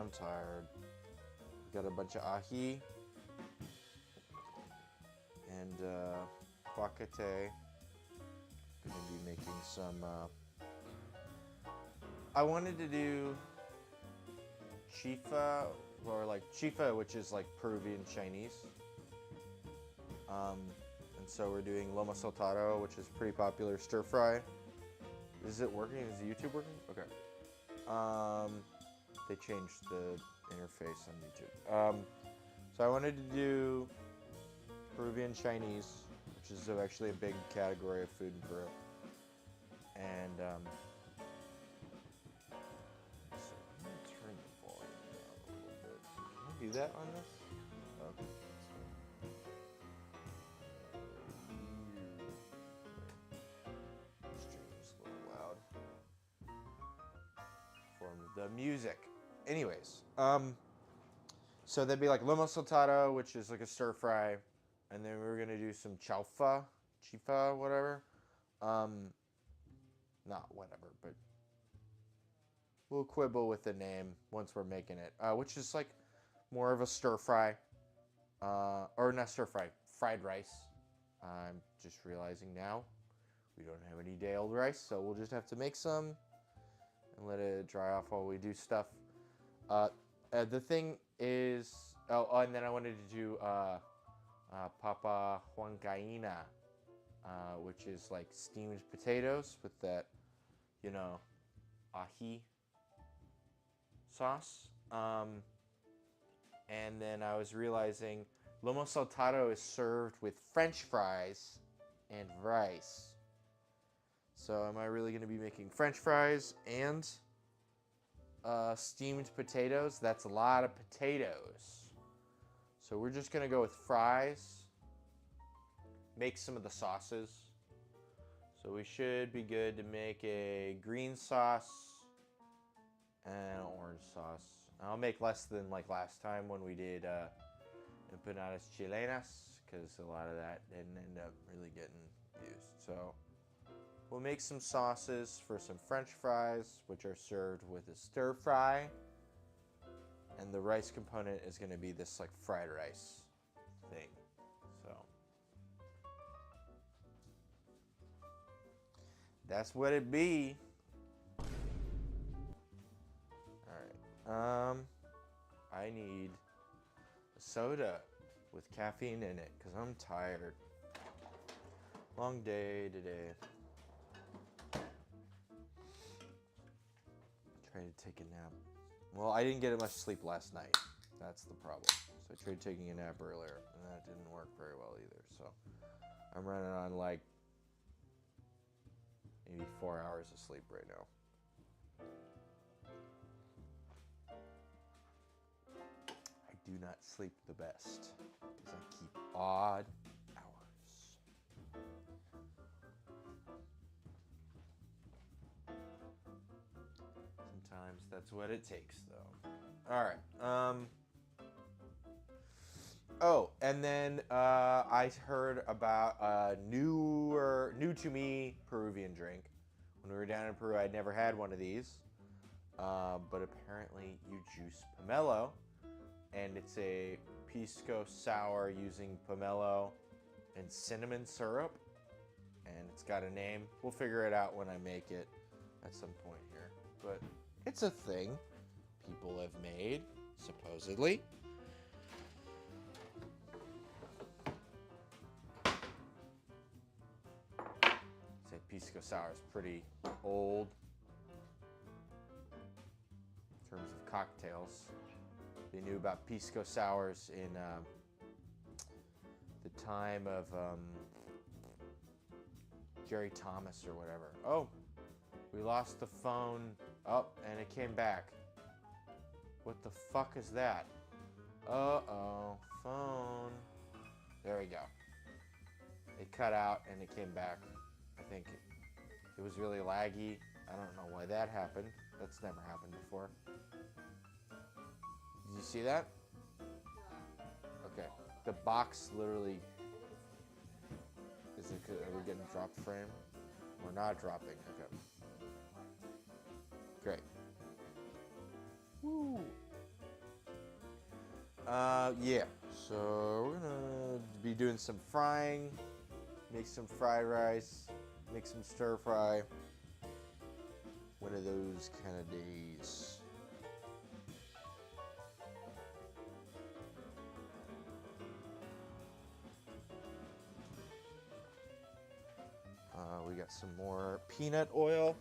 I'm tired. Got a bunch of ají and huacate. Gonna be making some. I wanted to do Chifa, or like Chifa, which is like Peruvian Chinese. And so we're doing Lomo Saltado, which is pretty popular stir fry. Is it working? Is the YouTube working? Okay. They changed the interface on YouTube. So I wanted to do Peruvian Chinese, which is actually a big category of food in Peru. And so I'm gonna turn the volume down a little bit. Can I do that on this? Okay. Stream's a little loud. For the music. Anyways, so that'd be like lomo saltado, which is like a stir fry, and then we're gonna do some chifa, whatever. Not whatever, but we'll quibble with the name once we're making it, which is like more of a stir fry, or not stir fry, fried rice. I'm just realizing now we don't have any day-old rice, so we'll just have to make some and let it dry off while we do stuff. The thing is, and then I wanted to do papa Huancaina, which is like steamed potatoes with that, you know, ají sauce. And then I was realizing lomo saltado is served with French fries and rice. So am I really going to be making French fries and steamed potatoes? That's a lot of potatoes. So we're just going to go with fries. Make some of the sauces. So we should be good to make a green sauce and an orange sauce. I'll make less than like last time when we did empanadas chilenas, because a lot of that didn't end up really getting used. So we'll make some sauces for some French fries, which are served with a stir fry. And the rice component is going to be this like fried rice thing. So that's what it be. All right. I need a soda with caffeine in it because I'm tired. Long day today. Tried to take a nap. Well, I didn't get much sleep last night. That's the problem. So I tried taking a nap earlier, and that didn't work very well either. So I'm running on like maybe 4 hours of sleep right now. I do not sleep the best because I keep odd hours. Sometimes that's what it takes, though. All right. Oh, and then I heard about a new to me Peruvian drink. When we were down in Peru, I'd never had one of these. But apparently you juice pomelo, and it's a pisco sour using pomelo and cinnamon syrup, and it's got a name. We'll figure it out when I make it at some point here. But it's a thing people have made, supposedly. Say pisco sour is pretty old in terms of cocktails. They knew about pisco sours in the time of Jerry Thomas or whatever. Oh, we lost the phone. Oh, and it came back. What the fuck is that? Uh-oh, phone. There we go. It cut out and it came back. I think it was really laggy. I don't know why that happened. That's never happened before. Did you see that? Okay. The box literally... Are we getting dropped frame? We're not dropping. Okay. Great. Woo! Yeah. So we're gonna be doing some frying, make some fried rice, make some stir fry. One of those kind of days. We got some more peanut oil.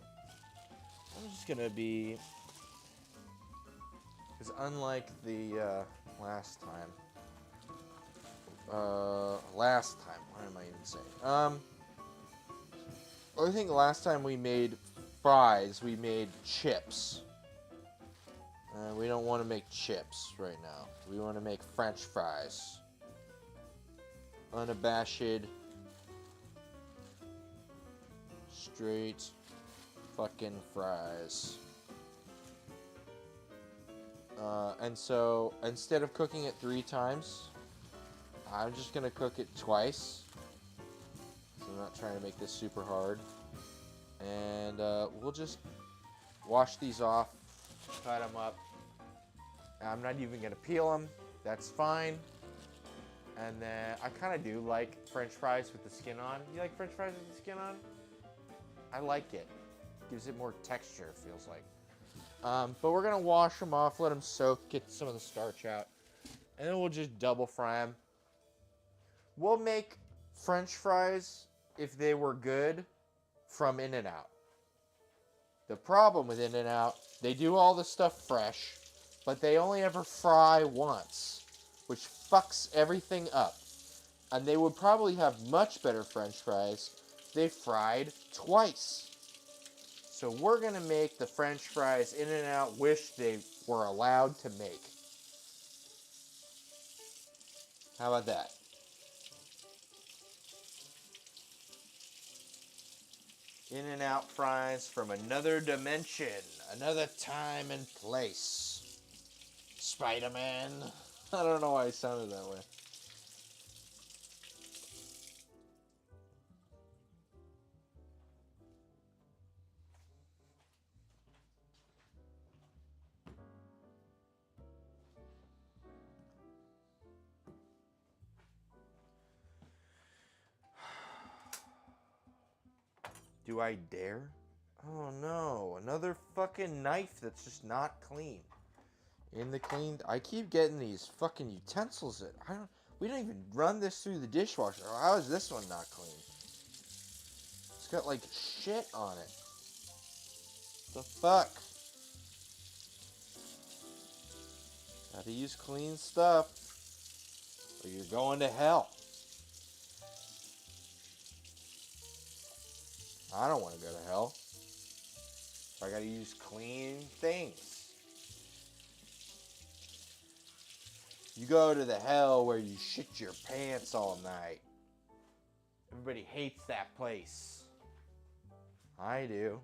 I'm just gonna be, because unlike the last time, what am I even saying? I think last time we made fries, we made chips. We don't want to make chips right now. We want to make French fries. Unabashed, straight fucking fries. And so instead of cooking it 3 times, I'm just gonna cook it twice. So I'm not trying to make this super hard. And we'll just wash these off, cut them up. I'm not even gonna peel them. That's fine. And then I kind of do like French fries with the skin on. You like French fries with the skin on? I like it. Gives it more texture, it feels like. But we're gonna wash them off, let them soak, get some of the starch out, and then we'll just double fry them. We'll make French fries, if they were good, from In-N-Out. The problem with In-N-Out, they do all the stuff fresh, but they only ever fry once, which fucks everything up. And they would probably have much better French fries if they fried twice. So we're gonna make the French fries In-N-Out wish they were allowed to make. How about that? In-N-Out fries from another dimension, another time and place. Spider-Man. I don't know why I sounded that way. Do I dare? Oh no, another fucking knife that's just not clean. In the clean, I keep getting these fucking utensils that we don't even run this through the dishwasher. How is this one not clean? It's got like shit on it. The fuck? Gotta use clean stuff or you're going to hell. I don't want to go to hell. I gotta use clean things. You go to the hell where you shit your pants all night. Everybody hates that place. I do.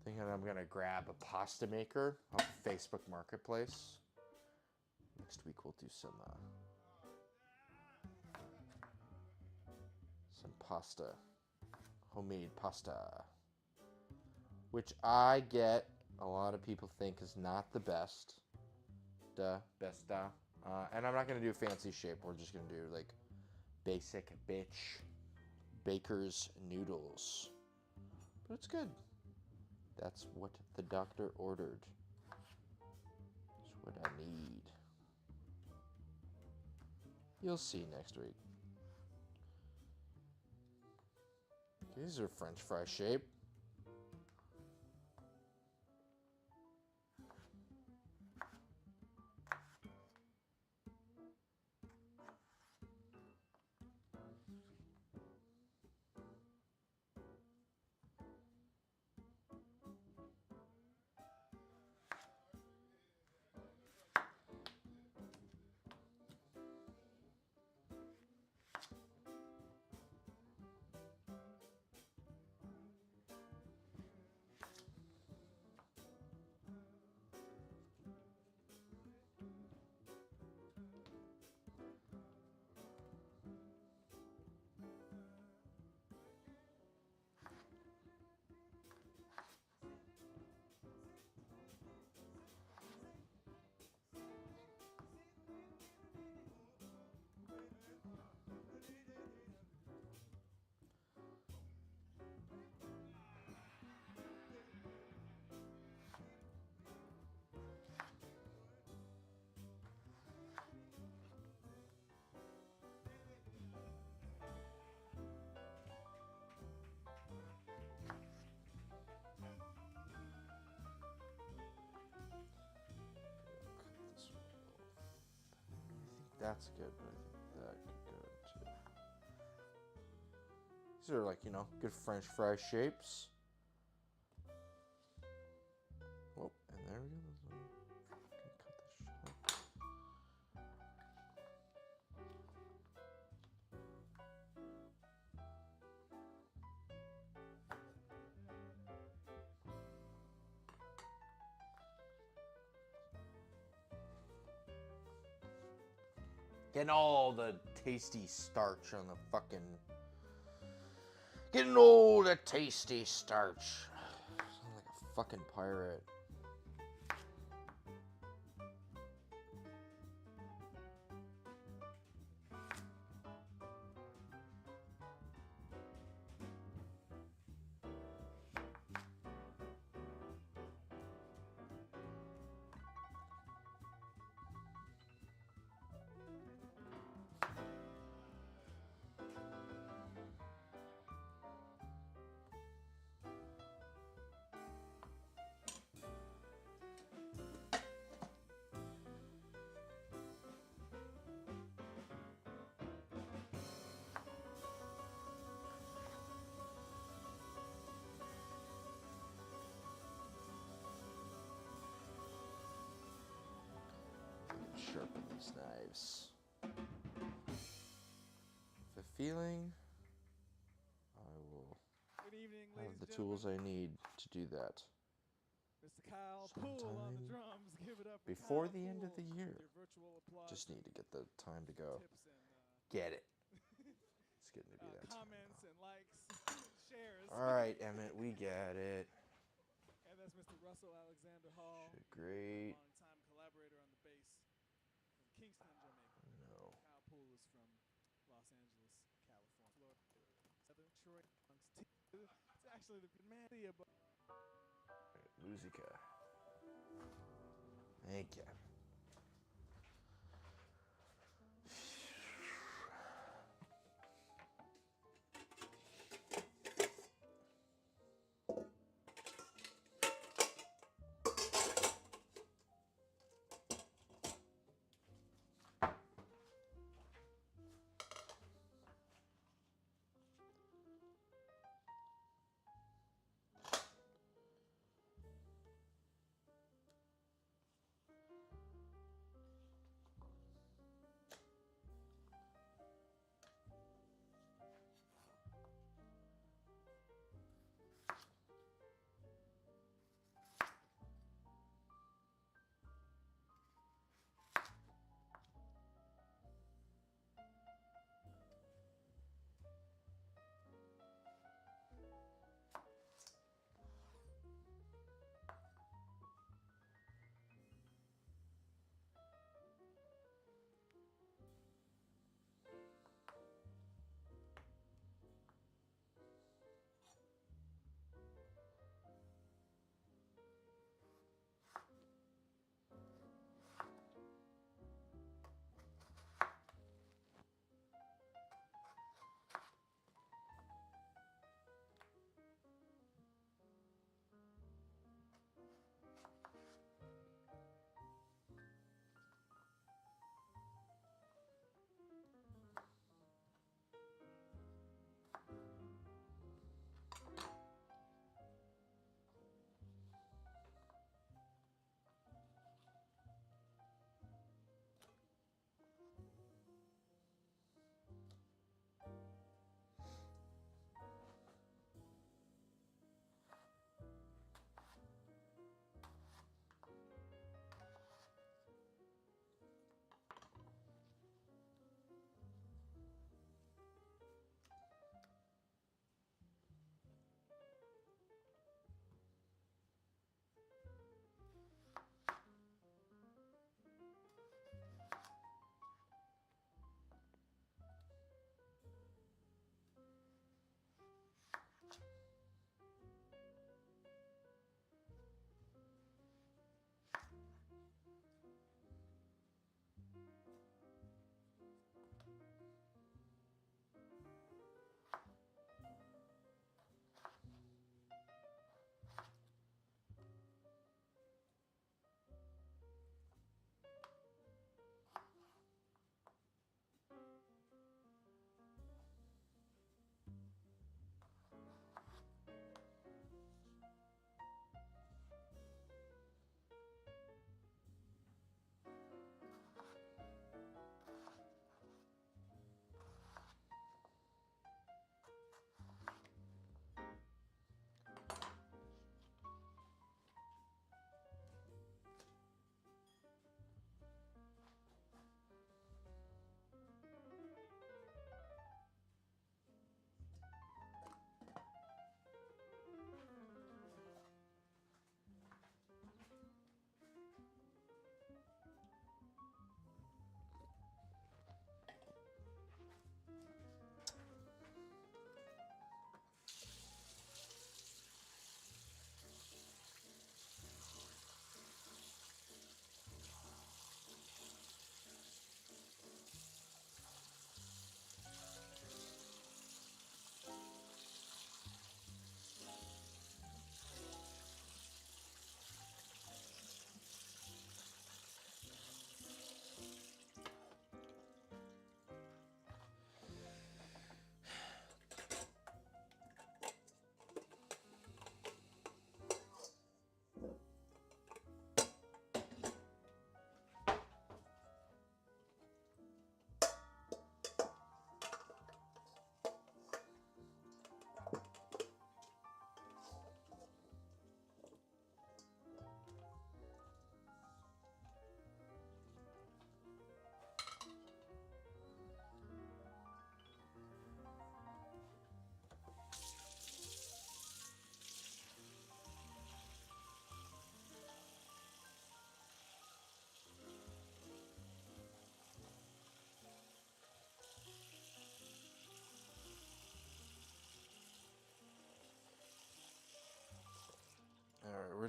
Thinking I'm gonna grab a pasta maker off of Facebook Marketplace. Next week we'll do some pasta, homemade pasta, which I get a lot of people think is not the best. And I'm not gonna do fancy shape. We're just gonna do like basic bitch baker's noodles, but it's good. That's what the doctor ordered. It's what I need. You'll see next week. These are French fry shape. that's good, but I think that could go too. These are like, you know, good French fry shapes. Oh, and there we go. Cut this shit up. Getting all the tasty starch on the fucking... Getting all the tasty starch. Sound like a fucking pirate. Sharpen these knives. With a feeling, I will have the tools I need to do that. Sometime before the end of the year. Just need to get the time to go. Get it. It's getting to be that time. All right, Emmett, we got it. And that's Mr. Russell Alexander Hall. Great. Longtime collaborator on the bass from Kingston, Jamaica. No. Kyle Poole is from Los Angeles, California. Southern Detroit. It's actually the man here, but Musica. Thank you.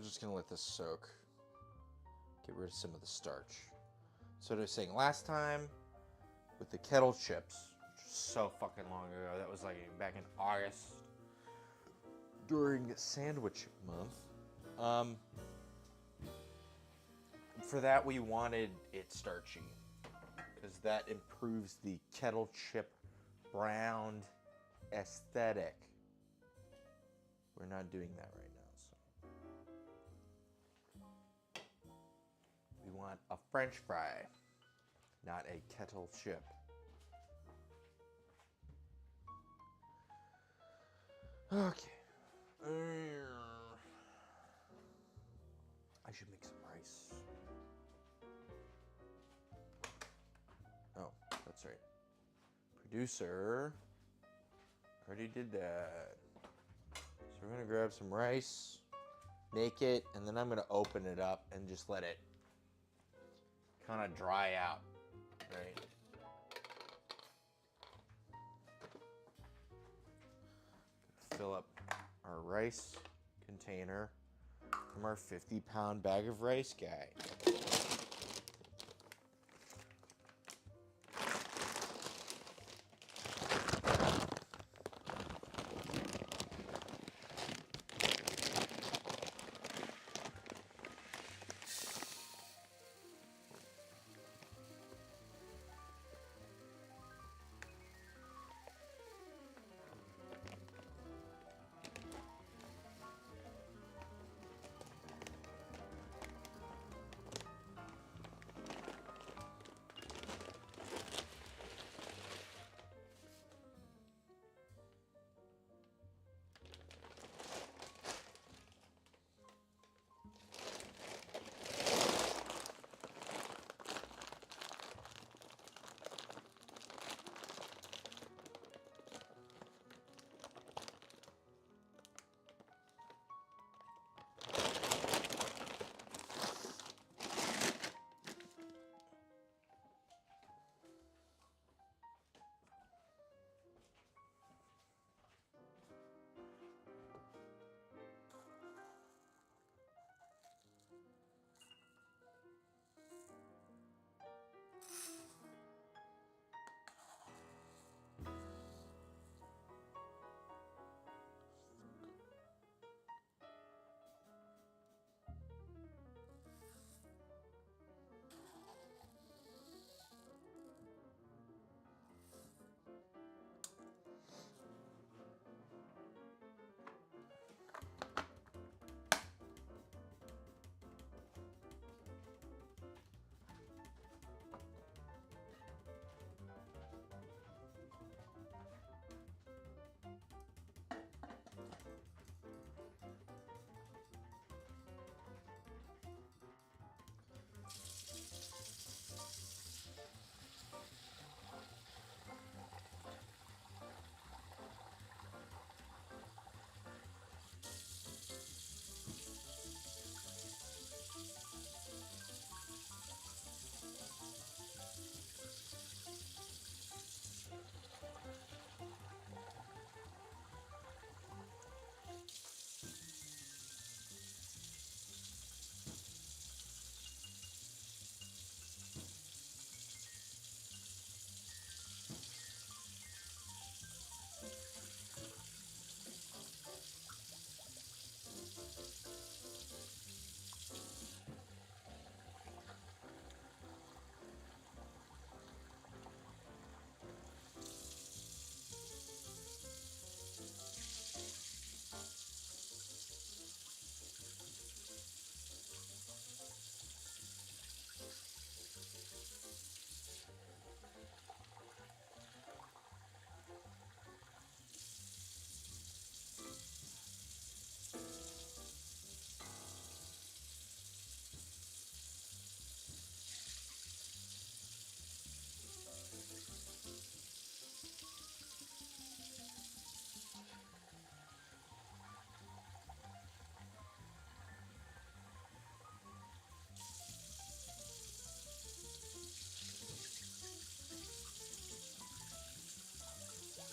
we're just gonna let this soak. Get rid of some of the starch. So what I was saying last time with the kettle chips, which was so fucking long ago, that was like back in August during sandwich month. For that we wanted it starchy because that improves the kettle chip browned aesthetic. We're not doing that right now, so we want a French fry, not a kettle chip. Okay. I should make some rice. Oh, that's right. Producer already did that. So we're gonna grab some rice, make it, and then I'm gonna open it up and just let it kind of dry out, right? Fill up our rice container from our 50-pound bag of rice guy.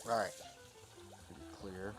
All right, pretty clear.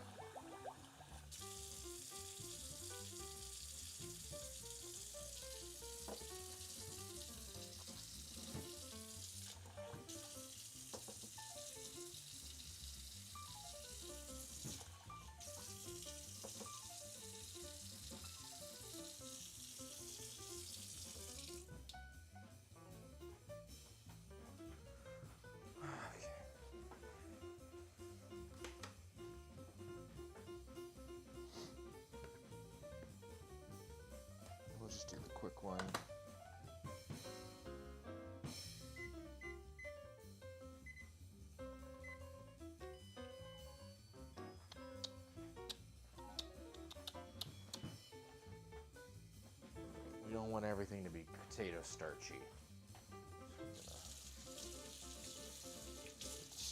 quick one. We don't want everything to be potato starchy.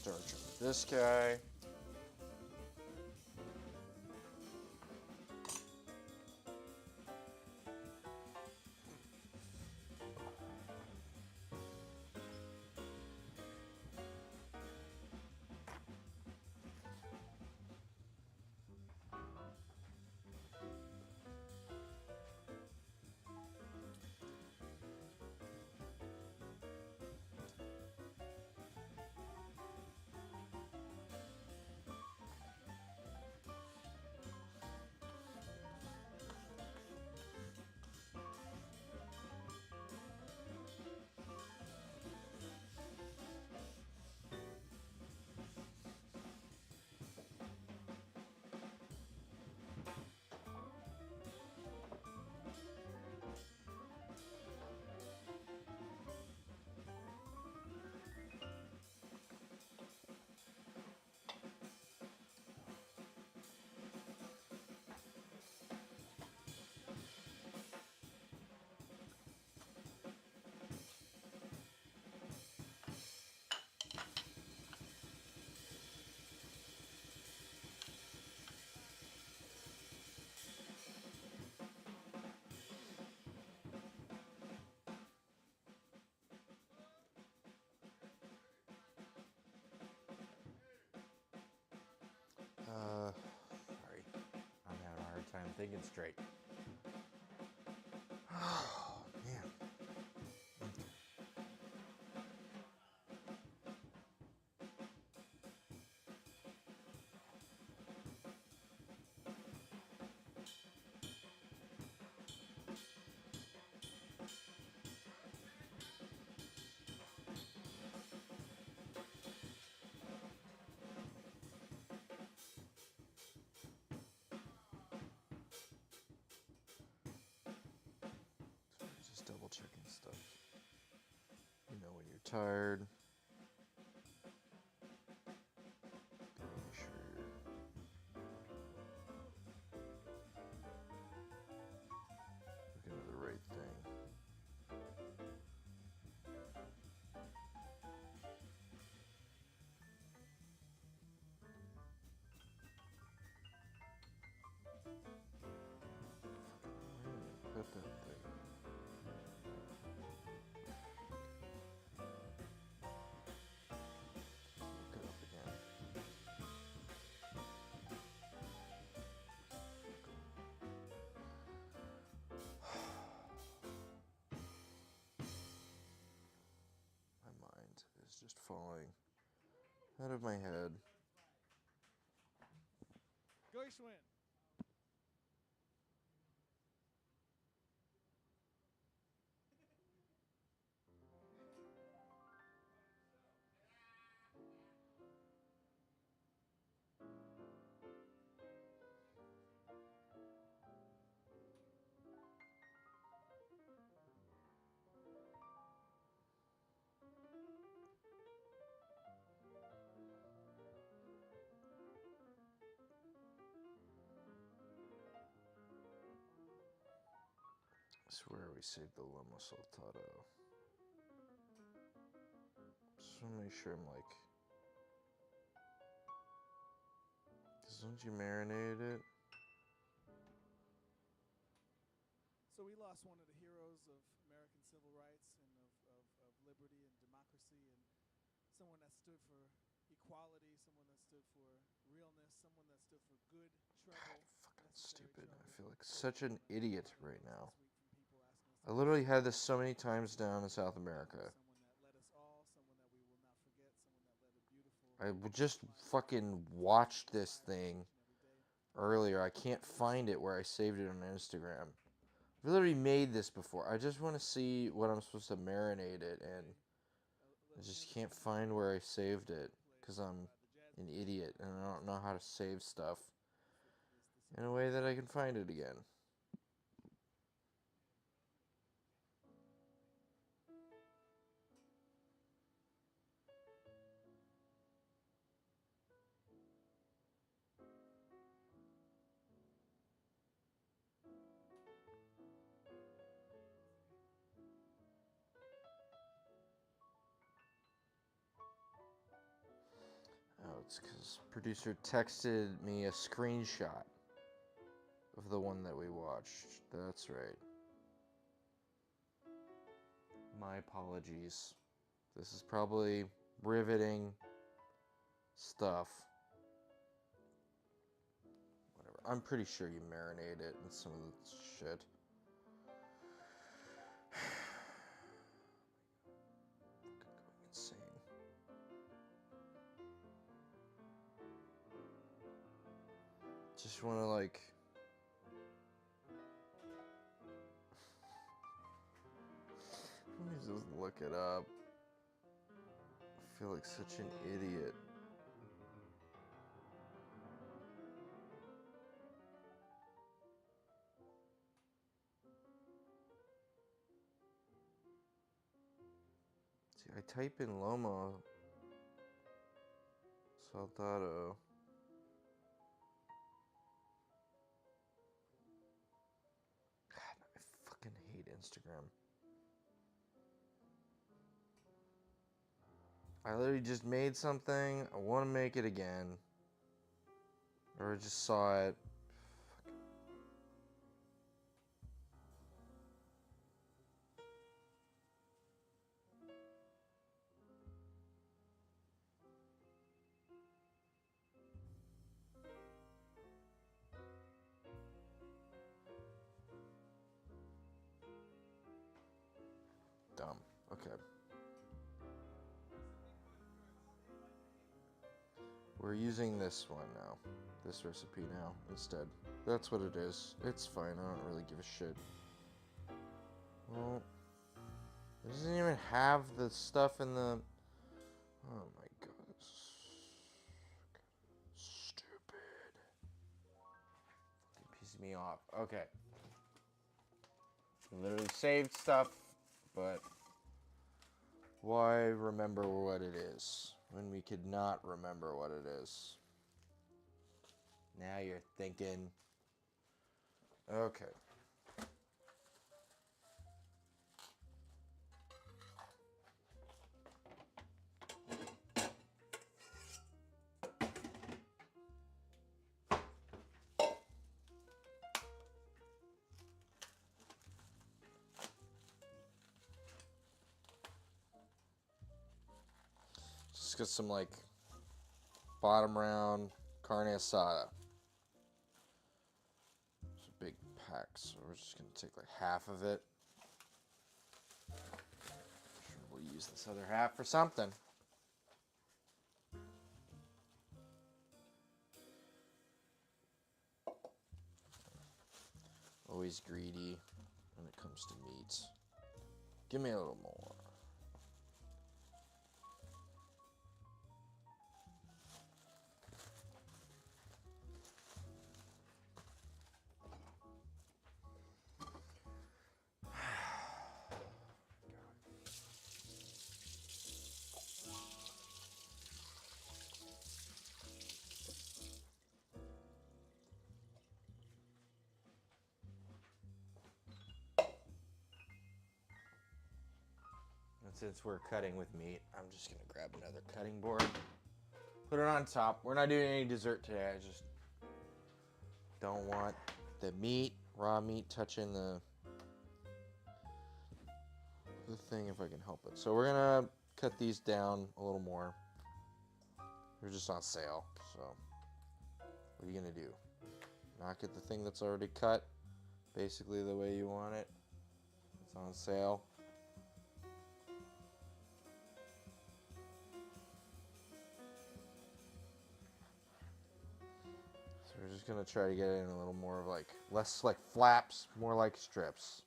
So I'm gonna starch on this guy. Sorry. I'm having a hard time thinking straight. Oh, man. Just double checking stuff. You know when you're tired. Make sure you're looking at the right thing. Where did I put that thing? Look it up again. My mind is just falling out of my head. Gershwin. I swear we saved the Lomo Saltado. Just want to make sure I'm like... Because don't you marinate it? So we lost one of the heroes of American civil rights and of liberty and democracy, and someone that stood for equality, someone that stood for realness, someone that stood for good trouble. Fucking Necessary stupid. I trouble. feel like such an idiot right now. This week from people asking us I to literally had this so many times down in South America. someone that led us all, someone that we will not forget, someone that led a beautiful I just fucking watched this thing earlier. I can't find it where I saved it on Instagram. I've literally made this before. I just want to see what I'm supposed to marinate it in. I just can't find where I saved it because I'm an idiot and I don't know how to save stuff in a way that I can find it again. It's because producer texted me a screenshot of the one that we watched. That's right. My apologies. This is probably riveting stuff. Whatever. I'm pretty sure you marinate it in some of the shit. Going insane. Just want to like. Let me just look it up. I feel like such an idiot. See, I type in Lomo, Saltado. God, I fucking hate Instagram. I literally just made something. I want to make it again. Or I just saw it. Dumb. Okay. We're using this one now. This recipe now instead. That's what it is. It's fine. I don't really give a shit. Well, it doesn't even have the stuff in the... Oh my god. This is stupid. Fucking pisses me off. Okay. Literally saved stuff, but why remember what it is when we could not remember what it is? Now you're thinking. Okay. Just get some like bottom round carne asada. It's a big pack, so we're just gonna take like half of it. Sure, we'll use this other half for something. Always greedy when it comes to meat. Give me a little more. Since we're cutting with meat, I'm just gonna grab another cutting board, put it on top. We're not doing any dessert today. I just don't want the meat, raw meat, touching the thing if I can help it. So we're gonna cut these down a little more. They're just on sale, so what are you gonna do? Not get the thing that's already cut basically the way you want it? It's on sale. We're just gonna try to get it in a little more of like, less like flaps, more like strips.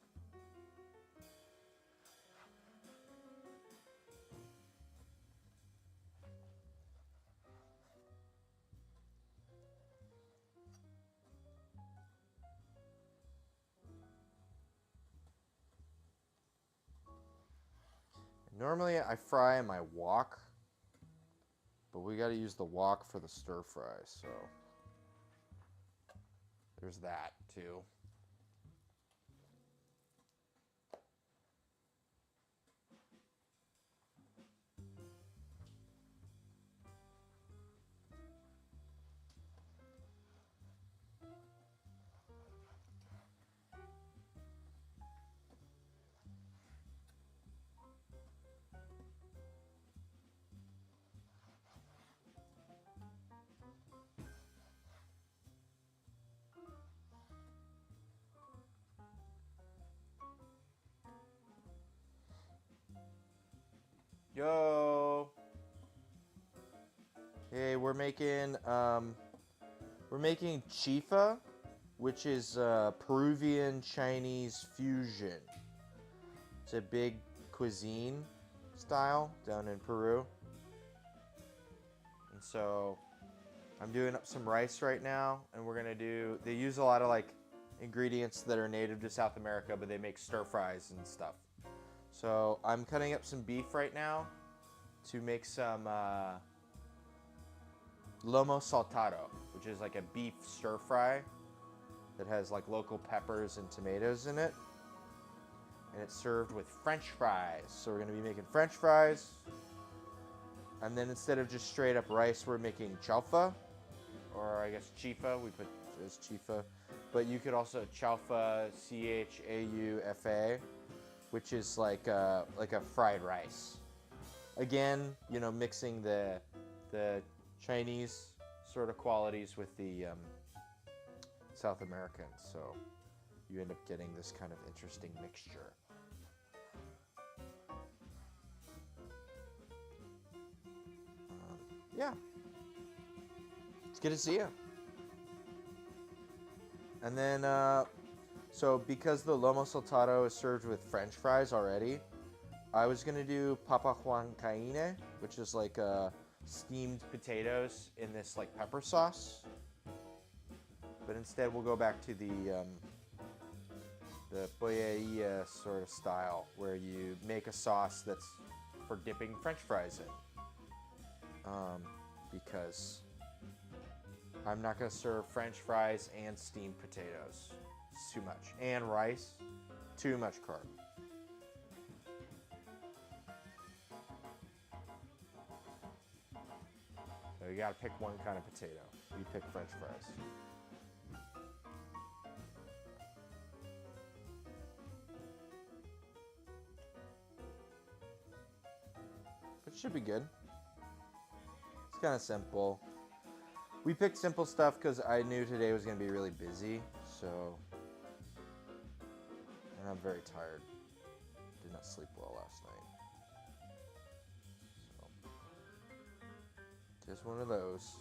Normally I fry in my wok, but we gotta use the wok for the stir fry, so there's that too. go. Okay, we're making Chifa, which is Peruvian Chinese fusion. It's a big cuisine style down in Peru. And so I'm doing up some rice right now, and they use a lot of like ingredients that are native to South America, but they make stir fries and stuff. So I'm cutting up some beef right now to make some Lomo Saltado, which is like a beef stir fry that has like local peppers and tomatoes in it. And it's served with French fries. So we're going to be making French fries. And then instead of just straight up rice, we're making chaufa, or I guess chifa. We put it as chifa. But you could also chaufa, C-H-A-U-F-A, which is like a fried rice. Again, you know, mixing the Chinese sort of qualities with the South American. So you end up getting this kind of interesting mixture. Yeah. It's good to see you. And then, so because the lomo saltado is served with French fries already, I was gonna do papa Huancaina, which is like steamed potatoes in this like pepper sauce. But instead, we'll go back to the polleria sort of style, where you make a sauce that's for dipping French fries in. Because I'm not gonna serve French fries and steamed potatoes. It's too much. And rice, too much carb. So you gotta pick one kind of potato. You pick French fries. But it should be good. It's kind of simple. We picked simple stuff because I knew today was going to be really busy, so... And I'm very tired. Did not sleep well last night. So... Just one of those.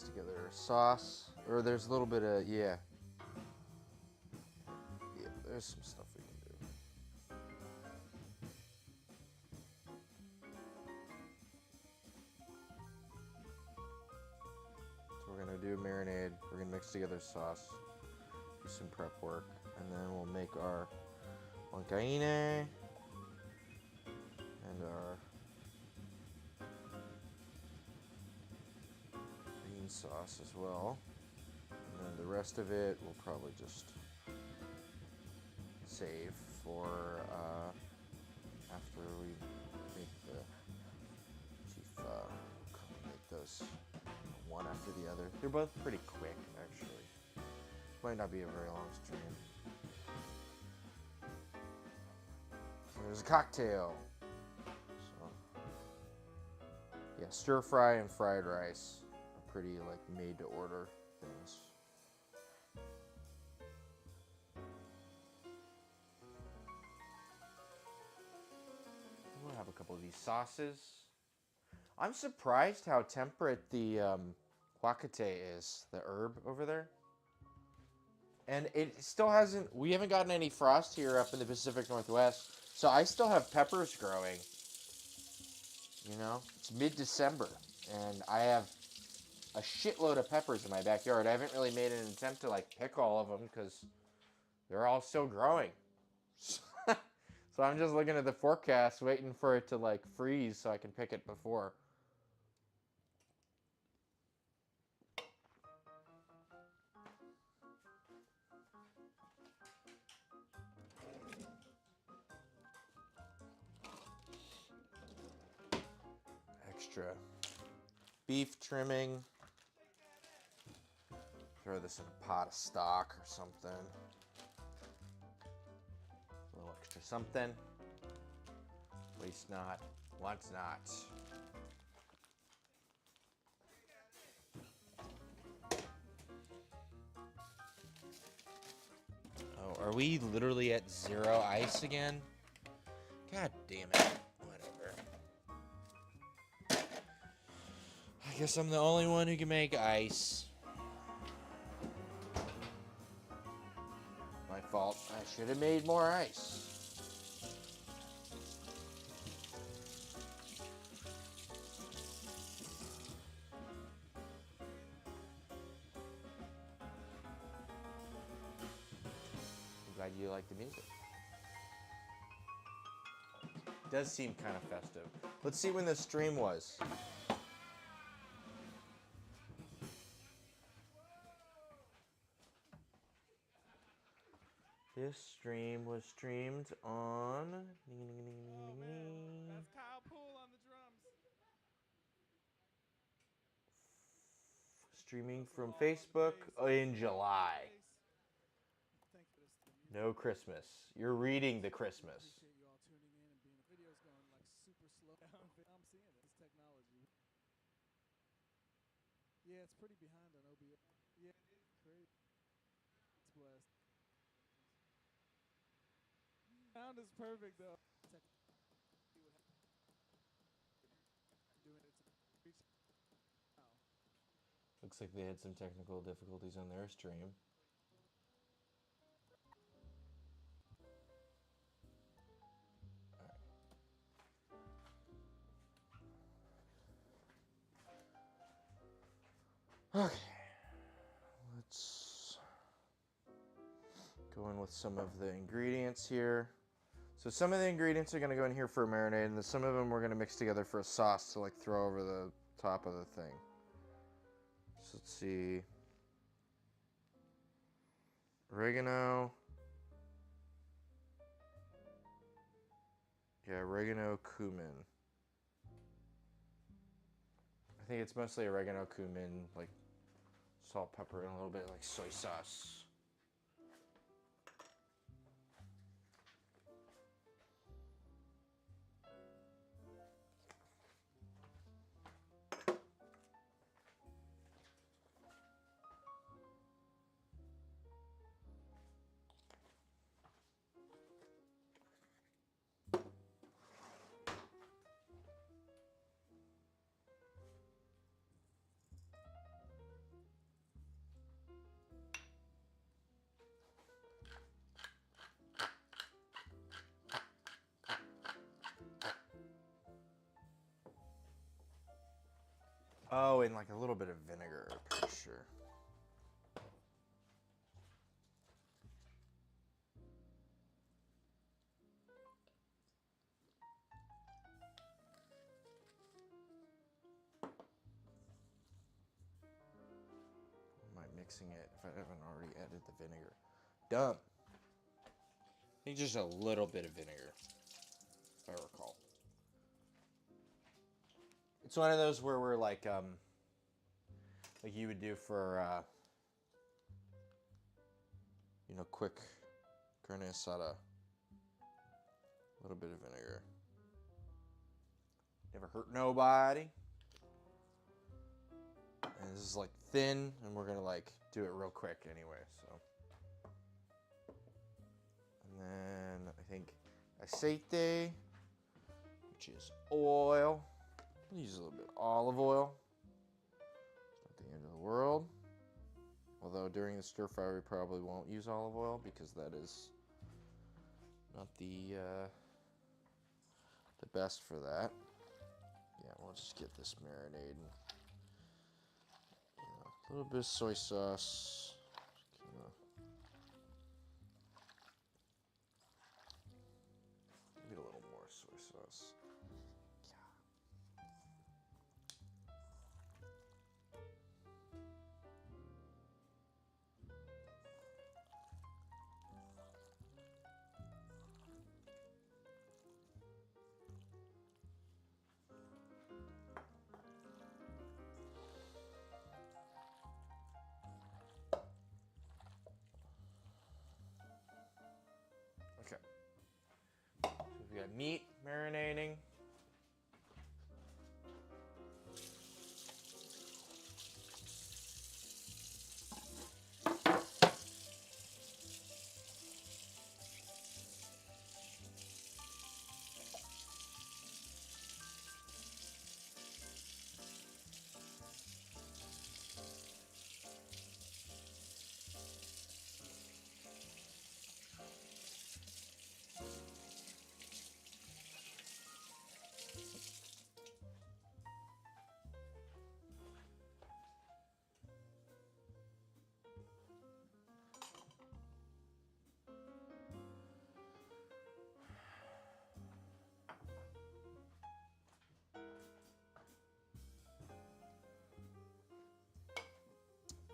together a sauce. Or there's a little bit of, yeah. Yeah, there's some stuff we can do. So we're gonna do a marinade. We're gonna mix together sauce, do some prep work, and then we'll make our Huancaina and our green sauce as well. And then the rest of it we'll probably just save for after we make the Chifa. Make those one after the other. They're both pretty quick, actually. Might not be a very long stream. There's a cocktail. So, yeah, stir fry and fried rice are pretty like made to order things. We'll have a couple of these sauces. I'm surprised how temperate the huacate is, the herb over there. And it still hasn't, we haven't gotten any frost here up in the Pacific Northwest, so I still have peppers growing. You know, it's mid-December, and I have a shitload of peppers in my backyard. I haven't really made an attempt to, like, pick all of them, because they're all still growing. So I'm just looking at the forecast, waiting for it to, like, freeze so I can pick it before. Extra beef trimming. Throw this in a pot of stock or something. A little extra something. Waste not, wants not. Oh, are we literally at 0 ice again? God damn it. Whatever. I guess I'm the only one who can make ice. My fault. I should have made more ice. I'm glad you like the music. It does seem kind of festive. Let's see when the stream was. This stream was streamed on... Oh man, that's Kyle Poole on the drums. Streaming from Facebook in July. Thank you for this. No Christmas. You're reading the Christmas. Appreciate you all tuning in and being. Video's going like super slow. I'm seeing it. It's technology. Yeah, it's pretty behind on OBS. Yeah, it is crazy. It's blessed. Sound is perfect though. Doing it to reach now. Looks like they had some technical difficulties on their stream. Okay. Let's go in with some of the ingredients here. So some of the ingredients are going to go in here for a marinade, and then some of them we're going to mix together for a sauce to like throw over the top of the thing. So let's see. Oregano. Yeah, oregano, cumin. I think it's mostly oregano, cumin, like salt, pepper, and a little bit like soy sauce. Oh, and like a little bit of vinegar, I'm pretty sure. Am I mixing it if I haven't already added the vinegar? Dumb. I think just a little bit of vinegar, if I recall. It's one of those where we're like you would do for, quick carne asada. A little bit of vinegar. Never hurt nobody. And this is like thin, and we're gonna like do it real quick anyway, so. And then I think aceite, which is oil. I'll use a little bit of olive oil. It's not the end of the world. Although during the stir fry we probably won't use olive oil because that is not the best for that. Yeah, we'll just get this marinated. A little bit of soy sauce. Maybe a little more soy sauce. Okay. So we got meat marinating.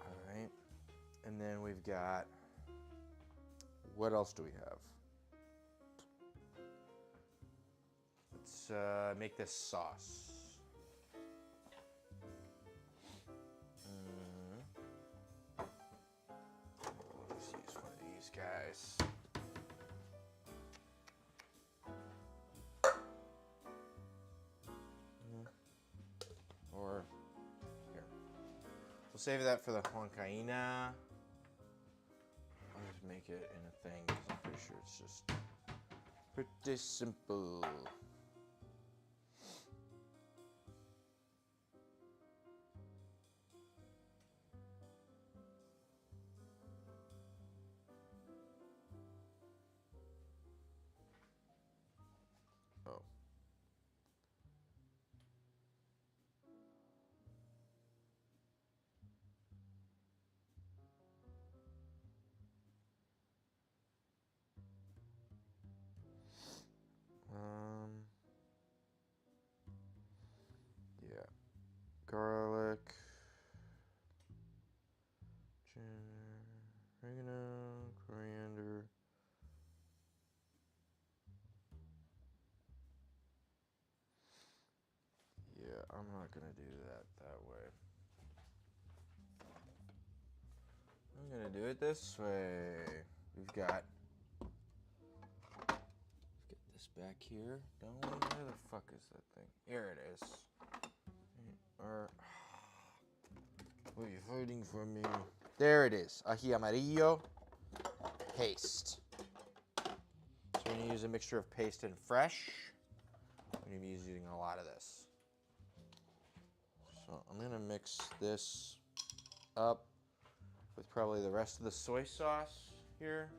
Alright. And then we've got, what else do we have? Let's make this sauce. Let's use one of these guys. Or here. We'll save that for the Huancaina. I'll just make it in a thing because I'm pretty sure it's just pretty simple. Oh. Yeah. Garlic. Ginger. Oregano. Coriander. Yeah, I'm not gonna do that way. I'm gonna do it this way. We've got this back here. Don't we? Where the fuck is that thing? Here it is. What are you hiding from me? There it is. Ají amarillo. Paste. So we're gonna use a mixture of paste and fresh. I'm gonna be using a lot of this. So I'm gonna mix this up with probably the rest of the soy sauce here.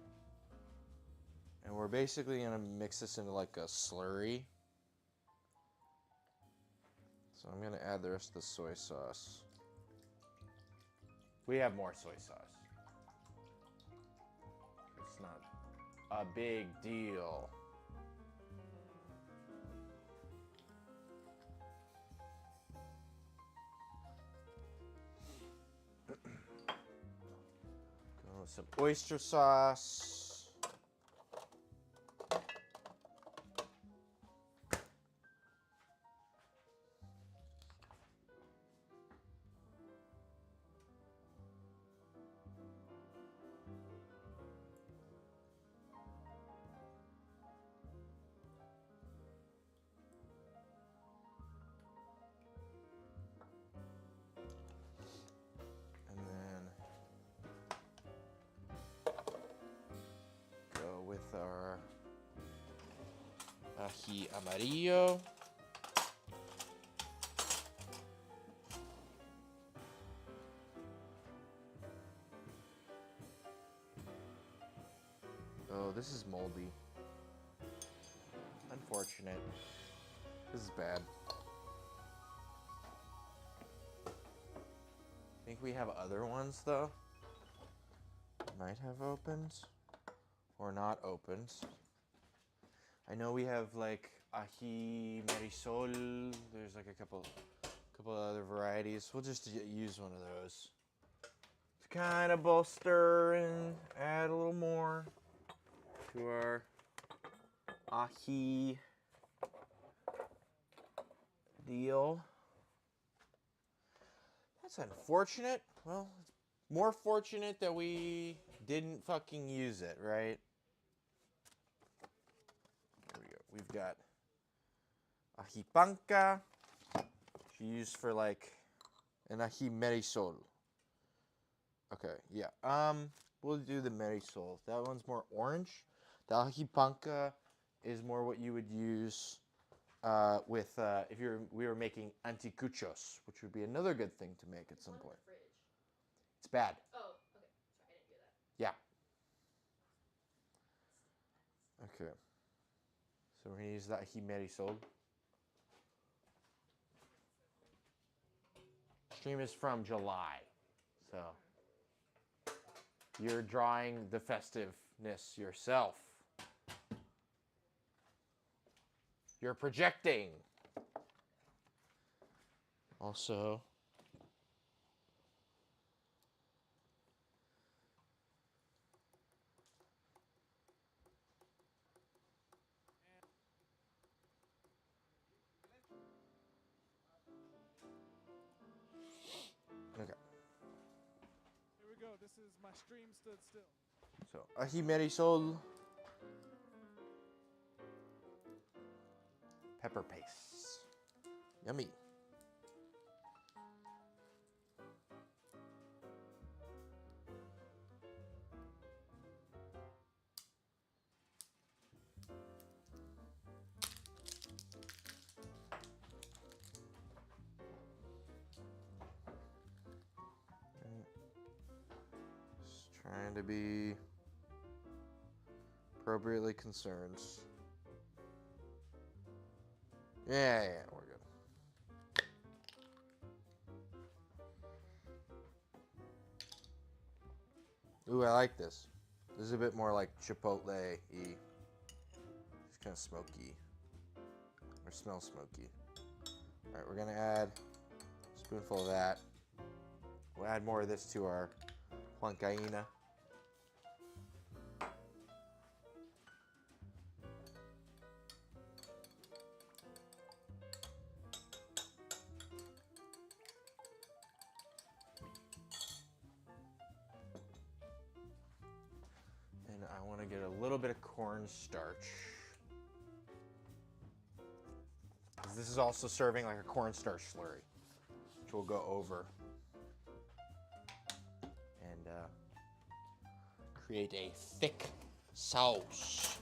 And we're basically gonna mix this into like a slurry. So I'm gonna add the rest of the soy sauce. We have more soy sauce. It's not a big deal. Go with some oyster sauce. With our ají amarillo. Oh, this is moldy. Unfortunate. This is bad. I think we have other ones though. Might have opened. Or not opened. I know we have like ají marisol. There's like a couple other varieties. We'll just use one of those to kind of bolster and add a little more to our ají deal. That's unfortunate. Well, it's more fortunate that we didn't fucking use it, right? We've got ají panca. She used for like an ají marisol. Okay, yeah. We'll do the marisol. That one's more orange. The ají panca is more what you would use with if we were making anticuchos, which would be another good thing to make at some point. It's bad. Oh, okay. Sorry, I didn't hear that. Yeah. Okay. So we're gonna use that ají marisol. Stream is from July, so you're drawing the festiveness yourself. You're projecting. Also, okay. Here we go. This is my stream stood still. So ají marisol, pepper paste, yummy. Just trying to be appropriately concerned. Yeah, we're good. Ooh, I like this. This is a bit more like chipotle-y. It's kind of smoky. Or smells smoky. Alright, we're gonna add a spoonful of that. We'll add more of this to our Huancaina. And I want to get a little bit of cornstarch. This is also serving like a cornstarch slurry, which we'll go over and create a thick sauce.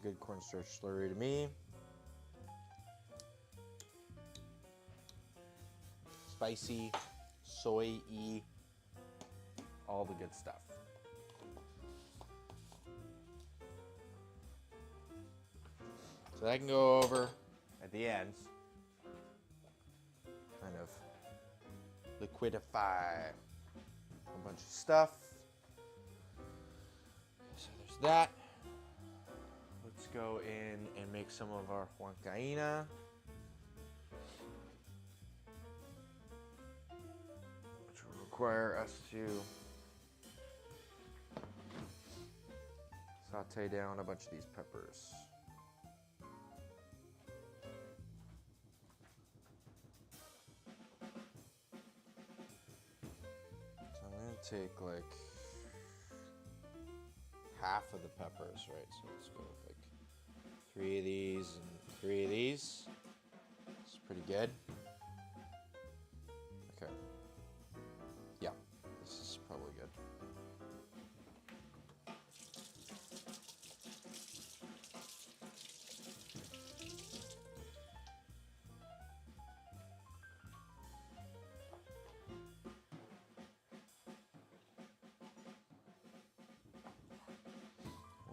good cornstarch slurry to me. Spicy, soy-y, all the good stuff. So that can go over at the ends. Kind of liquidify a bunch of stuff. So there's that. Let's go in and make some of our Huancaina. Which will require us to saute down a bunch of these peppers. So I'm going to take like half of the peppers, right? So let's go with like 3 of these and 3 of these. It's pretty good. Okay. Yeah, this is probably good.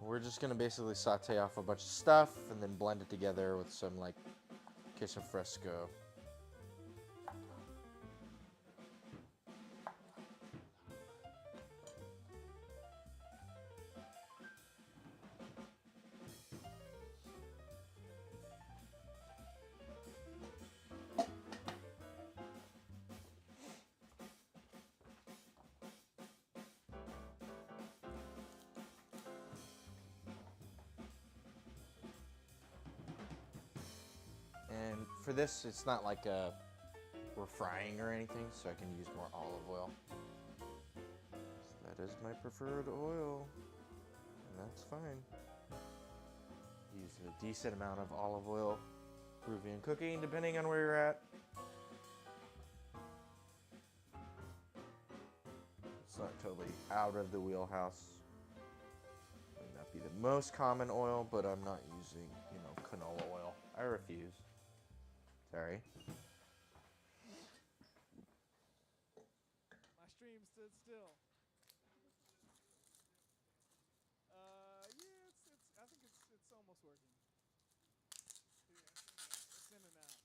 We're just gonna basically saute off a bunch of stuff and then blend it together with some like queso fresco. And for this, it's not like we're frying or anything, so I can use more olive oil. So that is my preferred oil, and that's fine. Use a decent amount of olive oil, Peruvian cooking, depending on where you're at. It's not totally out of the wheelhouse. Might not be the most common oil, but I'm not using, canola oil. I refuse. Sorry. My stream stood still. Yeah, I think it's almost working. Yeah, it's in and out.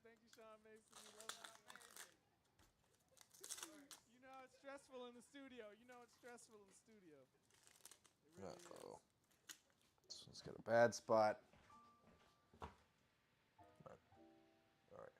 Thank you, Sean Mason. We love you. You know it's stressful in the studio. It really Uh-oh. This one's got a bad spot. All right.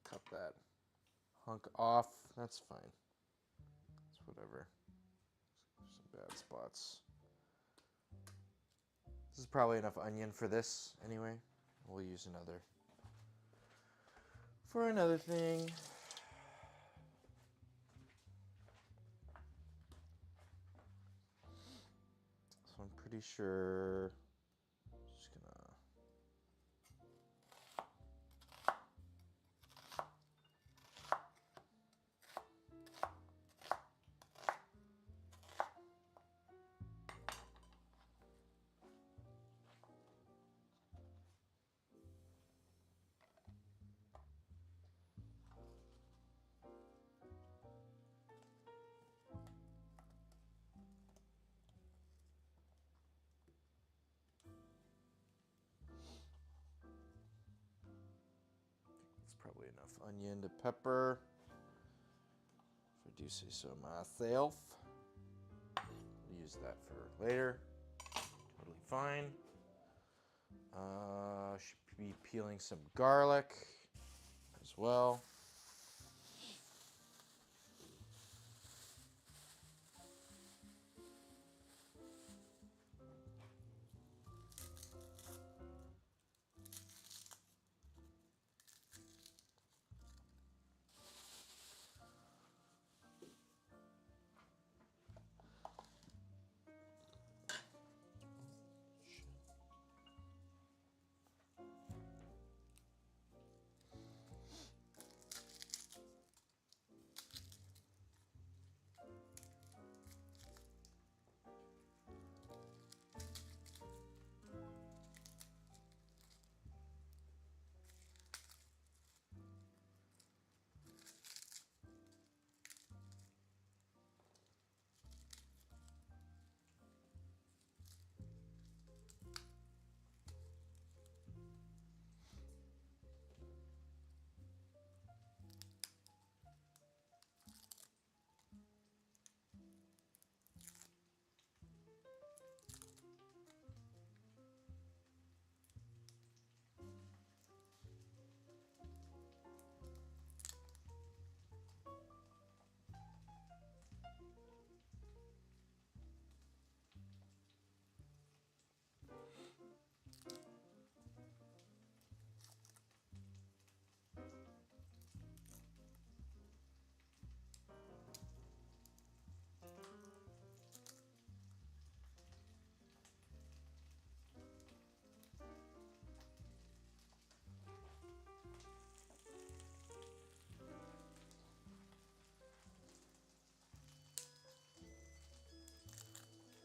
Cut that hunk off. That's fine. It's whatever. Some bad spots. This is probably enough onion for this anyway. We'll use another for another thing. So I'm pretty sure. Just gonna. Probably enough onion to pepper, if I do say so myself. use that for later. Totally fine. Should be peeling some garlic as well.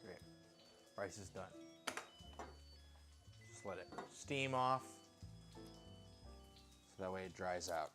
Great. Rice is done. Just let it steam off so that way it dries out.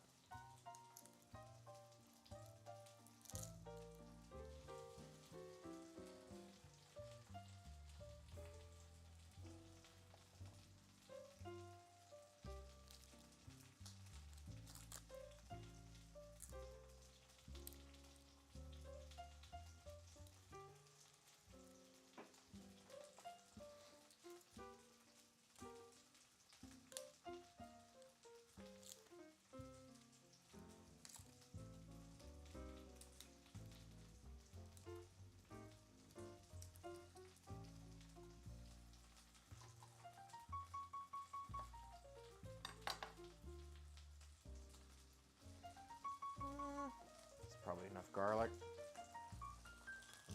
That's probably enough garlic.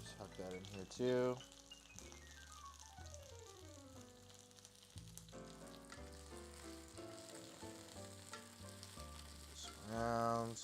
Just tuck that in here too. This around.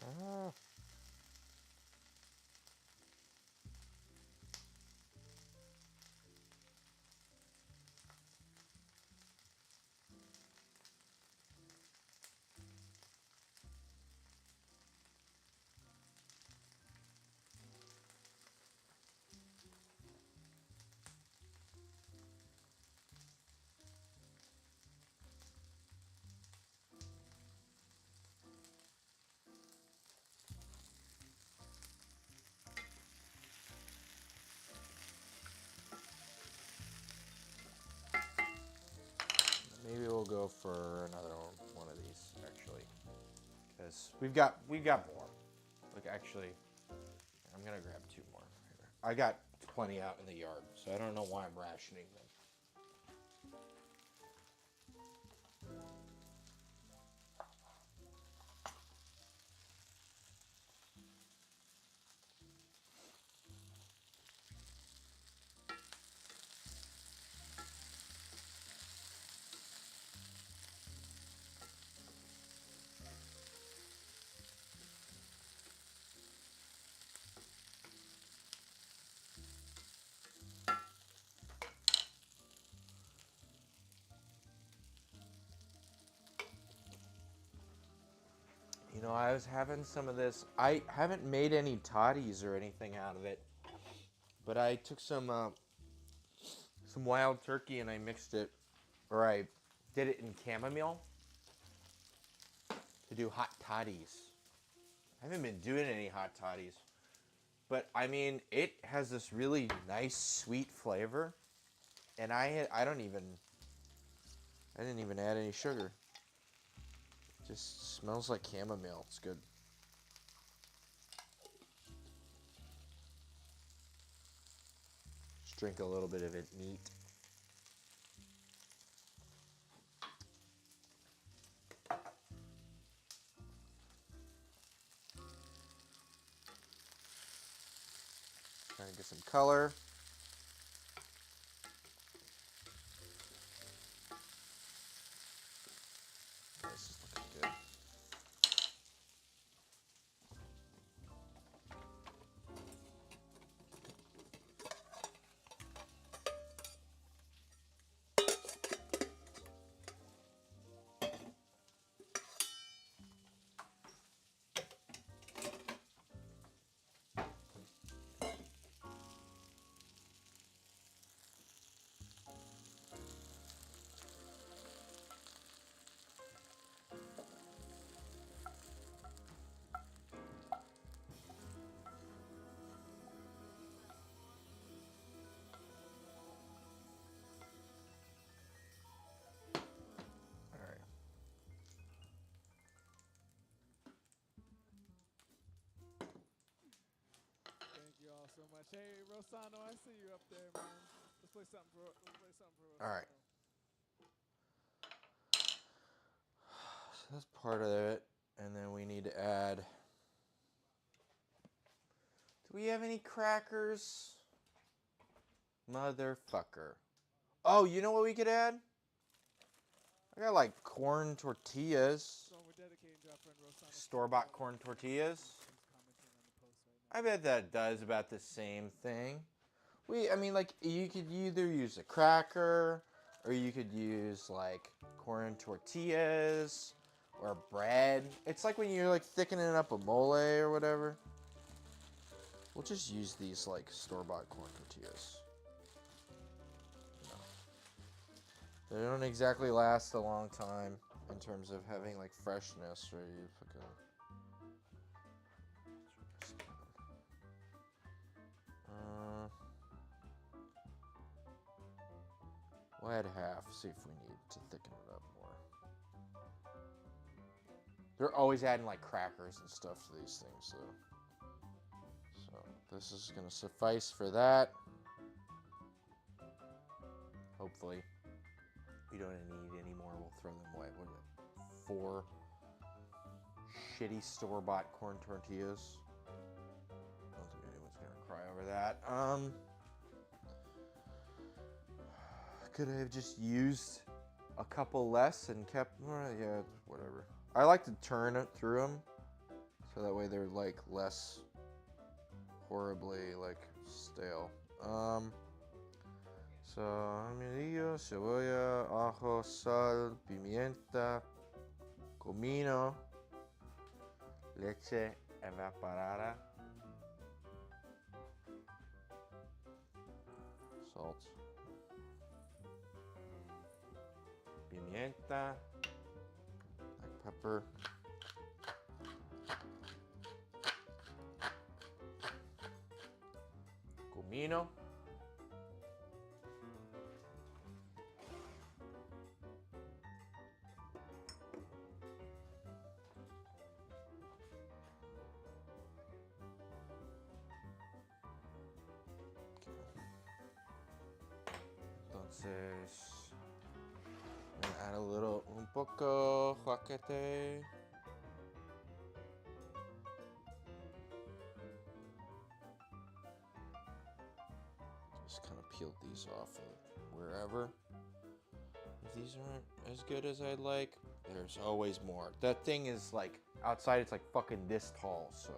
Ah. Maybe we'll go for another one of these actually, because we've got more. Like, actually, I'm gonna grab 2 more. I got plenty out in the yard, so I don't know why I'm rationing them. You know, I was having some of this. I haven't made any toddies or anything out of it, but I took some wild turkey and I mixed it, or I did it in chamomile to do hot toddies. I haven't been doing any hot toddies, but I mean, it has this really nice sweet flavor, and I didn't even add any sugar. Just smells like chamomile. It's good. Just drink a little bit of it neat. Trying to get some color. This is looking good. Thank you all so much. Hey, Rosano, I see you up there, man. Let's play something for Rosano. All right. So that's part of it, and then we need to add. Do we have any crackers? Motherfucker. Oh, you know what we could add? I got like corn tortillas. So we're dedicating to our friend Rosano. Store-bought corn tortillas. He's commenting on the post right now. I bet that does about the same thing. I mean, like, you could either use a cracker, or you could use, like, corn tortillas, or bread. It's like when you're, like, thickening up a mole or whatever. We'll just use these, like, store-bought corn tortillas. No. They don't exactly last a long time in terms of having, like, freshness, or you fucking... We'll add half, see if we need to thicken it up more. They're always adding like crackers and stuff to these things, so this is gonna suffice for that. Hopefully, we don't need any more. We'll throw them away. What is it? 4 shitty store-bought corn tortillas. I don't think anyone's gonna cry over that. Could I have just used a couple less and kept, yeah, whatever. I like to turn it through them, so that way they're like less horribly like stale. So, amarillo, cebolla, ajo, sal, pimienta, comino, leche evaporada, salt. Pimienta, black pepper, comino, poco huacate. Just kind of peeled these off of wherever. If these aren't as good as I'd like, there's always more. That thing is like, outside it's like fucking this tall, so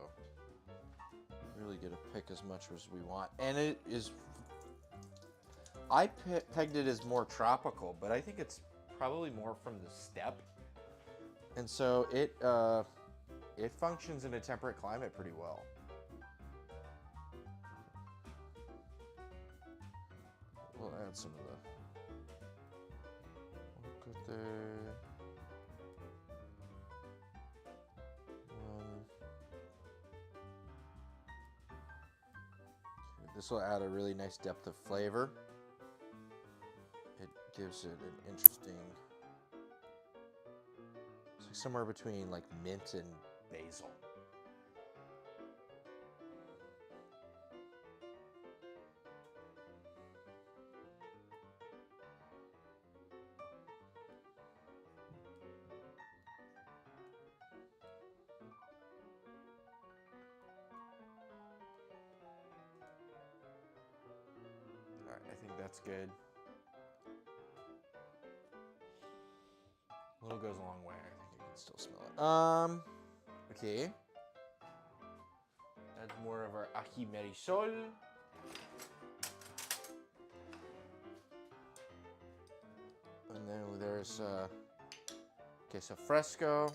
really gonna pick as much as we want. And it is, I pegged it as more tropical, but I think it's probably more from the steppe. And so it functions in a temperate climate pretty well. We'll add some of the there. This will add a really nice depth of flavor. It gives it an interesting, it's like somewhere between like mint and basil. Alright, I think that's good. A little goes a long way. I think you can still smell it. Okay. That's more of our ají marisol. And then there's queso fresco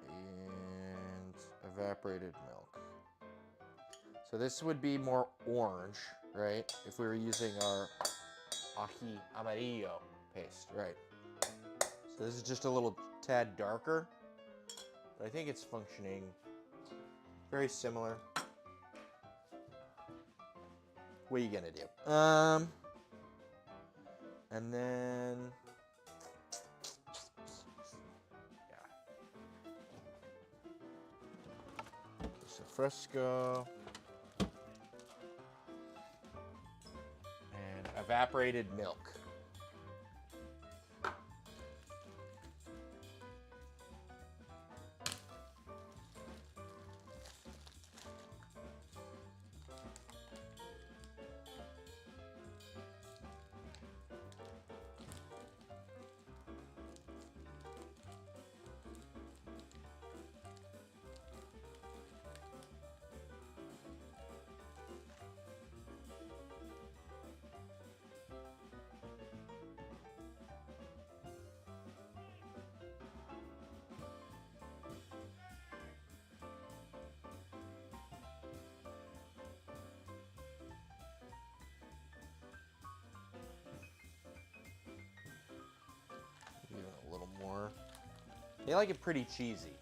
and evaporated milk. So this would be more orange, right? If we were using our ají amarillo paste, right? So this is just a little tad darker, but I think it's functioning very similar. What are you gonna do? And then, yeah, queso fresco and evaporated milk. Even a little more. They like it pretty cheesy.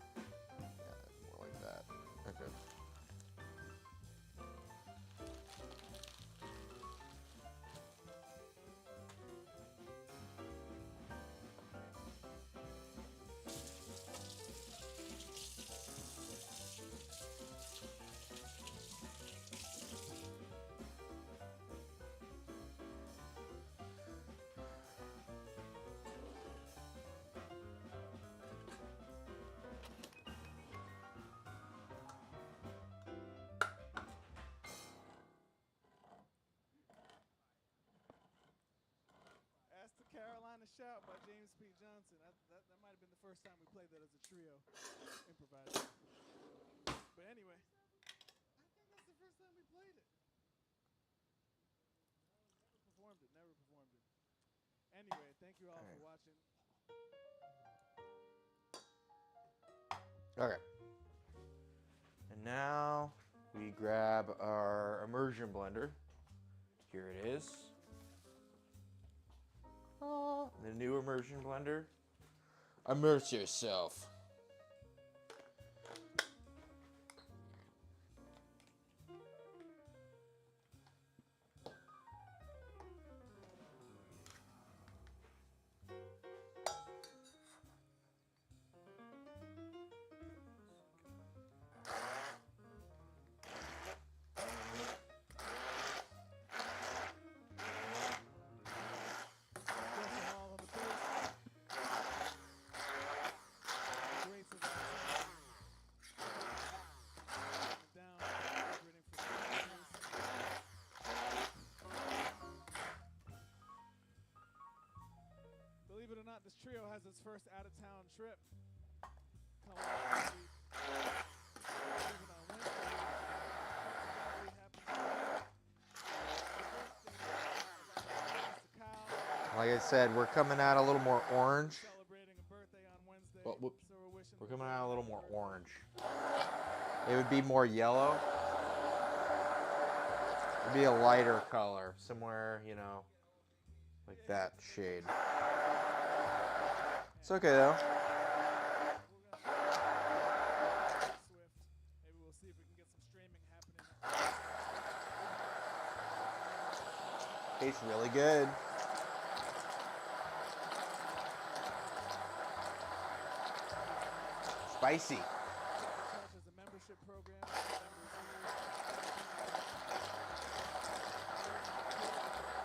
Yeah, more like that. Okay. Ask the Carolina Shout by James P. Johnson. That might have been the first time we played that as a trio, improvised. But anyway, I think that's the first time we played it. No, never performed it. Anyway, thank you all for watching. Okay. And now we grab our immersion blender. Here it is. Oh, the new immersion blender. Immerse yourself. trio has its first out-of-town trip coming up this week. Leaving on Wednesday. Unfortunately, happens to Kyle. Like I said, we're coming out a little more orange. Celebrating a birthday on Wednesday. Well, So we're wishing we're him coming out a little more birthday. orange. It would be more yellow. It'd be a lighter color, somewhere, you know, like that shade. It's okay though. Swift. Maybe we'll see if we can get some streaming happening. Tastes really good. Spicy. Church has a membership program.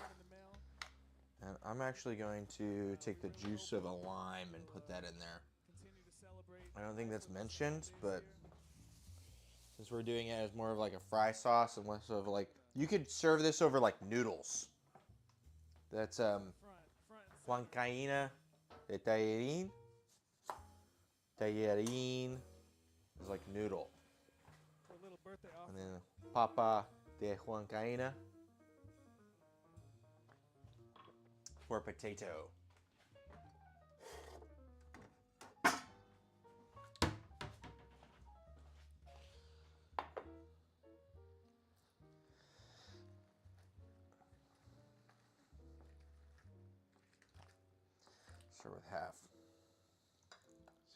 In the mail. And I'm actually going to take the juice of a lime and put that in there. Continue to celebrate. I don't think that's mentioned, but since we're doing it as more of like a fry sauce and less of like, you could serve this over like noodles. That's Front and Huancaina de tallarín. Tallarín is like noodle. for a little birthday And offering. then papa de Huancaina for potato. Start with half.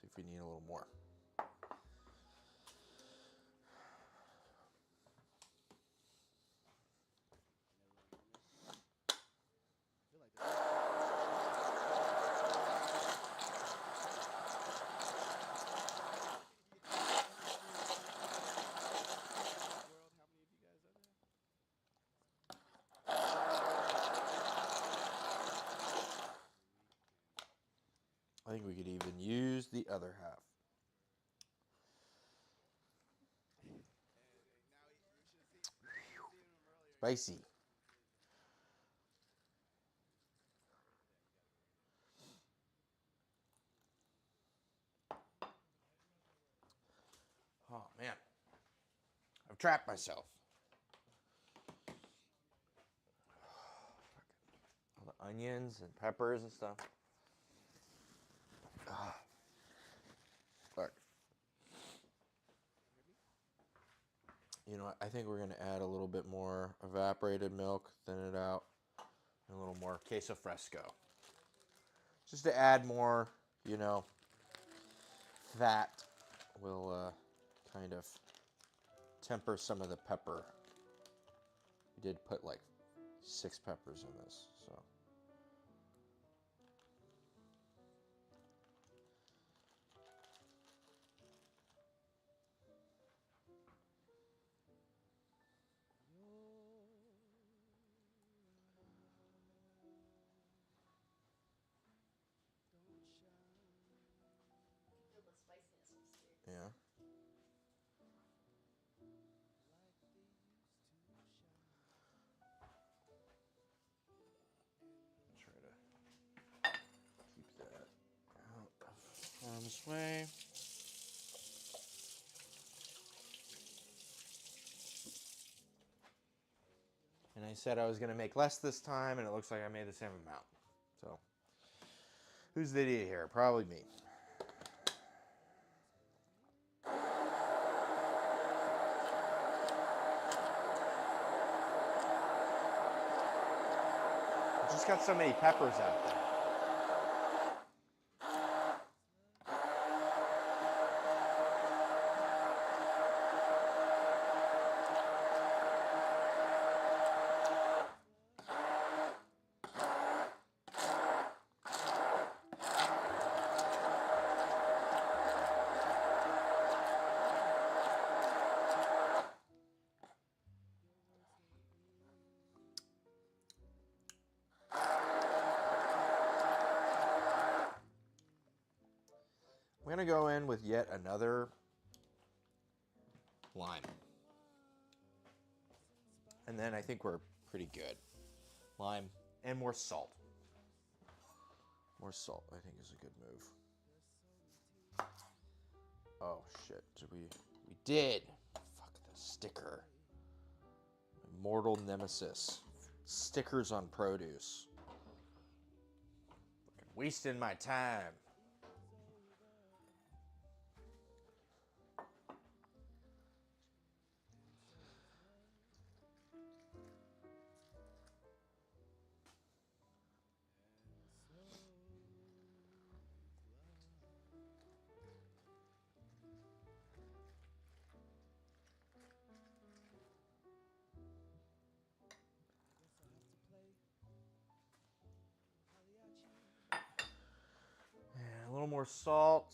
See if we need a little more. I think we could even use the other half. Spicy. Oh man, I've trapped myself. All the onions and peppers and stuff. Look. You know what? I think we're going to add a little bit more evaporated milk, thin it out, and a little more queso fresco. Just to add more, you know, fat will kind of temper some of the pepper. We did put like 6 peppers in this, so. Feel the spiciness upstairs. Yeah. Try to keep that out of harm's way. And I said I was going to make less this time, and it looks like I made the same amount. So, who's the idiot here? Probably me. I just got so many peppers out there. I'm going to go in with yet another lime. And then I think we're pretty good. Lime and more salt. More salt, I think, is a good move. Oh shit! We did. Fuck the sticker. My mortal nemesis. Stickers on produce. Fucking wasting my time. And a little more salt.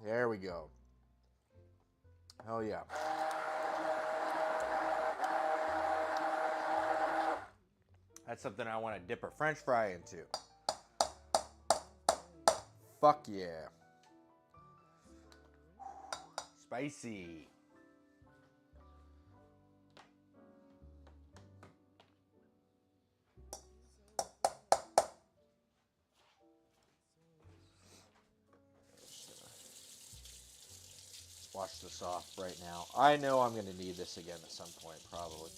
There we go. Hell yeah. That's something I want to dip a French fry into. Fuck yeah. Spicy. Wash this off right now. I know I'm going to need this again at some point, probably.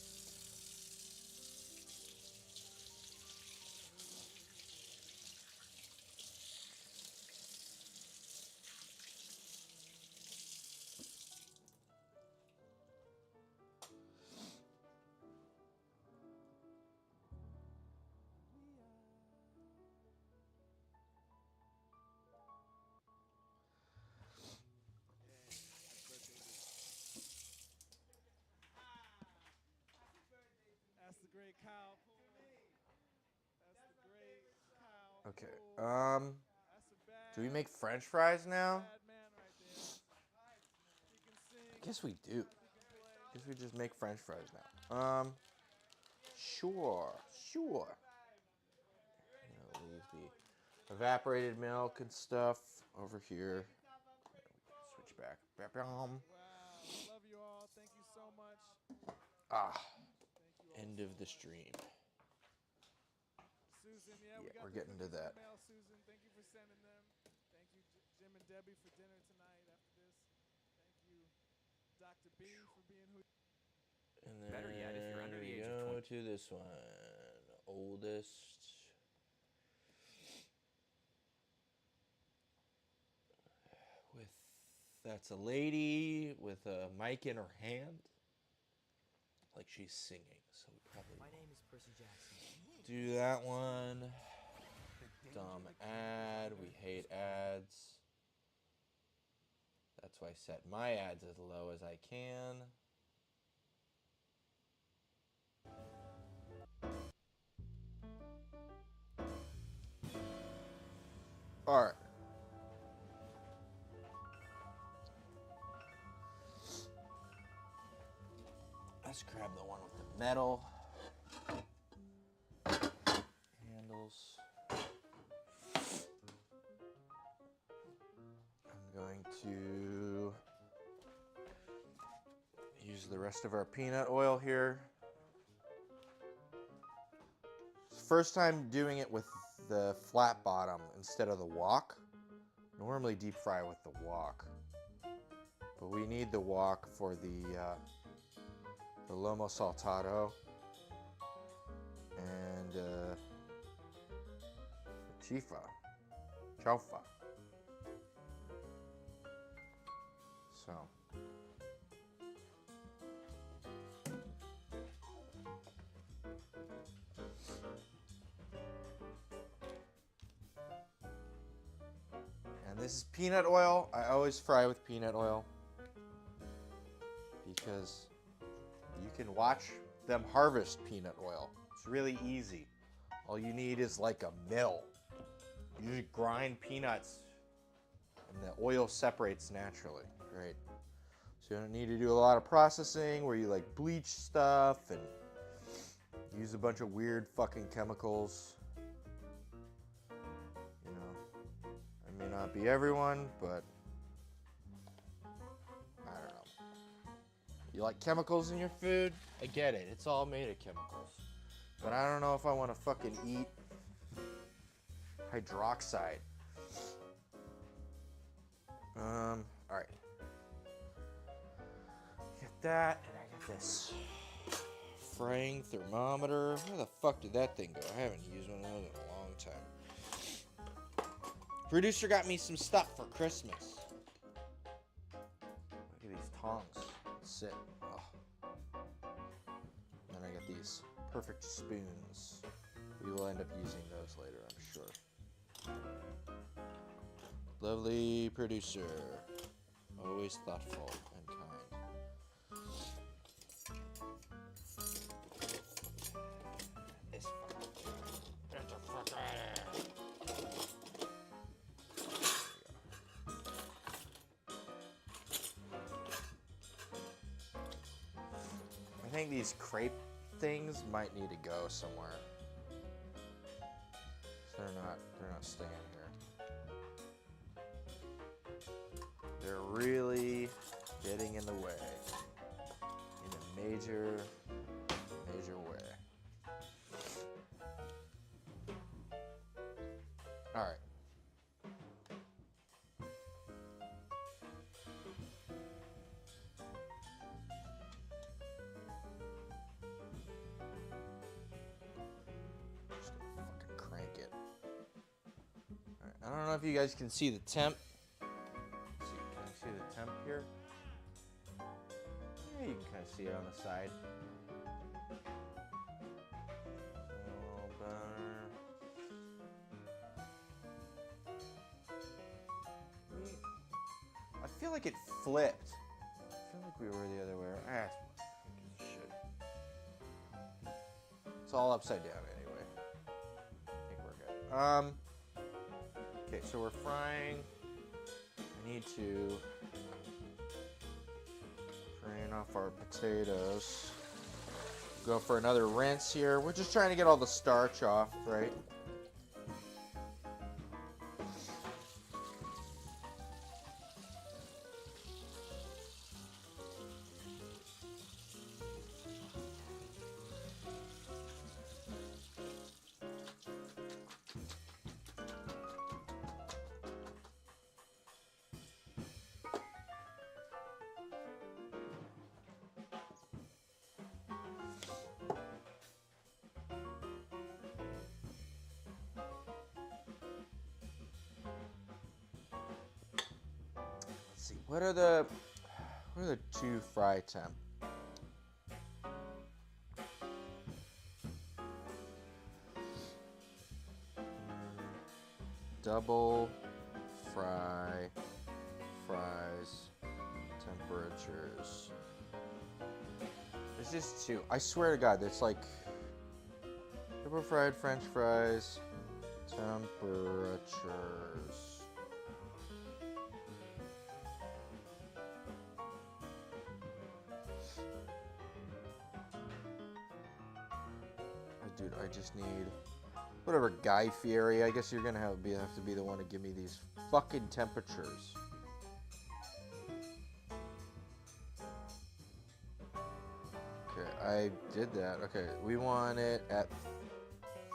That's the great cow. That's the great cow. Okay. That's a bad, Do we make French fries now? bad man right there. He can sing. I guess we do. He can play. I guess we just make French fries now. Sure. Leave the evaporated milk and stuff over here. Switch back. Wow. Love you all. Thank you so much. Ah. Thank you all. End of the stream. Susan, Yeah, we got we're the getting to cookies in that. the mail, Susan. Thank you for sending them. Thank you, Jim and Debbie, for dinner tonight after this. Thank you, Dr. B, for being who. And then Better yet, if you're under the we age of go 20. to this one. Oldest. That's a lady with a mic in her hand. Like she's singing, so we probably My name is Percy Jackson. do that one. Dumb ad. We hate ads. That's why I set my ads as low as I can. All right. Let's grab the one with the metal handles. I'm going to use the rest of our peanut oil here. First time doing it with the flat bottom instead of the wok. Normally deep fry with the wok, but we need the wok for the Lomo Saltado and the Chifa. So. this is peanut oil. I always fry with peanut oil because you can watch them harvest peanut oil. It's really easy. All you need is like a mill. You just grind peanuts and the oil separates naturally. Great. So you don't need to do a lot of processing where you like bleach stuff and use a bunch of weird fucking chemicals. You know, I may not be everyone, but I don't know. You like chemicals in your food? I get it. It's all made of chemicals. But I don't know if I want to fucking eat hydroxide. Alright. Get that, and I got this frying thermometer. Where the fuck did that thing go? I haven't used one of those in a long time. Producer got me some stuff for Christmas. Look at these tongs. Sit. Oh. Then I got these perfect spoons. We will end up using those later, I'm sure. Lovely producer. Always thoughtful and kind. This fucking get the fuck out of here. I think these crepe things might need to go somewhere. They're not staying here. They're really getting in the way. In a major way. Alright. Just gonna fucking crank it. Alright, I don't know if you guys can see the temp. Can you see the temp here? Yeah, you can kind of see it on the side. A little better. I feel like it flipped. I feel like we were the other way. Ah, who gives a shit. It's all upside down anyway. I think we're good. Okay, so we're frying. I need to drain off our potatoes. Go for another rinse here. We're just trying to get all the starch off, right? See, what are the two fry temp? Double fries temperatures. It's just two. I swear to God, it's like double fried French fries temperatures. Dude, I just need whatever Guy Fieri. I guess you're gonna have to be the one to give me these fucking temperatures. Okay, I did that. Okay, we want it at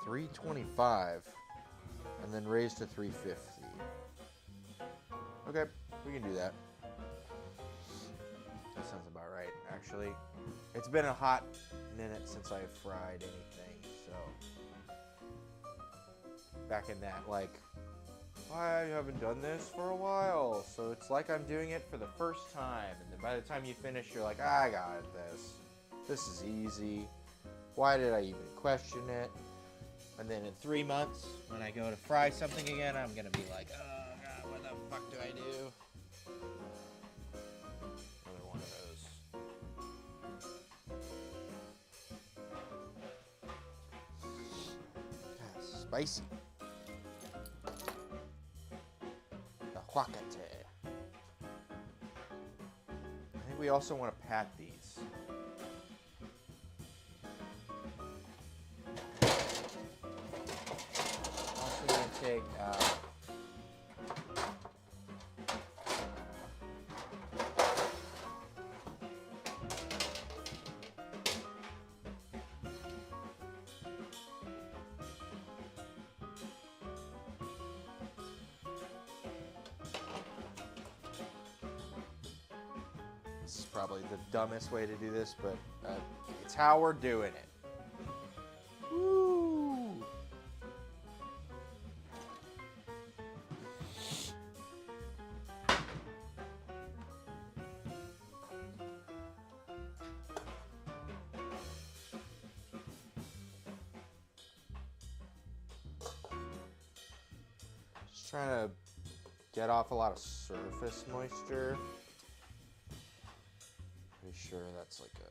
325 and then raised to 350. Okay, we can do that. That sounds about right, actually. It's been a hot minute since I've fried anything, so back in that, like, I haven't done this for a while, so it's like I'm doing it for the first time, and then by the time you finish, you're like, I got this. This is easy. Why did I even question it? And then in 3 months, when I go to fry something again, I'm gonna be like, oh god, what the fuck do I do? Another one of those. Spicy. The huacate. I think we also want to pat these. Also going to take out this is probably the dumbest way to do this, but it's how we're doing it. Woo! Just trying to get off a lot of surface moisture. Pretty sure that's like a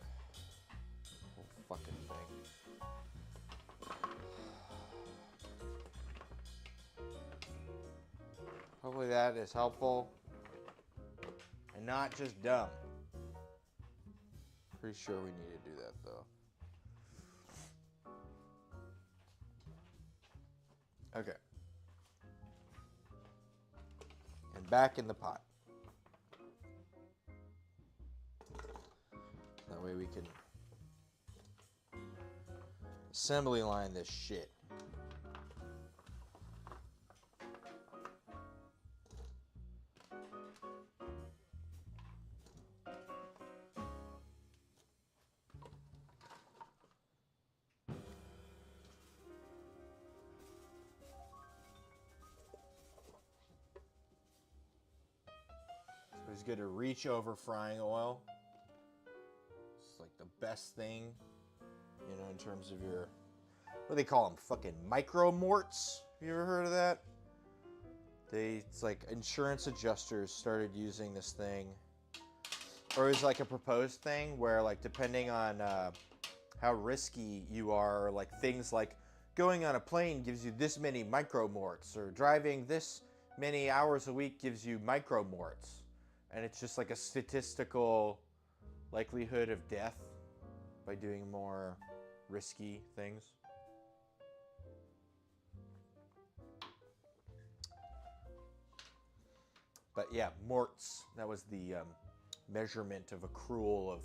whole fucking thing. Hopefully that is helpful and not just dumb. Pretty sure we need to do that though. Okay. And back in the pot. That way we can assembly line this shit. So it's good to reach over frying oil. It's like the best thing, you know, in terms of your, what do they call them? Fucking micro morts. Have you ever heard of that? It's like insurance adjusters started using this thing, or it was like a proposed thing where, like, depending on how risky you are, like things like going on a plane gives you this many micro morts, or driving this many hours a week gives you micro morts, and it's just like a statistical likelihood of death by doing more risky things. But yeah, morts, that was the measurement of accrual of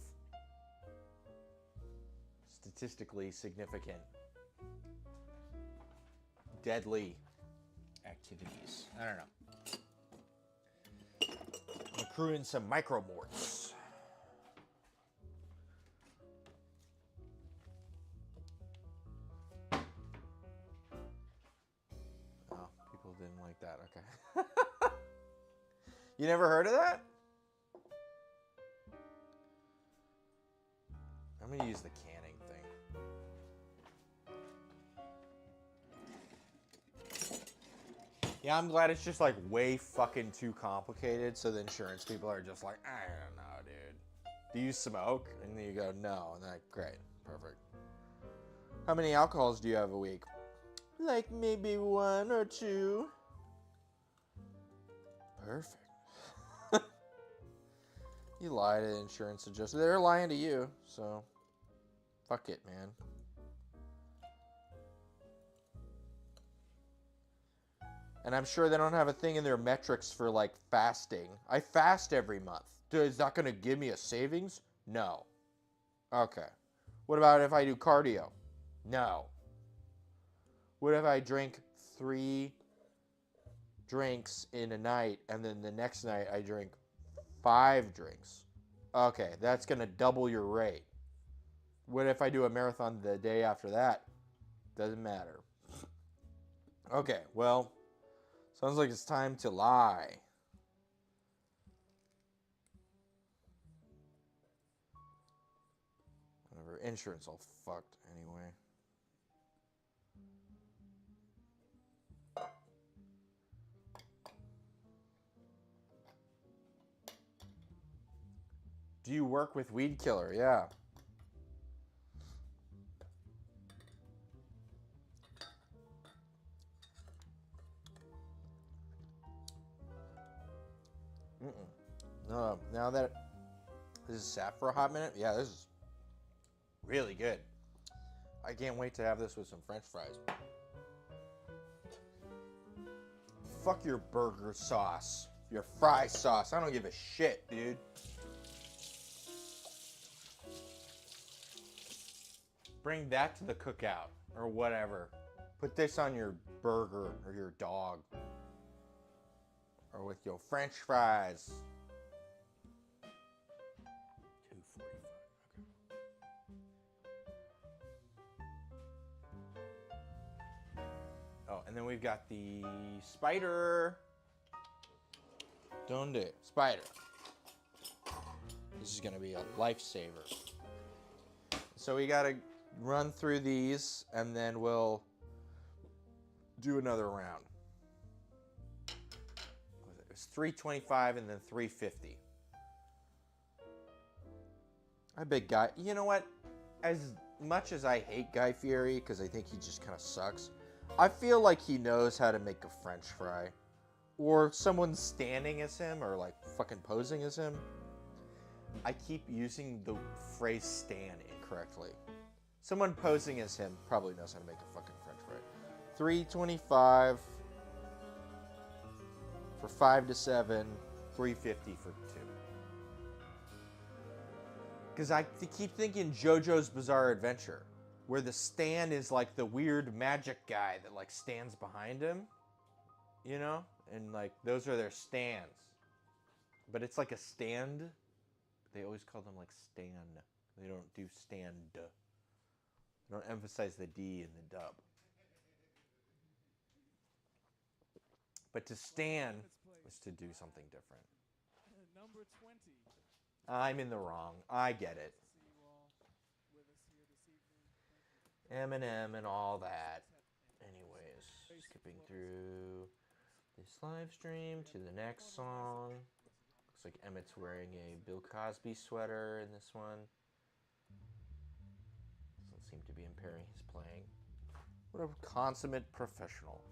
statistically significant deadly activities. I don't know. I'm accruing some micromorts. Oh, people didn't like that. Okay. You never heard of that? I'm going to use the canning thing. Yeah, I'm glad it's just like way fucking too complicated, so the insurance people are just like, I don't know, dude. Do you smoke? And then you go, no. And they're like, great, perfect. How many alcohols do you have a week? Like maybe 1 or 2. Perfect. You lie to the insurance adjuster. They're lying to you, so fuck it, man. And I'm sure they don't have a thing in their metrics for, like, fasting. I fast every month. Dude, is that going to give me a savings? No. Okay. What about if I do cardio? No. What if I drink 3 drinks in a night, and then the next night I drink 5 drinks? Okay, that's going to double your rate. What if I do a marathon the day after that? Doesn't matter. Okay, well, sounds like it's time to lie. Whatever, insurance all fucked anyway. Do you work with weed killer? Yeah. No, now that this is sat for a hot minute, yeah, this is really good. I can't wait to have this with some French fries. Fuck your burger sauce, your fry sauce. I don't give a shit, dude. Bring that to the cookout or whatever. Put this on your burger or your dog. Or with your French fries. 2:45. Okay. Oh, and then we've got the spider. Donde? Spider. This is gonna be a lifesaver. So we gotta run through these and then we'll do another round. It was 325 and then 350. I bet Guy, you know what? As much as I hate Guy Fieri because I think he just kind of sucks, I feel like he knows how to make a French fry. Or someone standing as him or like fucking posing as him. I keep using the phrase stand incorrectly. Someone posing as him probably knows how to make a fucking French fry. 325 for 5 to 7, 350 for 2. Because I keep thinking JoJo's Bizarre Adventure, where the stand is like the weird magic guy that like stands behind him, you know? And like those are their stands. But it's like a stand. They always call them like stand. They don't do stand. They don't emphasize the D in the dub. But to stand is to do something different. Number 20. I'm in the wrong. I get it. See you all with us here this evening. Eminem and all that. Anyways, skipping through this live stream to the next song. Looks like Emmett's wearing a Bill Cosby sweater in this one. Doesn't seem to be impairing his playing. What a consummate professional.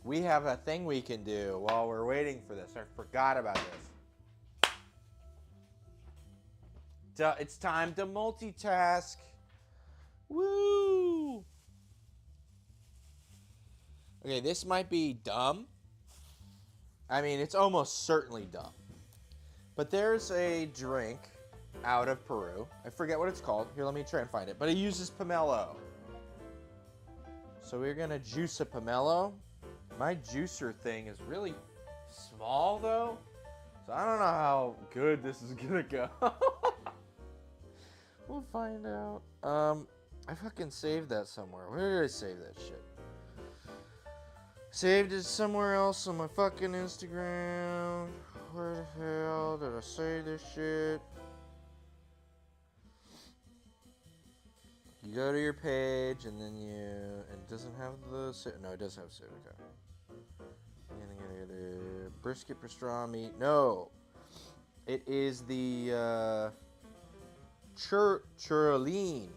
We have a thing we can do while we're waiting for this. I forgot about this. It's time to multitask. Woo! Okay, this might be dumb. I mean, it's almost certainly dumb. But there's a drink out of Peru. I forget what it's called. Here, let me try and find it. But it uses pomelo. So we're going to juice a pomelo. My juicer thing is really small, though. So I don't know how good this is going to go. We'll find out. I fucking saved that somewhere. Where did I save that shit? Saved it somewhere else on my fucking Instagram. Where the hell did I save this shit? You go to your page and then and it doesn't have the, no, it does have okay. Brisket pastrami. No, it is the churrolene.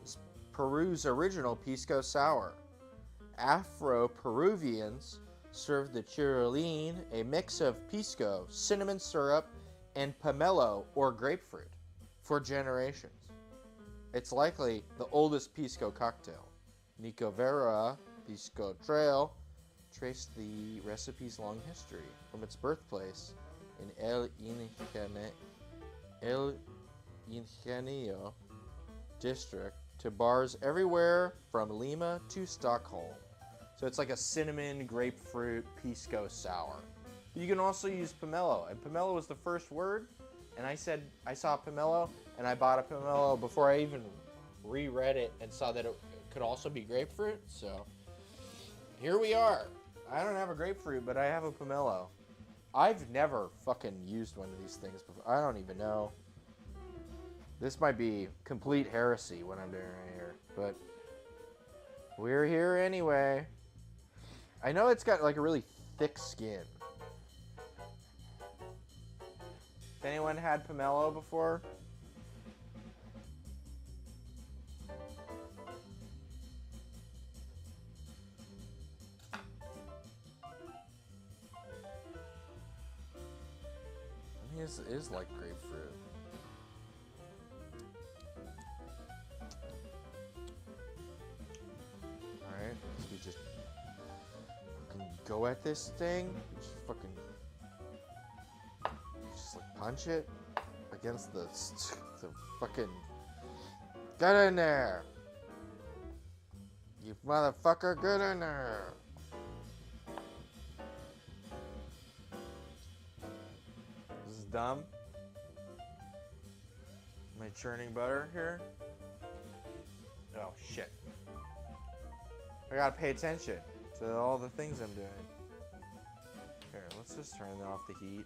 It's Peru's original pisco sour. Afro-Peruvians serve the churrolene, a mix of pisco, cinnamon syrup, and pomelo or grapefruit, for generations. It's likely the oldest pisco cocktail. Nico Vera Pisco Trail traced the recipe's long history from its birthplace in El Ingenio district to bars everywhere from Lima to Stockholm. So it's like a cinnamon grapefruit pisco sour. You can also use pomelo, and pomelo was the first word, and I said I saw pomelo, and I bought a pomelo before I even reread it and saw that it could also be grapefruit, so here we are. I don't have a grapefruit, but I have a pomelo. I've never fucking used one of these things before. I don't even know. This might be complete heresy what I'm doing right here, but we're here anyway. I know it's got like a really thick skin. Has anyone had pomelo before? I mean, it is like grapefruit. Alright, so we just fucking go at this thing. Just fucking just like punch it against the fucking. Get in there! You motherfucker, get in there! This is dumb. Am I churning butter here? Oh shit. I gotta pay attention to all the things I'm doing. Here, let's just turn off the heat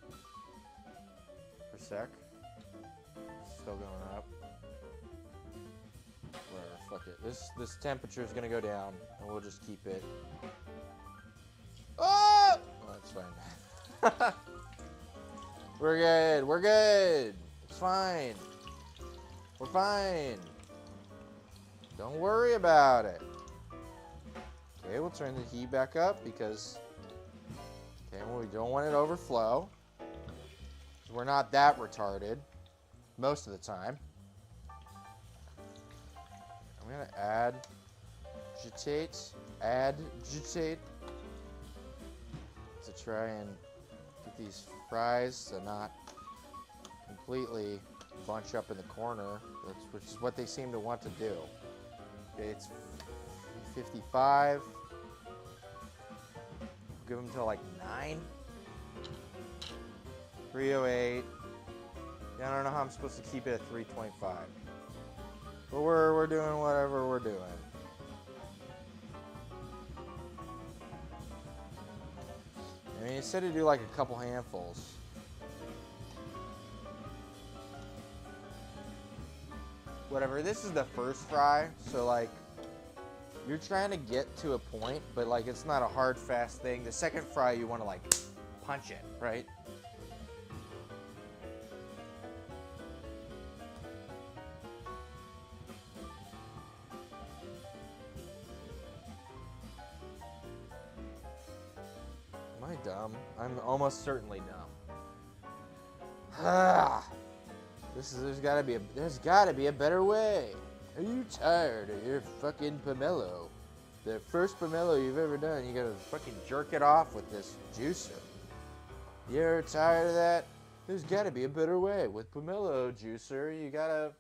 for a sec. It's still going up. Whatever, fuck it. This temperature is gonna go down, and we'll just keep it. Oh! Oh, that's fine. We're good. We're good. It's fine. We're fine. Don't worry about it. Okay, we'll turn the heat back up because well, we don't want it to overflow. We're not that retarded most of the time. I'm gonna agitate to try and get these fries to not completely bunch up in the corner, which is what they seem to want to do. Okay, it's 55. Give them till like 9. 308. Yeah, I don't know how I'm supposed to keep it at 325. But we're doing whatever we're doing. I mean, it said to do like a couple handfuls. Whatever, this is the first fry, so like, you're trying to get to a point, but like, it's not a hard, fast thing. The second fry, you want to like, punch it, right? Am I dumb? I'm almost certainly dumb. Ah! There's gotta be a better way. Are you tired of your fucking pomelo? The first pomelo you've ever done, you gotta fucking jerk it off with this juicer. You're tired of that? There's gotta be a better way. With pomelo juicer, you gotta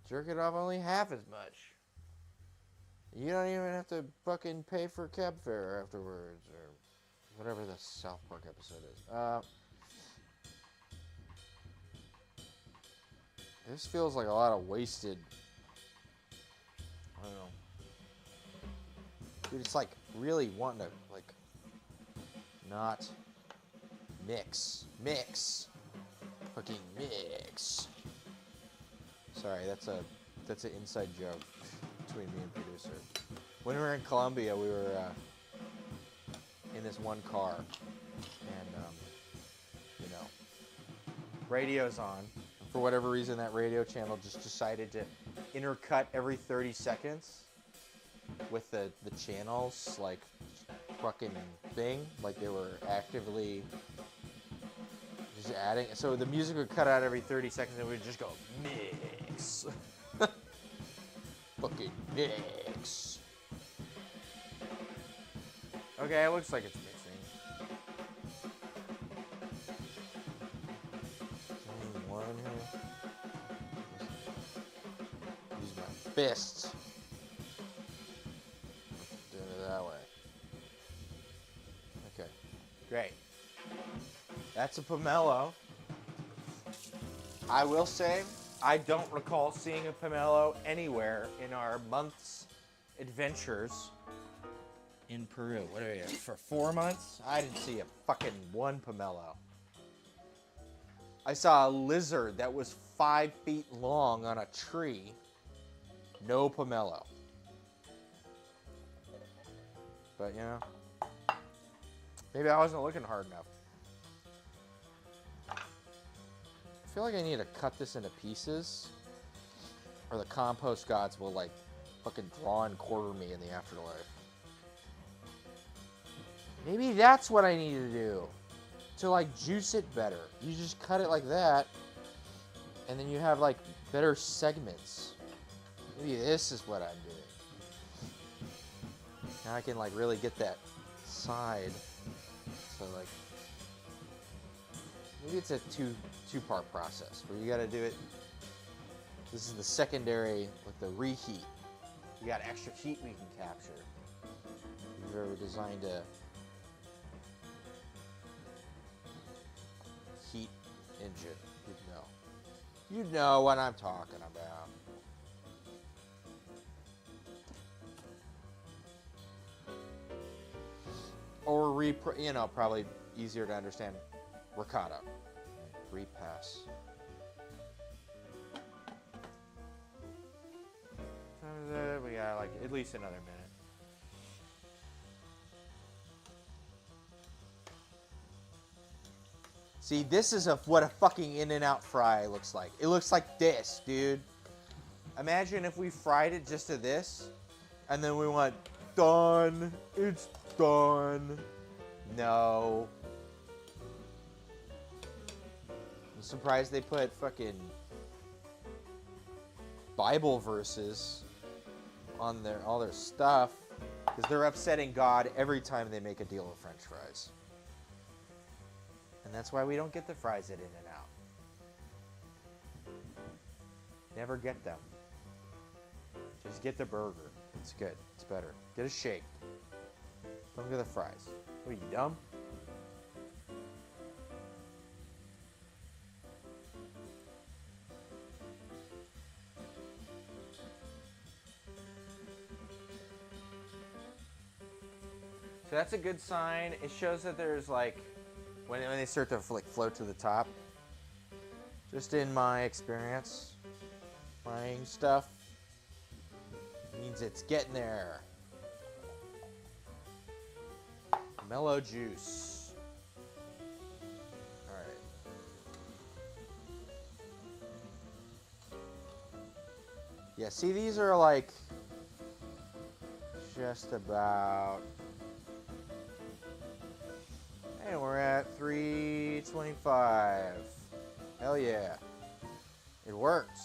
jerk it off only half as much. You don't even have to fucking pay for cab fare afterwards, or whatever the South Park episode is. This feels like a lot of wasted. I don't know. Dude, it's like really wanting to like not mix. Fucking mix. Sorry, that's an inside joke between me and producer. When we were in Colombia, we were in this one car, and you know, radio's on. For whatever reason, that radio channel just decided to intercut every 30 seconds with the channels, like, fucking thing. Like, they were actively just adding. So the music would cut out every 30 seconds, and we'd just go, mix. Fucking mix. Okay, it looks like it's mixing. Use my fists. Doing it that way. Okay, great. That's a pomelo. I will say, I don't recall seeing a pomelo anywhere in our month's adventures in Peru. What are you, for 4 months? I didn't see a fucking one pomelo. I saw a lizard that was 5 feet long on a tree. No pomelo. But, you know, maybe I wasn't looking hard enough. I feel like I need to cut this into pieces, or the compost gods will, like, fucking draw and quarter me in the afterlife. Maybe that's what I need to do to, like, juice it better. You just cut it like that, and then you have, like, better segments. Maybe this is what I'm doing. Now I can, like, really get that side. So, like, maybe it's a two-part process where you got to do it. This is the secondary with the reheat. We got extra heat we can capture. If you've ever designed a heat engine, you'd know. You'd know what I'm talking about. Or you know, probably easier to understand, ricotta. Repass. We got like at least another minute. See, this is what a fucking In-N-Out fry looks like. It looks like this, dude. Imagine if we fried it just to this, and then we went, done. It's done. No. I'm surprised they put fucking Bible verses on all their stuff, because they're upsetting God every time they make a deal of French fries. And that's why we don't get the fries at In-N-Out. Never get them. Just get the burger. It's good. It's better. Get a shake. Don't get the fries. What are you, dumb? So that's a good sign. It shows that there's like, when they start to like float to the top, just in my experience, frying stuff means it's getting there. Mellow juice. All right. Yeah, see, these are like just about. And we're at 325. Hell yeah. It worked.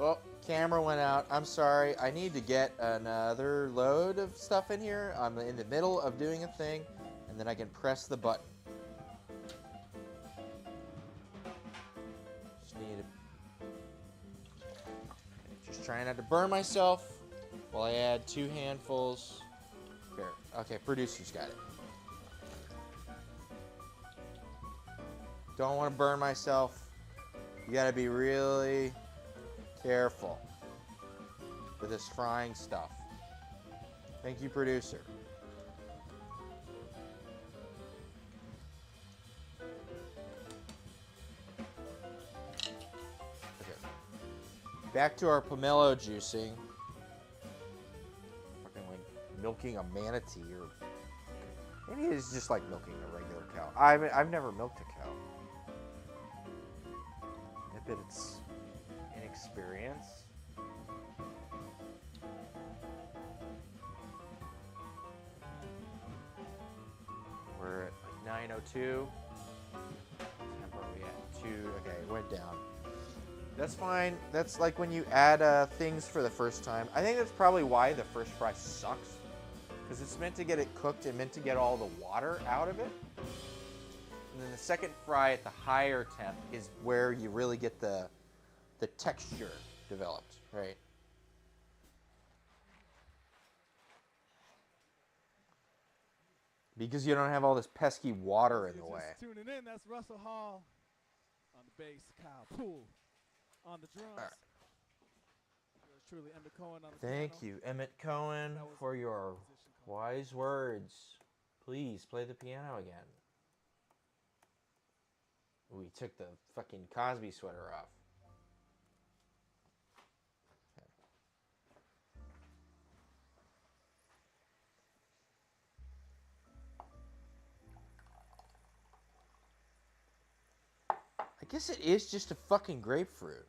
Oh, camera went out. I'm sorry. I need to get another load of stuff in here. I'm in the middle of doing a thing, and then I can press the button. Just trying not to burn myself while I add 2 handfuls. Here. Okay, producer's got it. Don't want to burn myself. You got to be really careful with this frying stuff. Thank you, producer. Okay. Back to our pomelo juicing. Fucking like milking a manatee, or maybe it's just like milking a regular cow. I've never milked a cow. I bet it's experience. We're at like 9:02. Where are we at? 2. Okay, it went down. That's fine. That's like when you add things for the first time. I think that's probably why the first fry sucks, because it's meant to get it cooked and meant to get all the water out of it. And then the the second fry at the higher temp is where you really get the texture developed, right? Because you don't have all this pesky water in the way. Just tuning in, that's Russell Hall on the bass, Kyle Poole on the drums. All right. Yours truly, Emmett Cohen on the Thank piano. you, Emmett Cohen, That was for your a composition called wise words. Please play the piano again. We took the fucking Cosby sweater off. I guess it is just a fucking grapefruit.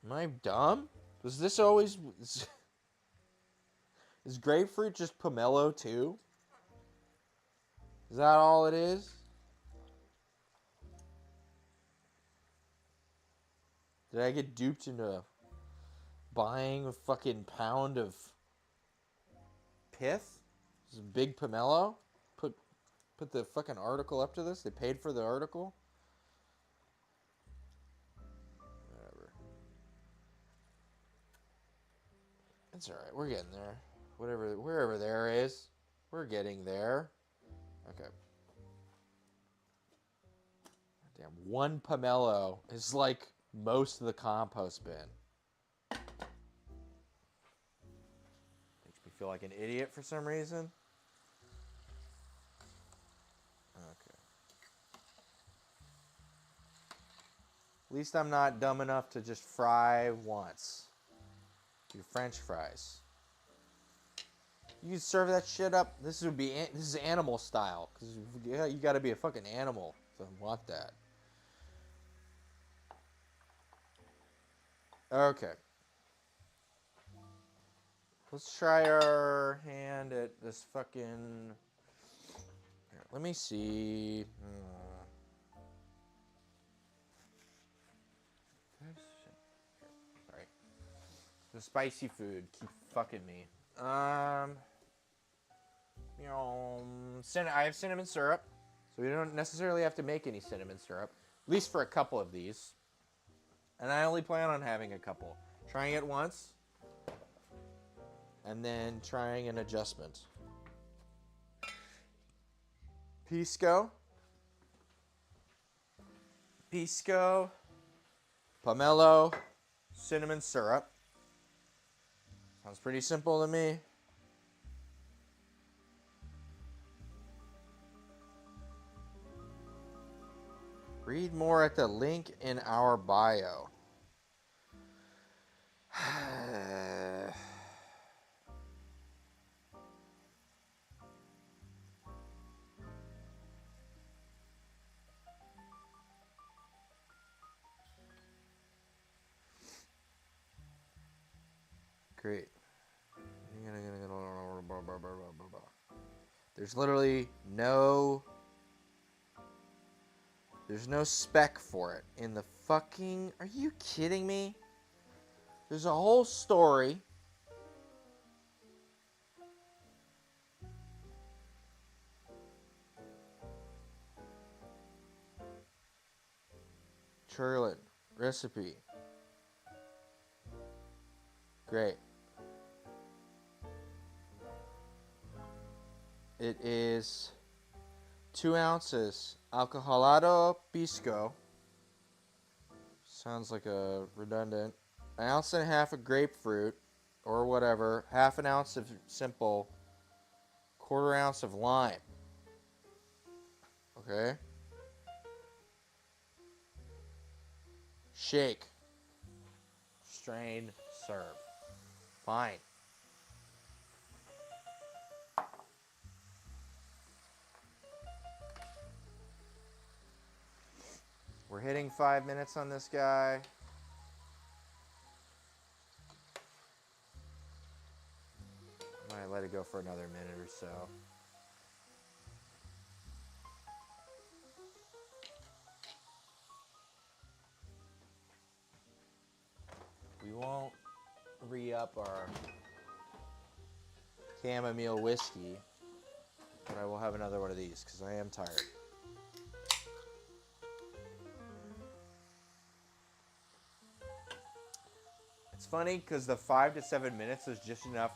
Am I dumb? Was this always... Is grapefruit just pomelo too? Is that all it is? Did I get duped into buying a fucking pound of pith? This is a big pomelo? Put the fucking article up to this? They paid for the article? Whatever. It's alright, we're getting there. Wherever there is, we're getting there. Okay. Damn, one pomelo is like most of the compost bin. Makes me feel like an idiot for some reason. Okay. At least I'm not dumb enough to just fry once. Do French fries. You can serve that shit up. This is animal style, because you got to be a fucking animal to want that. Okay. Let's try our hand at this fucking... Here, let me see. Sorry. The spicy food keeps fucking me. I have cinnamon syrup, so we don't necessarily have to make any cinnamon syrup, at least for a couple of these. And I only plan on having a couple. Trying it once, and then trying an adjustment. Pisco, pomelo, cinnamon syrup. Sounds pretty simple to me. Read more at the link in our bio. Great. There's literally there's no spec for it in the fucking... Are you kidding me? There's a whole story. Churlin. Recipe. Great. It is 2 ounces alcoholado pisco. Sounds like a redundant. 1.5 ounces of grapefruit or whatever. 1/2 ounce of simple. 1/4 ounce of lime. Okay. Shake. Strain. Serve. Fine. We're hitting 5 minutes on this guy. Might let it go for another minute or so. We won't re-up our chamomile whiskey, but I will have another one of these because I am tired. It's funny because the 5 to 7 minutes is just enough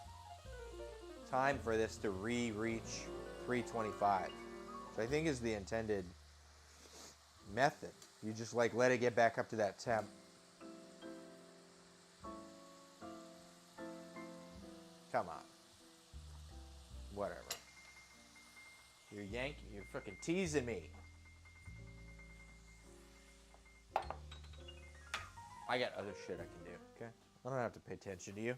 time for this to reach 325, which I think is the intended method. You just like let it get back up to that temp. Come on. Whatever. You're yanking. You're freaking teasing me. I got other shit I can do, okay? I don't have to pay attention to you.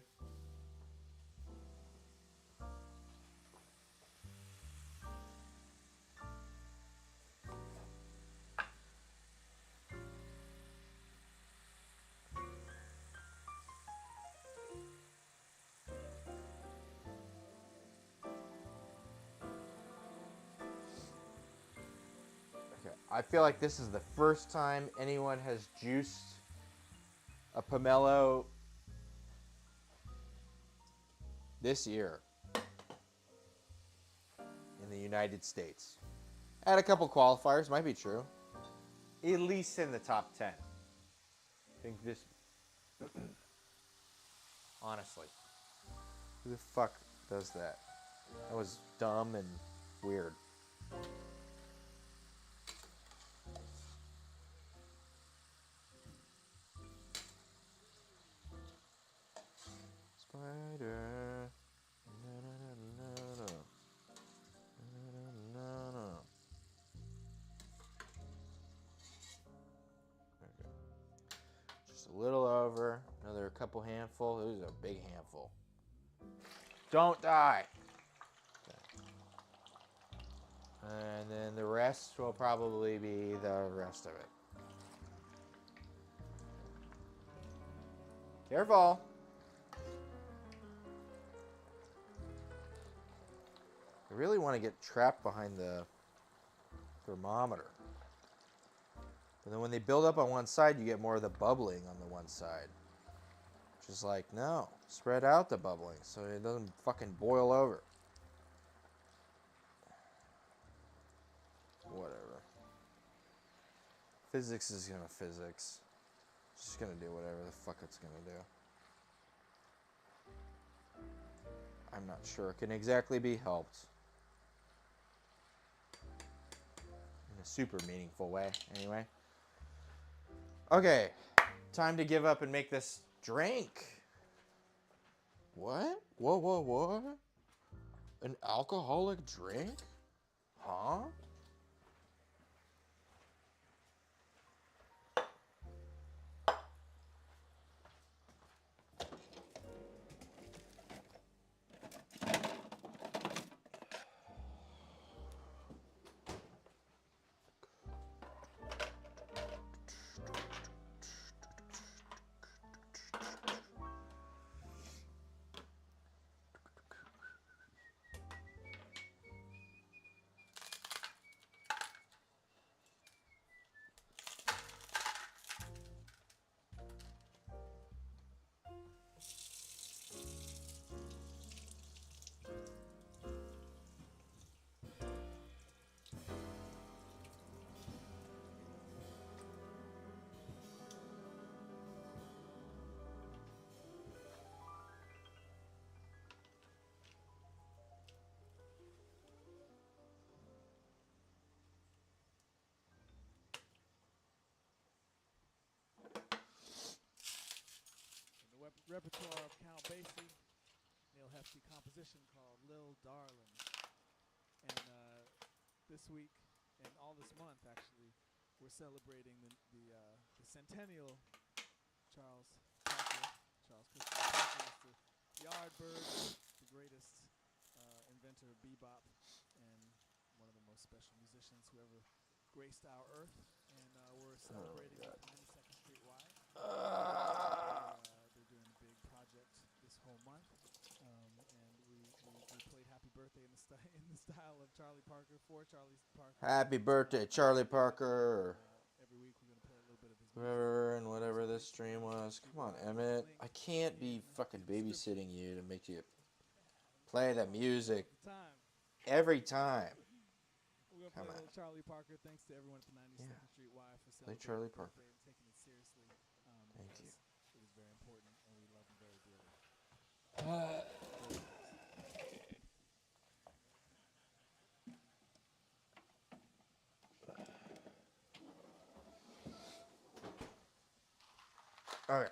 Okay, I feel like this is the first time anyone has juiced a pomelo this year in the United States. Had a couple qualifiers, might be true. At least in the top 10. I think this... Honestly. Who the fuck does that? That was dumb and weird. Spider. Okay. Just a little over. Another couple handful. This is a big handful. Don't die. Okay. And then the rest will probably be the rest of it. Careful. I really want to get trapped behind the thermometer. And then when they build up on one side, you get more of the bubbling on the one side. Which is like, no, spread out the bubbling so it doesn't fucking boil over. Whatever. Physics is gonna physics. It's just gonna do whatever the fuck it's gonna do. I'm not sure it can exactly be helped. In a super meaningful way, anyway. Okay, time to give up and make this drink. What? What? An alcoholic drink? Huh? Repertoire of Count Basie, Neil Hefti composition called Lil Darlin'. And this week and all this month, actually, we're celebrating the centennial Charles Parker. Charles Christopher Parker is the Yardbird, the greatest inventor of bebop and one of the most special musicians who ever graced our earth. And we're celebrating 92nd Street Live. They're doing a big project this whole month, and we played Happy Birthday in the style of Charlie Parker for Charlie Parker. Happy birthday, Charlie Parker. Every week we're gonna play a little bit of his Whoever and whatever this stream was. Come on, Emmett. I can't be fucking babysitting you to make you play the music every time. We're Come to on. Charlie Parker. Thanks to everyone at the 92nd Yeah. Street Y for Play celebrating Charlie his Parker. birthday and taking it seriously. Thank Because you. it was very important, and we love him very dearly. Okay.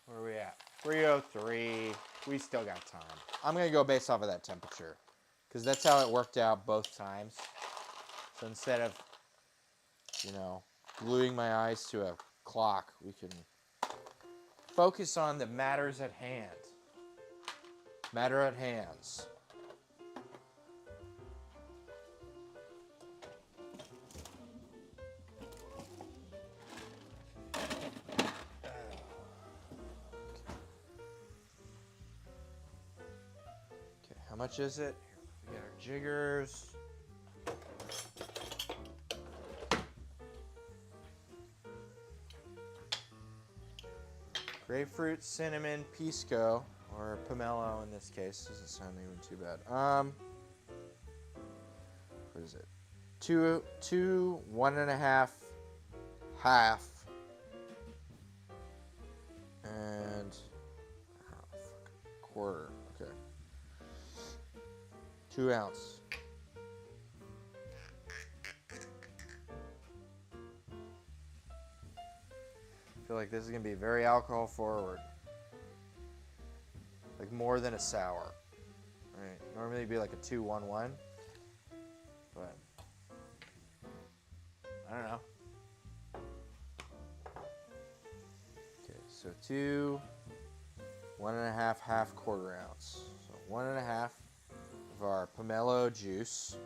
Where are we at? 303. We still got time. I'm going to go based off of that temperature because that's how it worked out both times. So instead of, gluing my eyes to a clock, we can focus on the matters at hand. Matter at hands. Okay, how much is it? Here, we got our jiggers. Grapefruit, cinnamon, pisco, or pomelo in this case. Doesn't sound even too bad. What is it? Two, 1.5, half, and quarter. Okay. 2 ounce. I feel like this is gonna be very alcohol forward. Like more than a sour. Right. Normally it'd be like a 2-1-1. But I don't know. Okay, so 2, 1.5, half, quarter ounce. So 1.5 of our pomelo juice.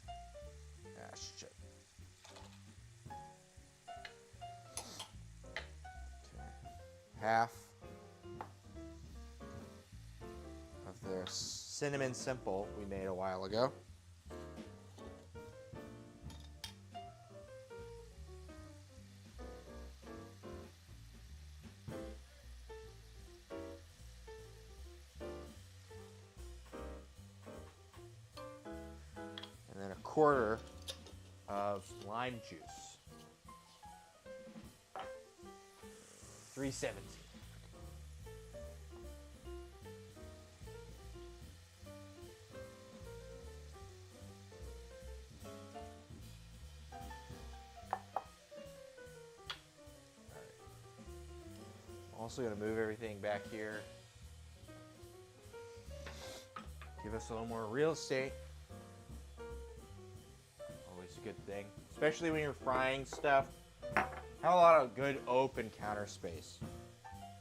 Ah, shit. Okay. Half of the cinnamon simple we made a while ago. And then a quarter of lime juice. 317. Also going to move everything back here. Give us a little more real estate. Always a good thing. Especially when you're frying stuff. Have a lot of good open counter space.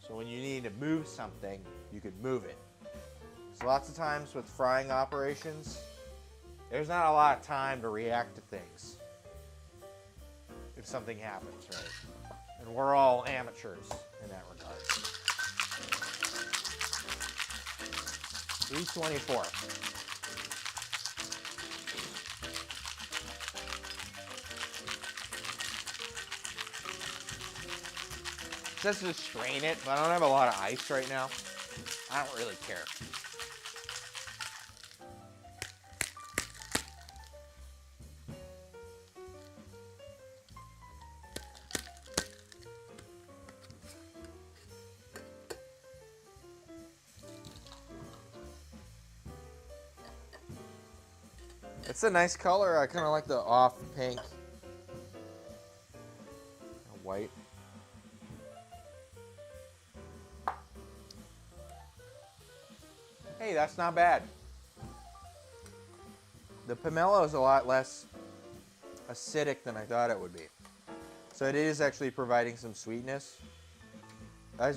So when you need to move something, you could move it. So lots of times with frying operations, there's not a lot of time to react to things. If something happens, right? And we're all amateurs in that regard. 324. It says to strain it, but I don't have a lot of ice right now. I don't really care. It's a nice color. I kind of like the off pink. White. Hey, that's not bad. The pomelo is a lot less acidic than I thought it would be. So it is actually providing some sweetness.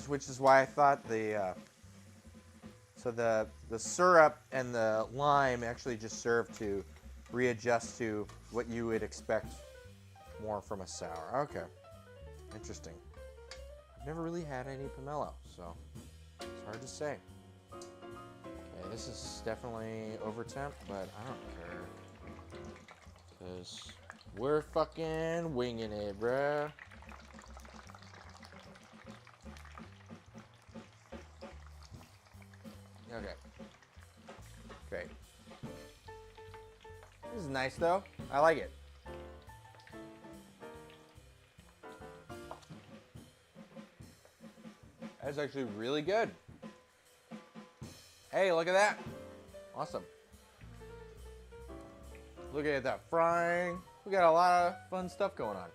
Which is why I thought the syrup and the lime actually just serve to readjust to what you would expect more from a sour. Okay, interesting. I've never really had any pomelo, so it's hard to say. Okay, this is definitely over temp, but I don't care. Because we're fucking winging it, bruh. Okay. Great. This is nice though. I like it. That's actually really good. Hey, look at that. Awesome. Look at that frying. We got a lot of fun stuff going on.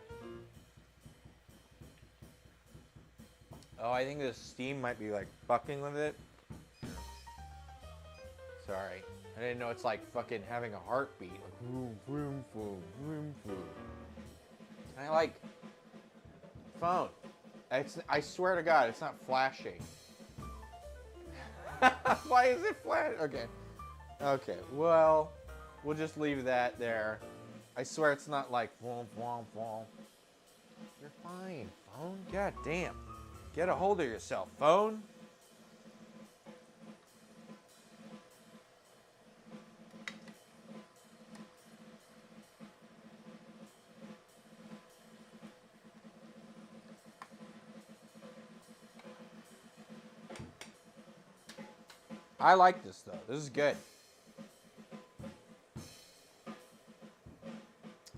Oh, I think the steam might be like fucking with it. Sorry. I didn't know it's like fucking having a heartbeat. Like, vroom, vroom, vroom, vroom, vroom. I like phone. I swear to God, it's not flashing. Why is it flash? Okay. Okay. Well, we'll just leave that there. I swear it's not like vroom, vroom, vroom. You're fine, phone. God damn. Get a hold of yourself, phone. I like this though. This is good.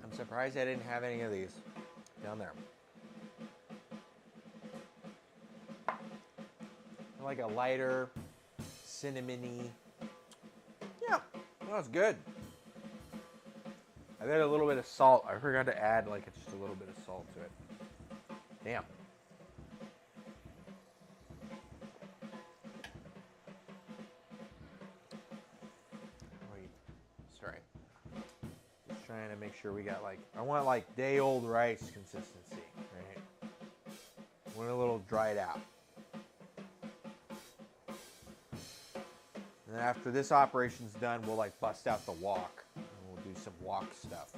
I'm surprised I didn't have any of these down there. I like a lighter, cinnamony. Yeah, that's good. I added a little bit of salt. I forgot to add like just a little bit of salt to it. Damn. Wait, sorry. Just trying to make sure we got like, I want like day-old rice consistency, right? I want it a little dried out. And then after this operation's done, we'll like bust out the wok. And we'll do some wok stuff.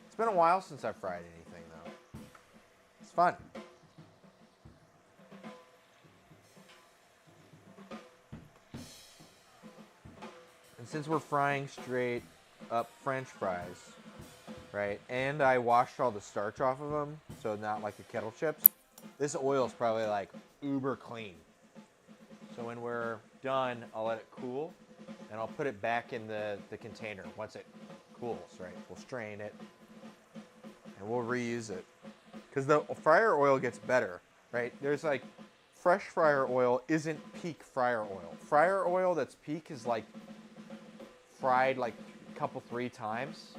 It's been a while since I've fried anything though. It's fun. And since we're frying straight up French fries, right? And I washed all the starch off of them, so not like the kettle chips. This oil is probably like uber clean. So when we're done, I'll let it cool, and I'll put it back in the container once it cools, right? We'll strain it, and we'll reuse it. Because the fryer oil gets better, right? There's like, fresh fryer oil isn't peak fryer oil. Fryer oil that's peak is like fried like a couple, 3 times.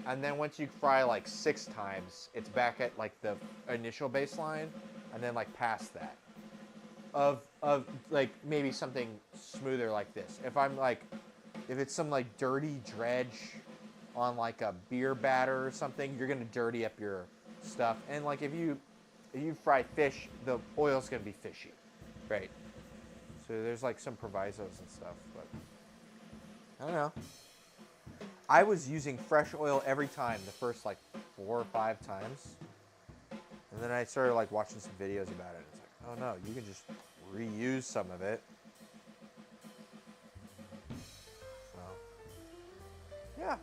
And then once you fry like 6 times, it's back at like the initial baseline, and then like past that. Of like maybe something smoother like this. If it's some like dirty dredge on like a beer batter or something, you're gonna dirty up your stuff. And like if you fry fish, the oil's gonna be fishy, right? So there's like some provisos and stuff, but I don't know. I was using fresh oil every time, the first like 4 or 5 times. And then I started like watching some videos about it. It's like, oh no, you can just reuse some of it. So, yeah.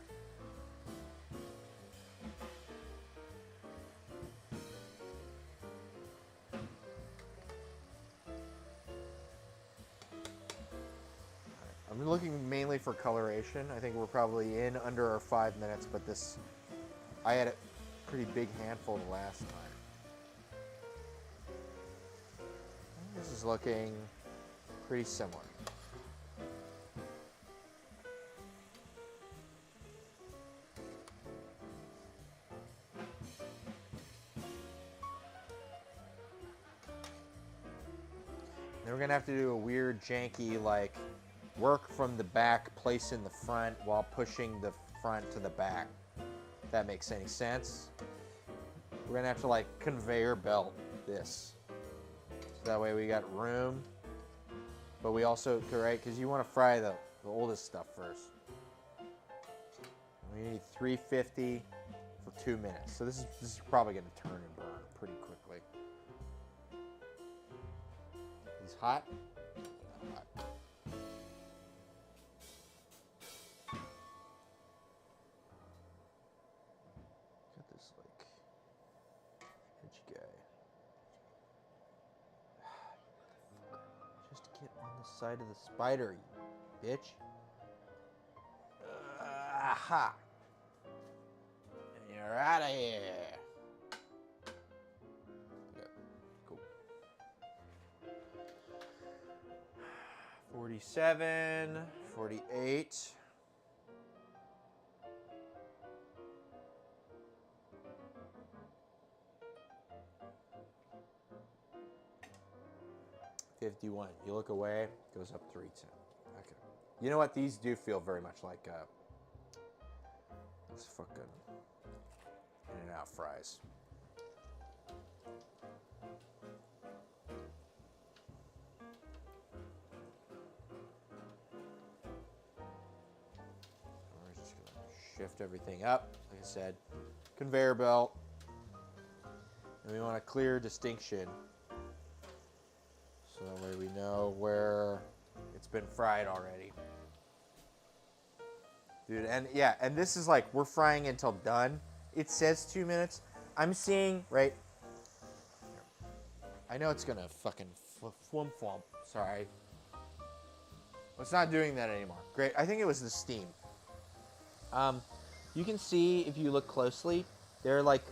I'm looking mainly for coloration. I think we're probably in under our 5 minutes, but this, I had a pretty big handful the last time. This is looking pretty similar. Then we're gonna have to do a weird janky like work from the back, place in the front while pushing the front to the back. If that makes any sense. We're gonna have to like conveyor belt this. So that way we got room. But we also, right, because you want to fry the oldest stuff first. We need 350 for 2 minutes. So this is probably gonna turn and burn pretty quickly. He's hot. Not hot. Got this like edgy guy. the side of the spider, you bitch. Aha! And you're out of here. Yeah, cool. 47, 48. 51. You look away, it goes up 310. Okay. You know what? These do feel very much like those fucking In-N-Out fries. We're just gonna shift everything up. Like I said, conveyor belt. And we want a clear distinction. So that way we know where it's been fried already. Dude, and yeah, and this is like, we're frying until done. It says 2 minutes. I'm seeing, right? I know it's gonna fucking flump. Sorry. It's not doing that anymore. Great, I think it was the steam. You can see, if you look closely, they're like,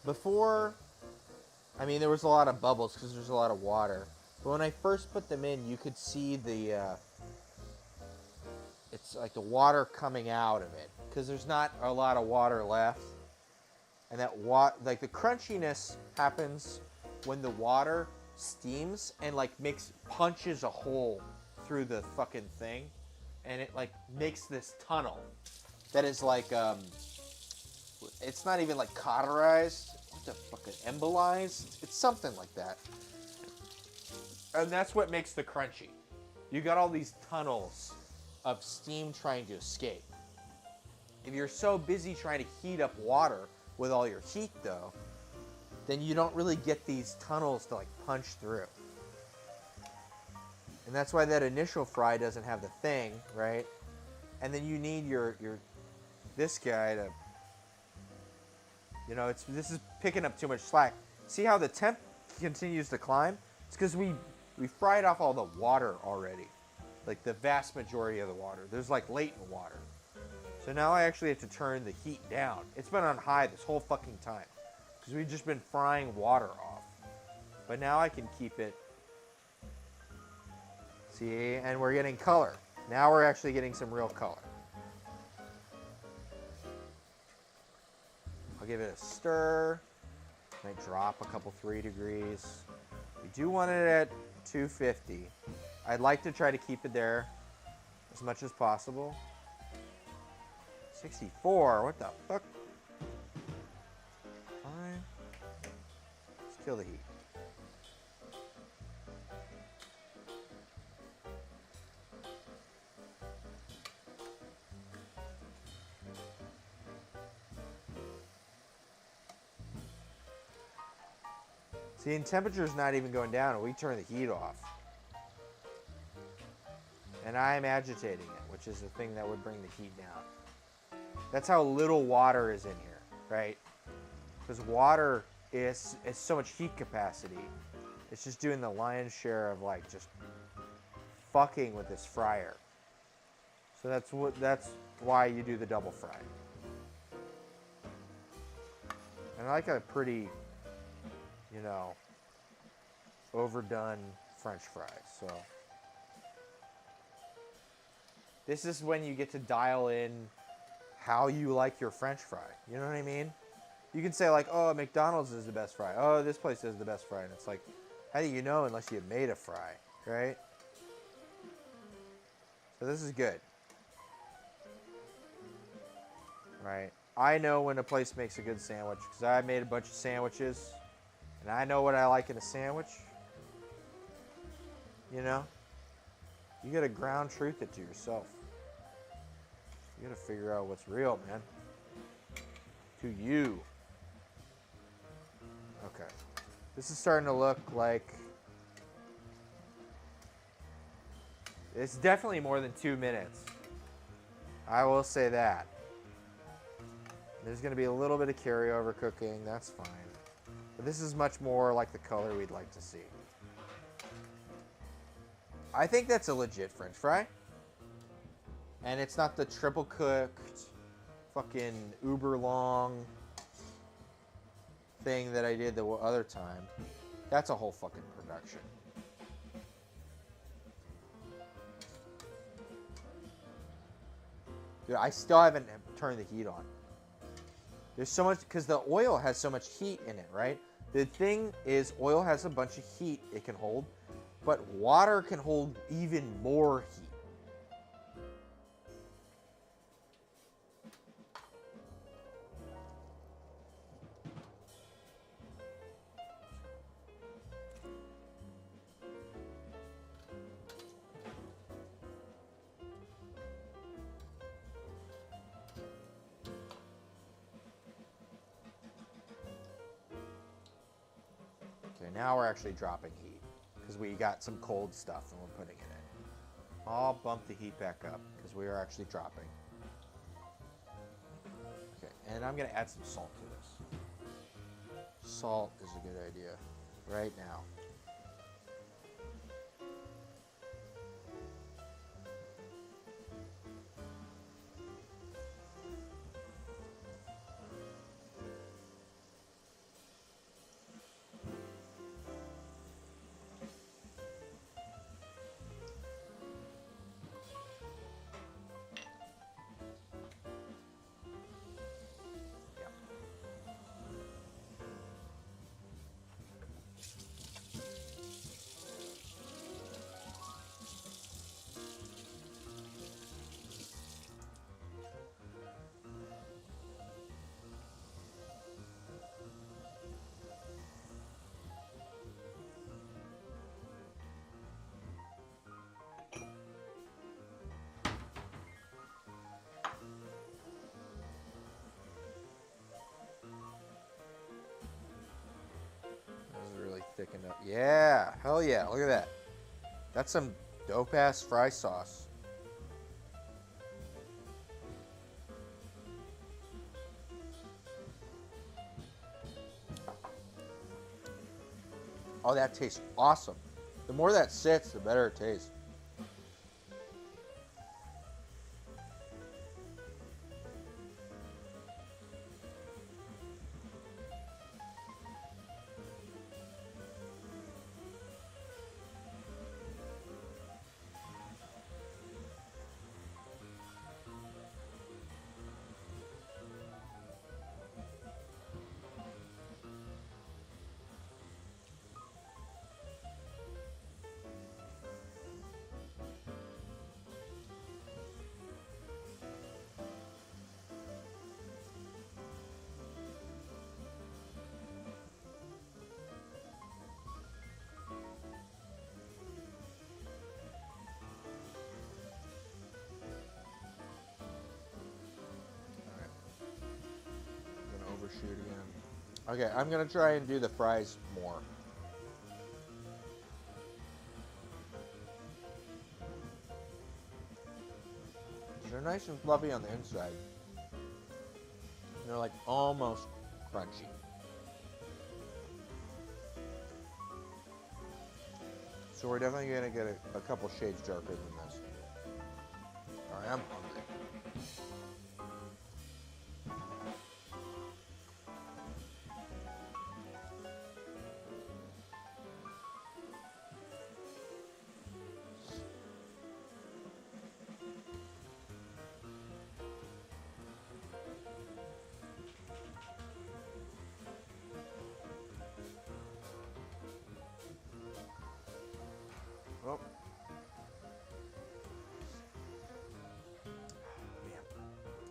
before, I mean, there was a lot of bubbles because there's a lot of water. But when I first put them in, you could see the, it's like the water coming out of it because there's not a lot of water left. And that like the crunchiness happens when the water steams and like punches a hole through the fucking thing. And it like makes this tunnel that is like, it's not even like cauterized. What the fucking embolized? It's something like that. And that's what makes the crunchy. You got all these tunnels of steam trying to escape. If you're so busy trying to heat up water with all your heat though, then you don't really get these tunnels to like punch through. And that's why that initial fry doesn't have the thing, right? And then you need your this guy to, you know, this is picking up too much slack. See how the temp continues to climb? It's because we fried off all the water already. Like the vast majority of the water. There's like latent water. So now I actually have to turn the heat down. It's been on high this whole fucking time. Because we've just been frying water off. But now I can keep it. See, and we're getting color. Now we're actually getting some real color. I'll give it a stir. Might drop a couple 3 degrees. We do want it at 250. I'd like to try to keep it there as much as possible. 64, what the fuck? Fine. Let's kill the heat. See, and temperature's not even going down, and we turn the heat off. And I'm agitating it, which is the thing that would bring the heat down. That's how little water is in here, right? Because water is so much heat capacity. It's just doing the lion's share of like just fucking with this fryer. So that's why you do the double fry. And I like a pretty, you know, overdone French fries. So this is when you get to dial in how you like your French fry. You know what I mean? You can say like, oh, McDonald's is the best fry. Oh, this place is the best fry. And it's like, how do you know unless you made a fry, right? So this is good. Right? I know when a place makes a good sandwich because I made a bunch of sandwiches. And I know what I like in a sandwich. You know? You gotta ground truth it to yourself. You gotta figure out what's real, man. To you. Okay. This is starting to look like... It's definitely more than 2 minutes. I will say that. There's gonna be a little bit of carryover cooking. That's fine. But this is much more like the color we'd like to see. I think that's a legit French fry. And it's not the triple cooked, fucking uber long thing that I did the other time. That's a whole fucking production. Dude, I still haven't turned the heat on. There's so much, because the oil has so much heat in it, right? The thing is, oil has a bunch of heat it can hold, but water can hold even more heat. Okay, now we're actually dropping heat because we got some cold stuff and we're putting it in. I'll bump the heat back up because we are actually dropping. Okay, and I'm going to add some salt to this. Salt is a good idea right now. Thickened up. Yeah, hell yeah, look at that. That's some dope ass fry sauce. Oh, that tastes awesome. The more that sits, the better it tastes. Overshoot again. Okay, I'm gonna try and do the fries more. They're nice and fluffy on the inside. They're like almost crunchy. So we're definitely gonna get a couple shades darker than this. I am hungry. Oh.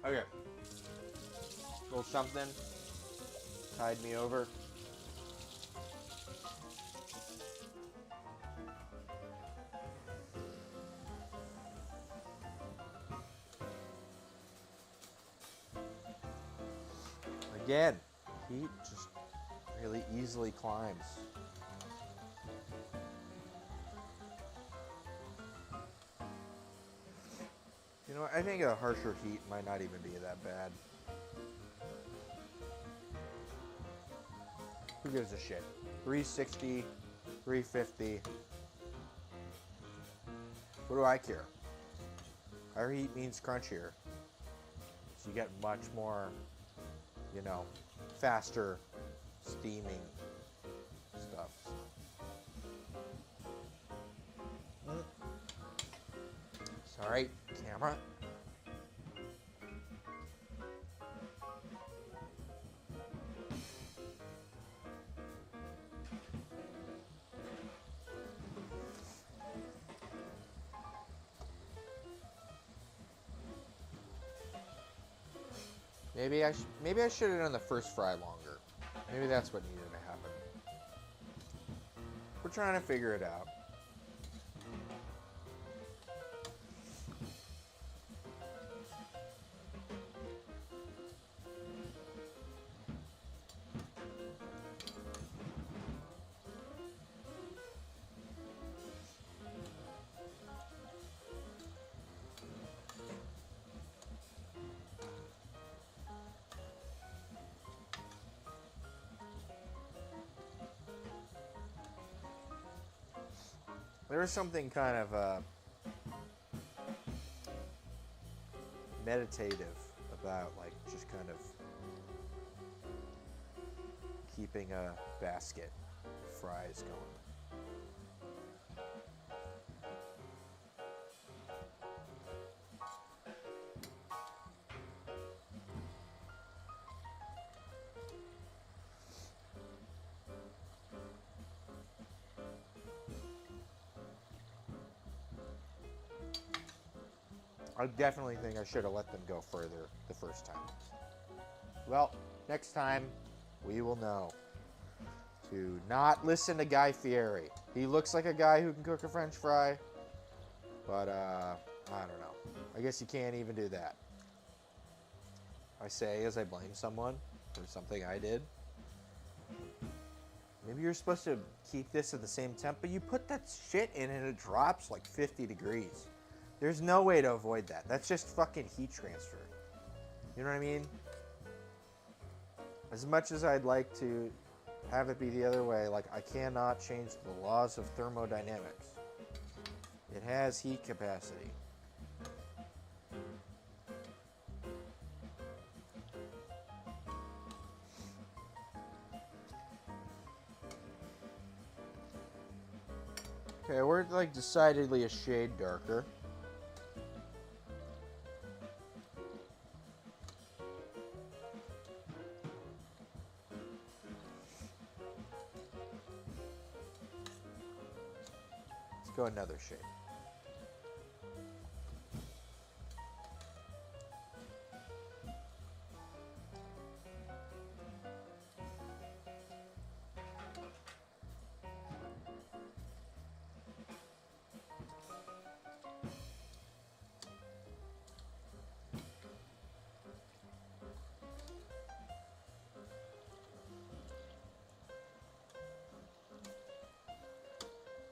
Man. Okay. Little something tied me over. Again, heat just really easily climbs. You know, I think a harsher heat might not even be that bad. Who gives a shit? 360, 350. What do I care? Higher heat means crunchier. So you get much more, you know, faster steaming stuff. Sorry, camera. Maybe I should have done the first fry longer. Maybe that's what needed to happen. We're trying to figure it out. There was something kind of meditative about, like, just kind of keeping a basket of fries going. I definitely think I should have let them go further the first time. Well, next time we will know to not listen to Guy Fieri. He looks like a guy who can cook a French fry, but I don't know. I guess you can't even do that. I say as I blame someone for something I did. Maybe you're supposed to keep this at the same temp, but you put that shit in and it drops like 50 degrees. There's no way to avoid that. That's just fucking heat transfer. You know what I mean? As much as I'd like to have it be the other way, like, I cannot change the laws of thermodynamics. It has heat capacity. Okay, we're like decidedly a shade darker. Let's go another shade.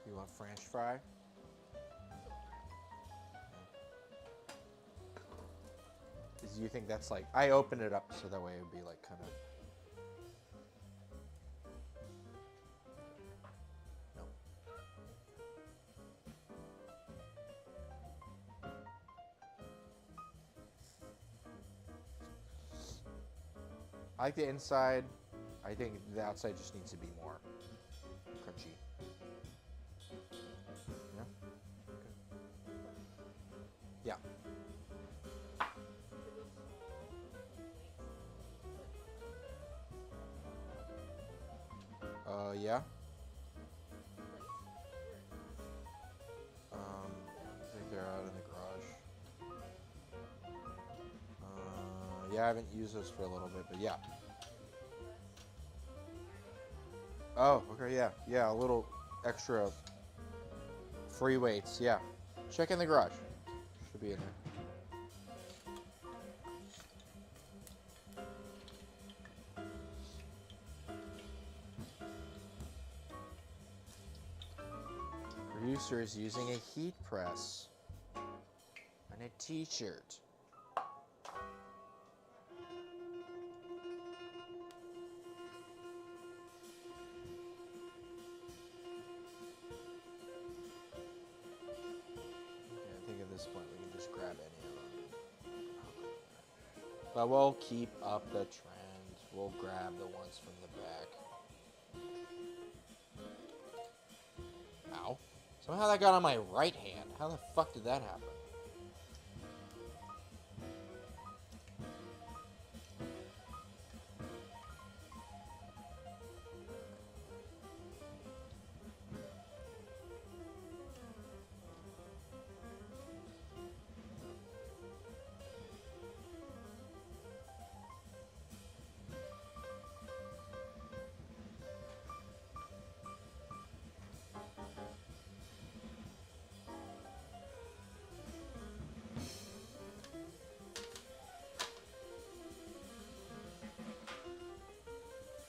You want French fry? Do you think that's like, I open it up so that way it would be like kind of, no. I like the inside. I think the outside just needs to be more crunchy. Yeah? Okay. Yeah. Yeah. I think they're out in the garage. Yeah, I haven't used those for a little bit, but yeah. Oh, okay, yeah. Yeah, a little extra free weights, yeah. Check in the garage. Should be in there. Producer is using a heat press on a t-shirt. But we'll keep up the trend. We'll grab the ones from the back. Ow. Somehow that got on my right hand. How the fuck did that happen?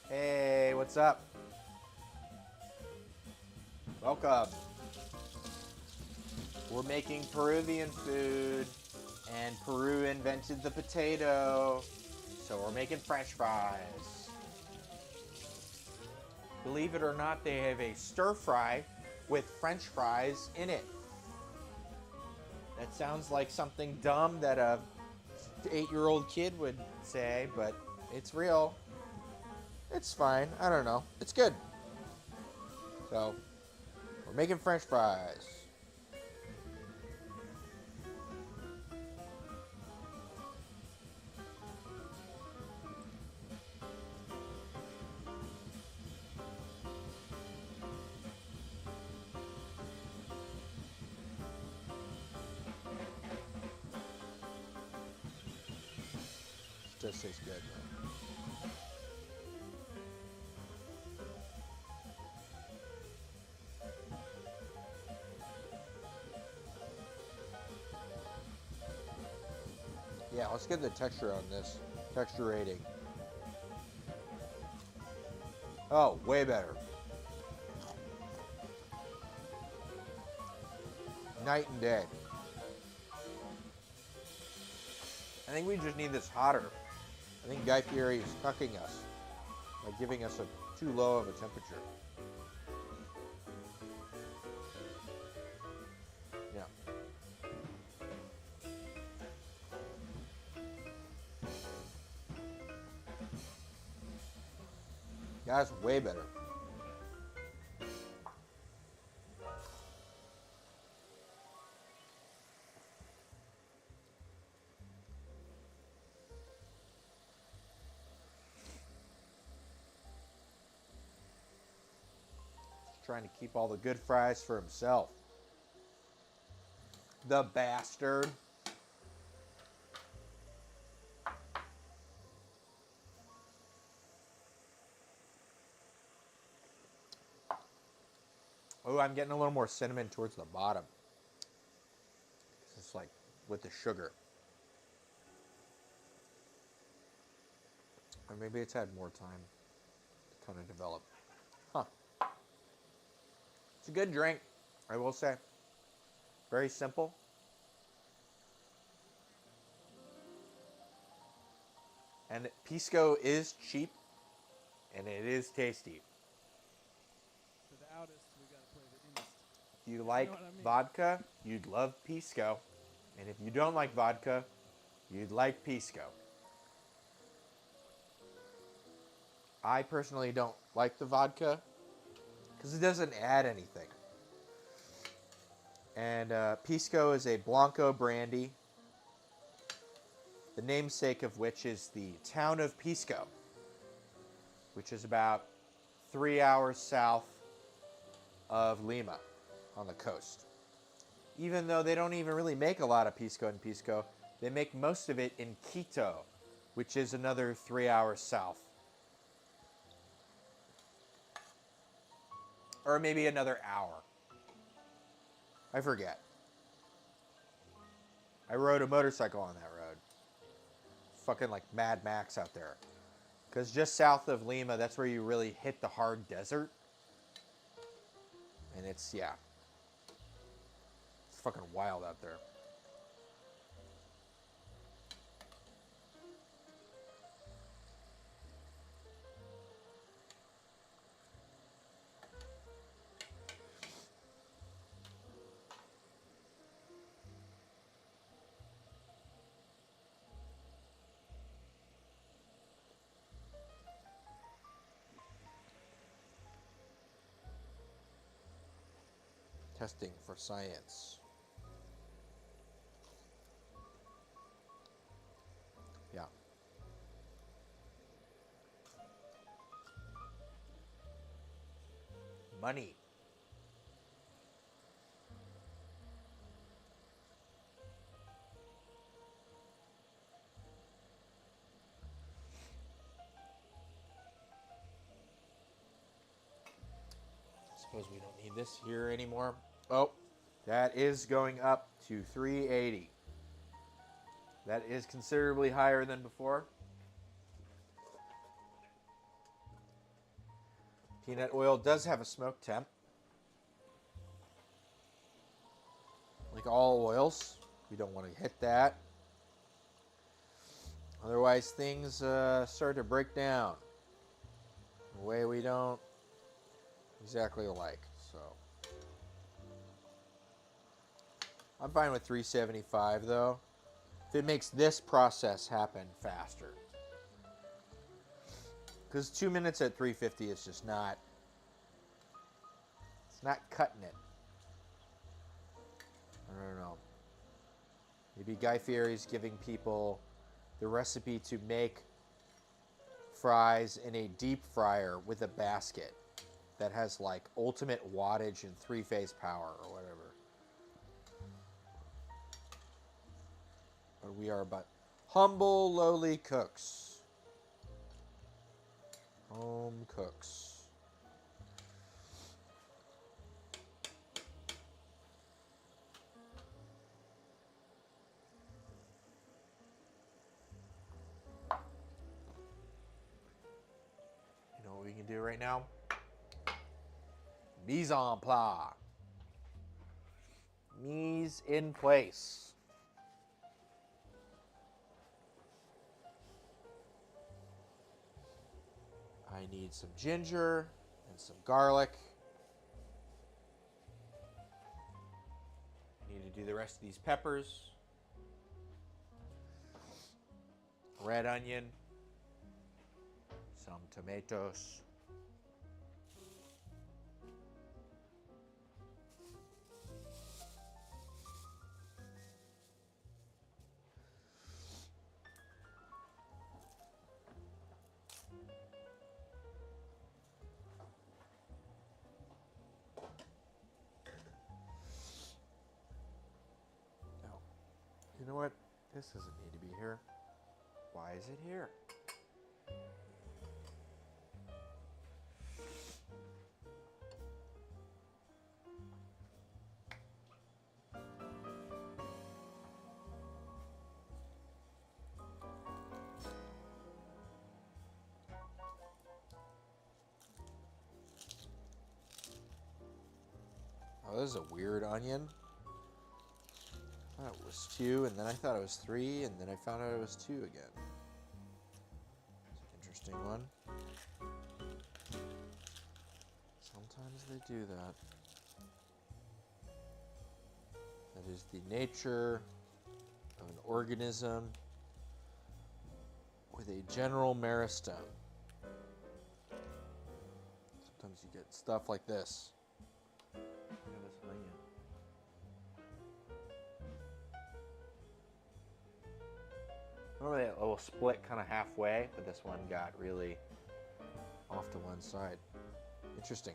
Hey, what's up? Welcome. We're making Peruvian food, and Peru invented the potato, so we're making French fries. Believe it or not, they have a stir fry with French fries in it. That sounds like something dumb that a 8-year-old kid would say, but it's real. It's fine. I don't know. It's good. So, we're making French fries. It just tastes good, man. Yeah, let's get the texture on this. Texture rating. Oh, way better. Night and day. I think we just need this hotter. I think Guy Fieri is cucking us by giving us a too low of a temperature. Yeah. That's way better. He's trying to keep all the good fries for himself. The bastard. Oh, I'm getting a little more cinnamon towards the bottom. It's like with the sugar. Or maybe it's had more time to kind of develop. Huh. It's a good drink, I will say. Very simple. And pisco is cheap, and it is tasty. For the outest, we gotta play the innest. If you like what I mean. vodka, you'd love pisco. And if you don't like vodka, you'd like pisco. I personally don't like the vodka because it doesn't add anything. And pisco is a Blanco brandy, the namesake of which is the town of Pisco, which is about 3 hours south of Lima on the coast. Even though they don't even really make a lot of pisco in Pisco, they make most of it in Quito, which is another 3 hours south. Or maybe another hour. I forget. I rode a motorcycle on that road. Fucking like Mad Max out there. Because just south of Lima, that's where you really hit the hard desert. And it's, yeah. It's fucking wild out there. Testing for science. Yeah. Money. Suppose we don't need this here anymore. Oh, that is going up to 380. That is considerably higher than before. Peanut oil does have a smoke temp. Like all oils, we don't want to hit that. Otherwise, things start to break down in a way we don't exactly like. So I'm fine with 375 though. If it makes this process happen faster. Because 2 minutes at 350 is just not, it's not cutting it. I don't know. Maybe Guy Fieri's giving people the recipe to make fries in a deep fryer with a basket that has like ultimate wattage and 3-phase power or whatever. But we are but humble, lowly cooks. Home cooks. You know what we can do right now? Mise en place. Mise in place. I need some ginger and some garlic. I need to do the rest of these peppers. Red onion. Some tomatoes. You know what? This doesn't need to be here. Why is it here? Oh, this is a weird onion. I thought it was 2, and then I thought it was 3, and then I found out it was 2 again. It's an interesting one. Sometimes they do that. That is the nature of an organism with a general meristem. Sometimes you get stuff like this. Look at this onion. Normally it will split kind of halfway, but this one got really off to one side. Interesting.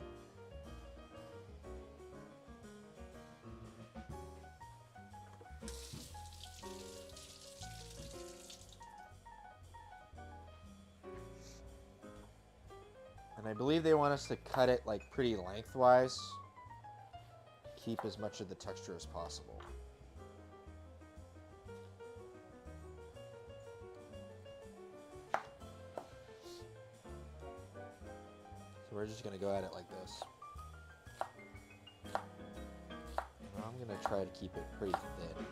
And I believe they want us to cut it like pretty lengthwise. Keep as much of the texture as possible. So we're just going to go at it like this. I'm going to try to keep it pretty thin.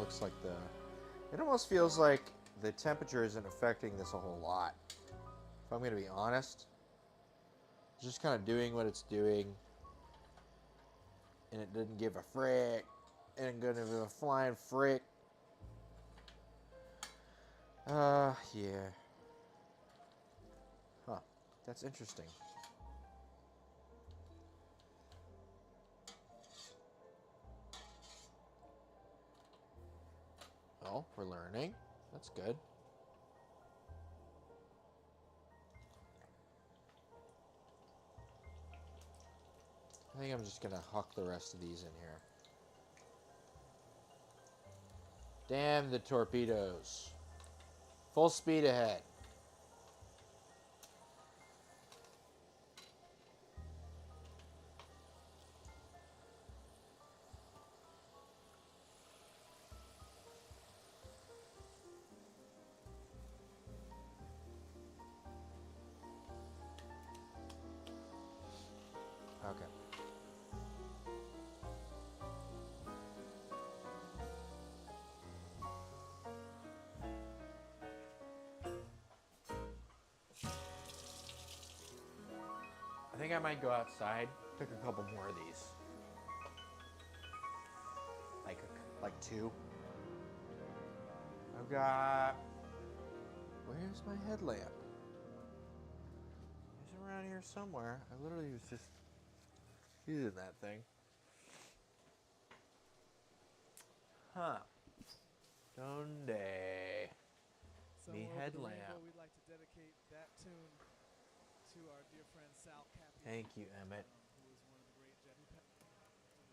looks like the... It almost feels like the temperature isn't affecting this a whole lot. If I'm going to be honest. It's just kind of doing what it's doing. And it didn't give a frick. And it didn't give a flying frick. Yeah. Huh. That's interesting. Well, we're learning. That's good. I think I'm just going to huck the rest of these in here. Damn the torpedoes. Full speed ahead. Okay. I think I might go outside, pick a couple more of these. Like two. I've got... Where's my headlamp? It's around here somewhere. I literally was just using that thing. Huh. Donde. Me Somewhere over the headlamp. rainbow, we'd like to dedicate that tune to our dear friend Sal Cappy. Thank you, Emmett. Who is one of the great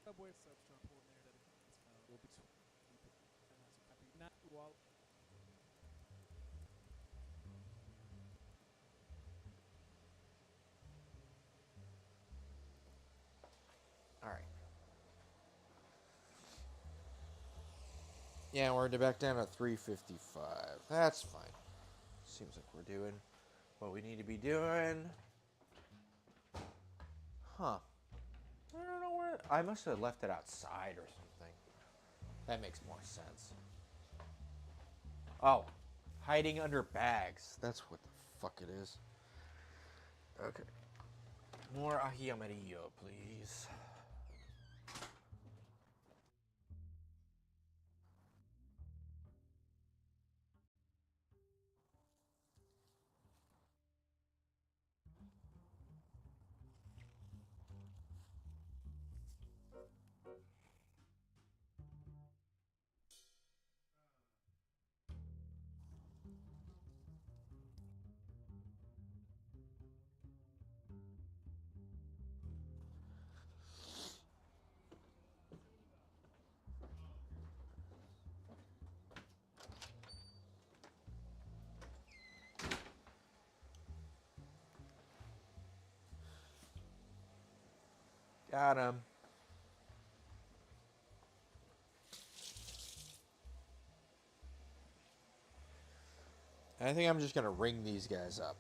subway substrate coordinator that will be not while All right. Yeah, we're back down at 355. That's fine. Seems like we're doing what we need to be doing. Huh. I don't know where... I must have left it outside or something. That makes more sense. Oh. Hiding under bags. That's what the fuck it is. Okay. More ají amarillo, please. Got him. I think I'm just going to ring these guys up.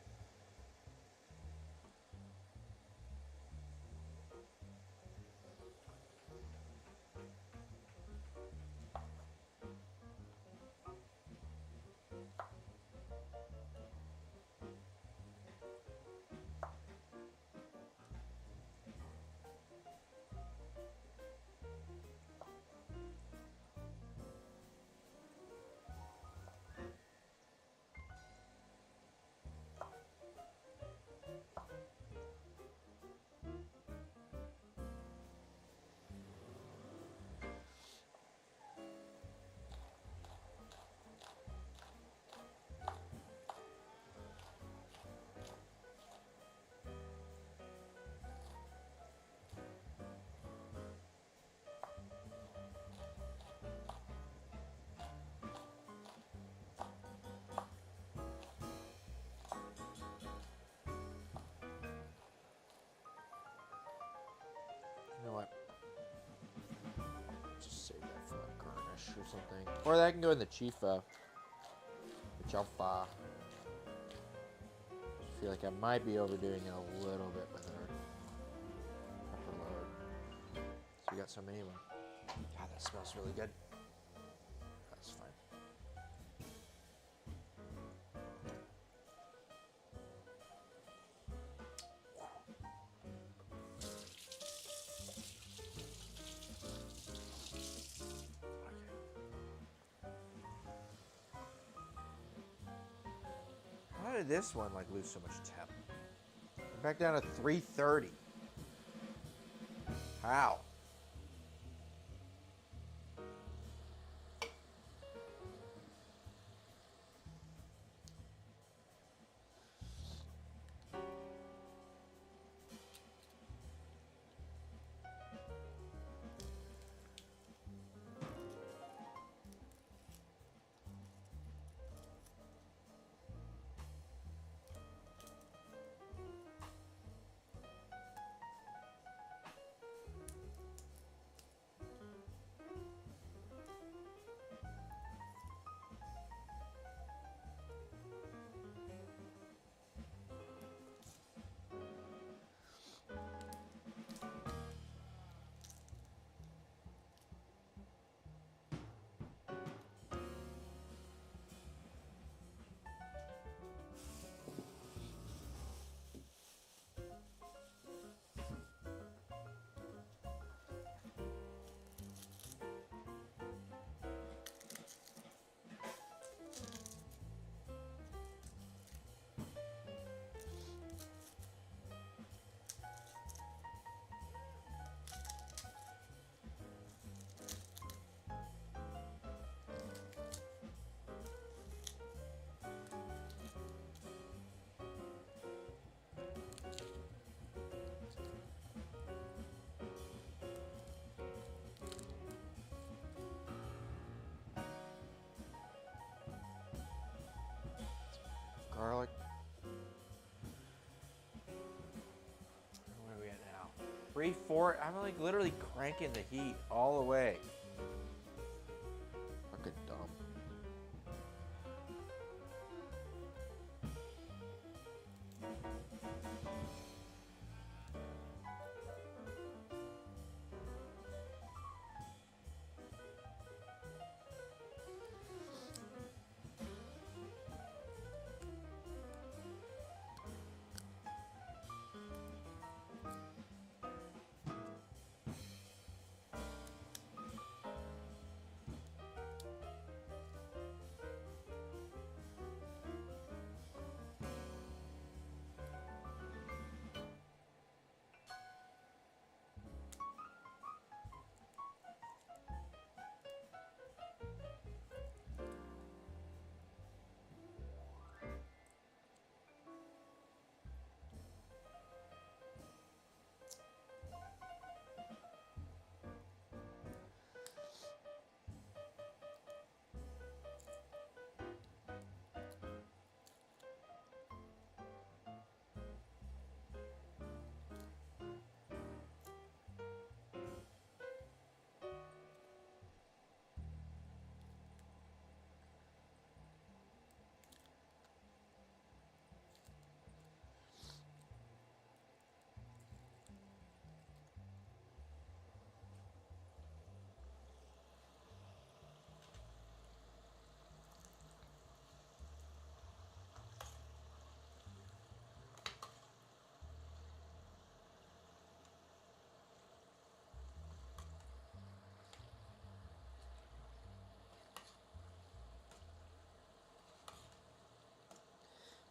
You know what? Just save that for a garnish or something. Or that can go in the Chifa. The Chifa. I feel like I might be overdoing it a little bit with our pepper load. So we got so many of them. God, that smells really good. did this one like lose so much temp? We're back down to 330. How? Garlic. Where are we at now? 3, 4. I'm like literally cranking the heat all the way. Fucking dumb.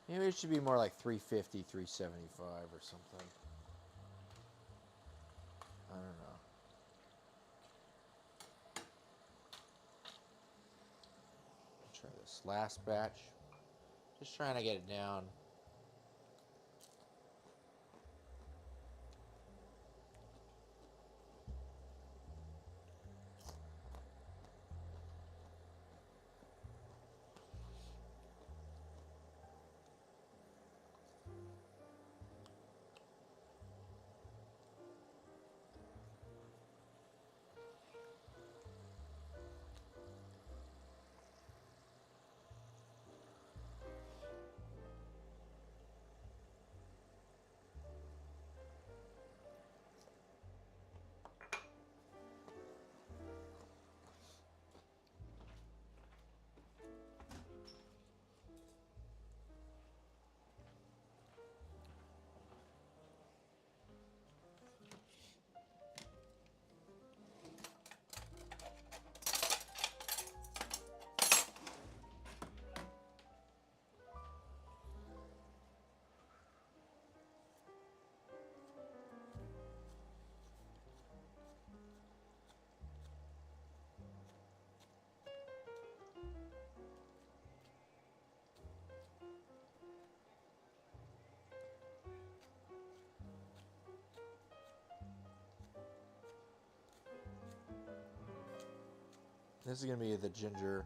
Maybe it should be more like 350, 375 or something. I don't know. Try this last batch. Just trying to get it down. This is going to be the ginger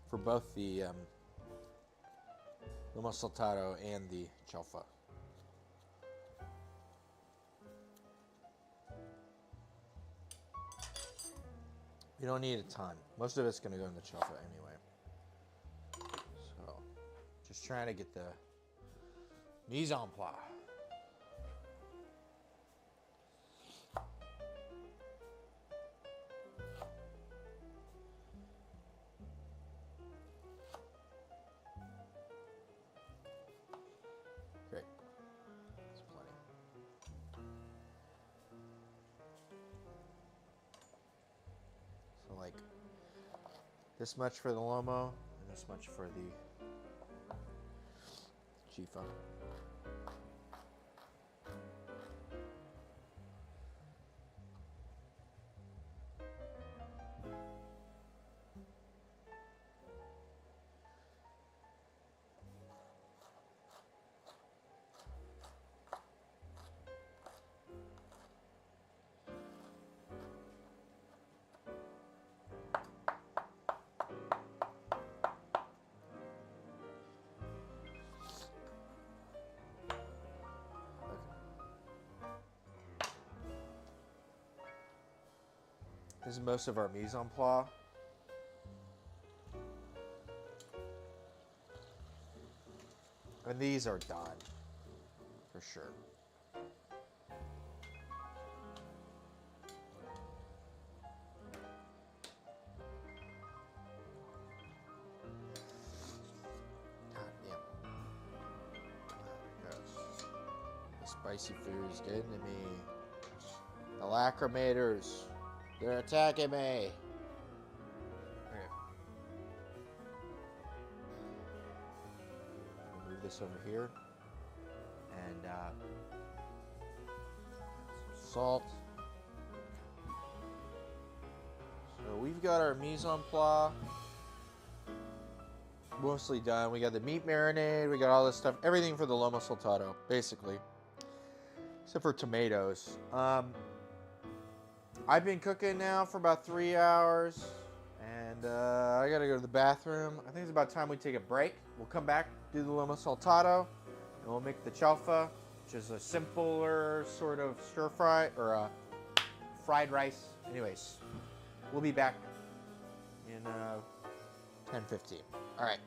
for both the Lomo Saltado and the Chifa. You don't need a ton. Most of it's going to go in the Chifa anyway. So, just trying to get the mise en place. Great. That's plenty. So like this much for the Lomo and this much for the Chifa. This is most of our mise en place. And these are done, for sure. God damn. There it goes. The spicy food is getting to me. The lacrimators. They're attacking me. Okay. Move this over here. And some salt. So we've got our mise en place mostly done. We got the meat marinade. We got all this stuff. Everything for the Lomo Saltado, basically. Except for tomatoes. I've been cooking now for about 3 hours, and I gotta go to the bathroom. I think it's about time we take a break. We'll come back, do the Lomo Saltado, and we'll make the Chifa, which is a simpler sort of stir fry, or fried rice. Anyways, we'll be back in 10-15. All right.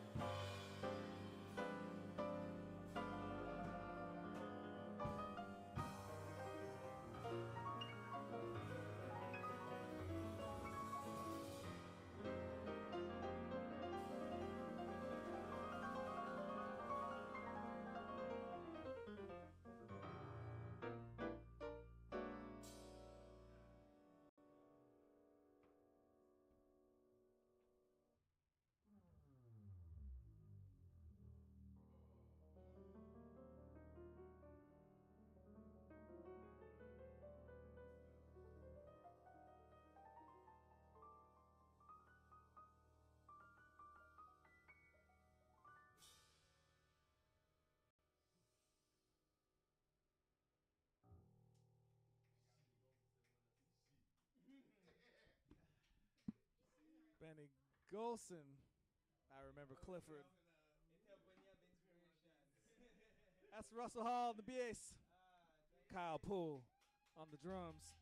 Benny Golson. I remember Clifford. That's Russell Hall, the bass. Kyle Poole on the drums.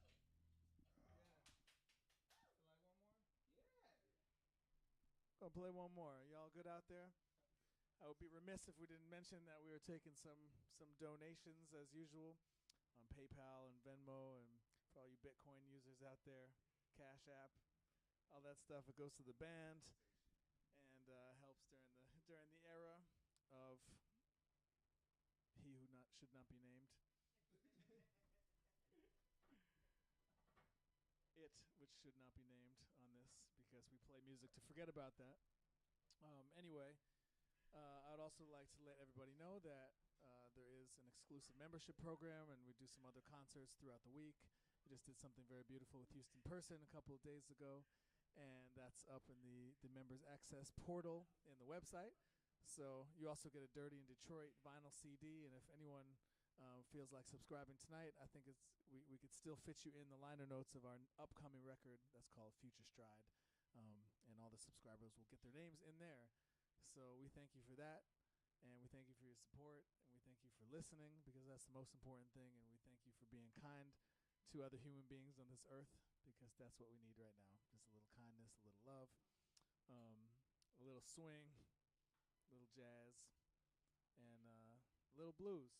Gonna play one more. Y'all good out there? I would be remiss if we didn't mention that we were taking some donations as usual on PayPal and Venmo, and for all you Bitcoin users out there, Cash App, all that stuff. It goes to the band and helps during the era of he who should not be named. It, which should not be named on this because we play music to forget about that. Anyway, I would also like to let everybody know that there is an exclusive membership program, and we do some other concerts throughout the week. We just did something very beautiful with Houston Person a couple of days ago, and that's up in the members access portal in the website. So you also get a Dirty in Detroit vinyl CD, and if anyone feels like subscribing tonight, I think we could still fit you in the liner notes of our upcoming record that's called Future Stride. and all the subscribers will get their names in there. So we thank you for that, and we thank you for your support, and we thank you for listening, because that's the most important thing, and we thank you for being kind to other human beings on this earth, because that's what we need right now. Just a little kindness, a little love, a little swing, a little jazz, and a little blues.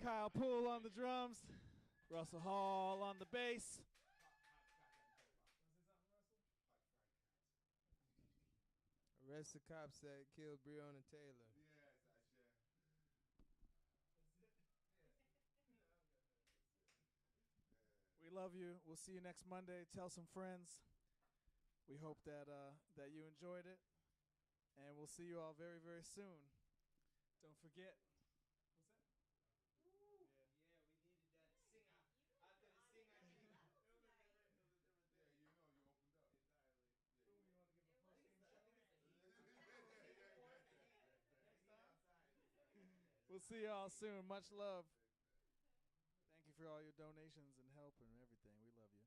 Kyle Poole on the drums. Russell Hall on the bass. Arrested cops that killed Breonna Taylor. We love you. We'll see you next Monday. Tell some friends. We hope that that you enjoyed it, and we'll see you all very, very soon. Don't forget. We'll see y'all soon. Much love. Thank you for all your donations and help and everything. We love you.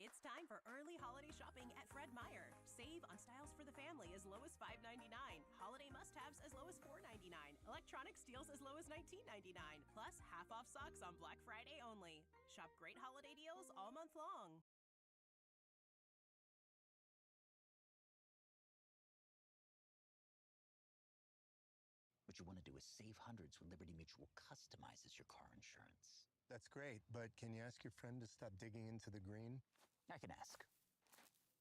It's time for early holiday shopping at Fred Meyer. Save on styles for the family as low as $5.99. Holiday must-haves as low as $4.99. Electronic steals as low as $19.99. Plus half off socks on Black Friday only. Shop great holiday deals all month long. What you want to do is save hundreds when Liberty Mutual customizes your car insurance. That's great, but can you ask your friend to stop digging into the green? I can ask,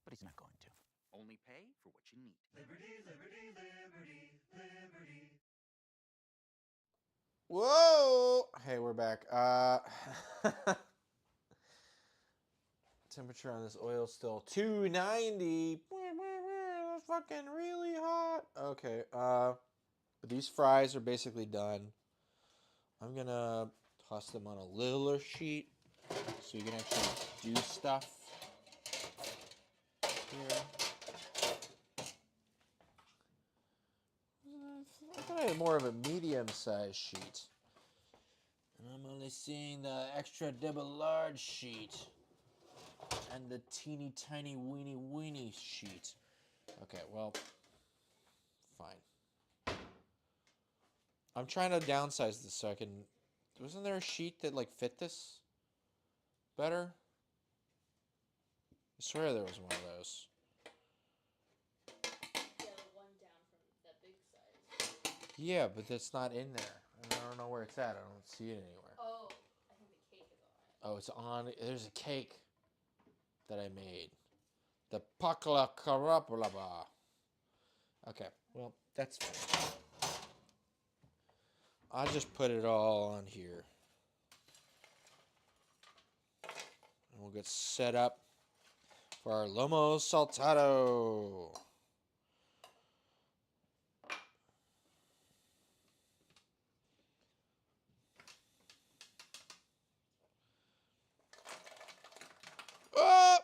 but he's not going to. Only pay for what you need. Liberty, liberty, liberty, liberty. Whoa! Hey, we're back. Temperature on this oil still 290. It's fucking really hot. Okay. But these fries are basically done. I'm gonna toss them on a littler sheet so you can actually do stuff here. I thought I had more of a medium-sized sheet. And I'm only seeing the extra double large sheet. And the teeny tiny weeny sheet. Okay, well, fine. I'm trying to downsize this so I can... Wasn't there a sheet that, like, fit this better? I swear there was one of those. Yeah, the one down from that big size. Yeah, but that's not in there. And I don't know where it's at. I don't see it anywhere. Oh, I think the cake is on it. Oh, it's on... There's a cake that I made. The Pakla Karaplaba. Okay, well, that's fine. I'll just put it all on here. And we'll get set up for our Lomo Saltado. Oh!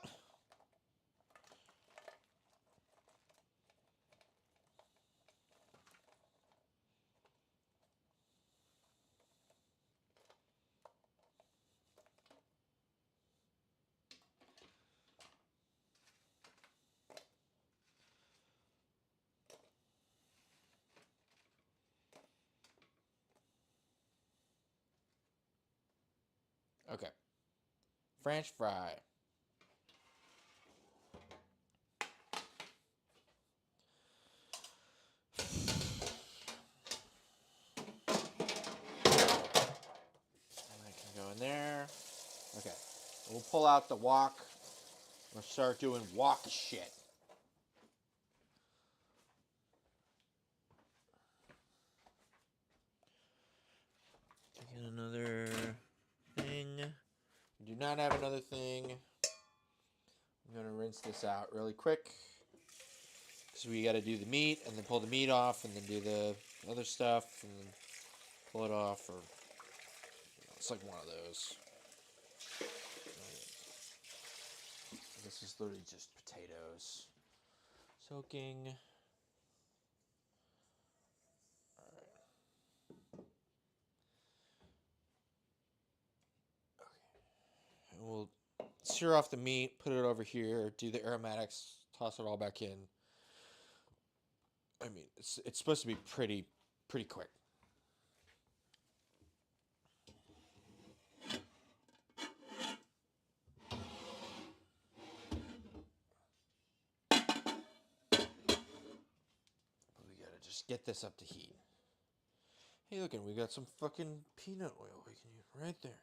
Okay. French fry. And that can go in there. Okay. We'll pull out the wok Let's start doing wok shit. Get another thing. Do not have another thing. I'm going to rinse this out really quick. Because we got to do the meat and then pull the meat off and then do the other stuff and then pull it off. Or it's like one of those. This is literally just potatoes. Soaking. And we'll sear off the meat, put it over here, do the aromatics, toss it all back in. I mean, it's supposed to be pretty quick. We gotta just get this up to heat. Hey, look, we got some fucking peanut oil we can use right there.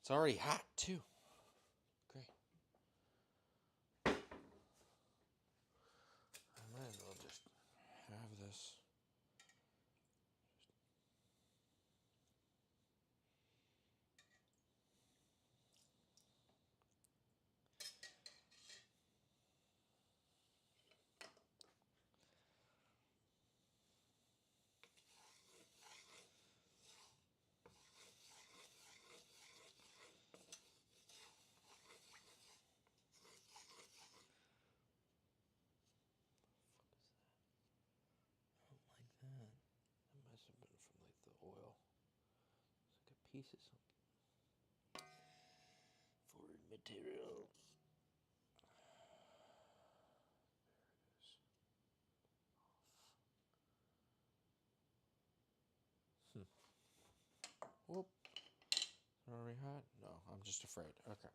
It's already hot, too. Great. I might as well just have this. That must have been from like the oil. It's like a piece of something. Foreign material. There it is. Whoop. Are we hot? No, I'm just afraid. Okay.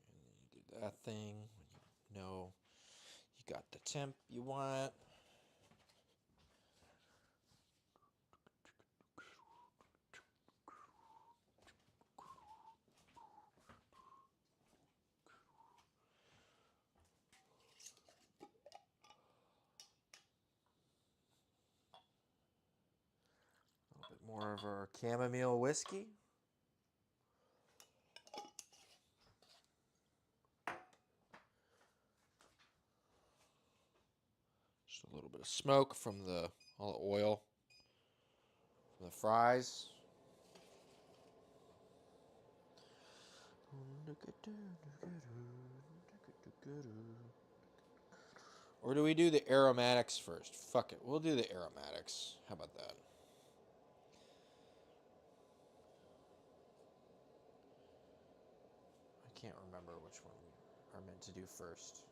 And then you do that thing when you know you got the temp you want. A little bit more of our chamomile whiskey. Just a little bit of smoke from all the oil from the fries. Or do we do the aromatics first? Fuck it. We'll do the aromatics. How about that? I can't remember which one we are meant to do first.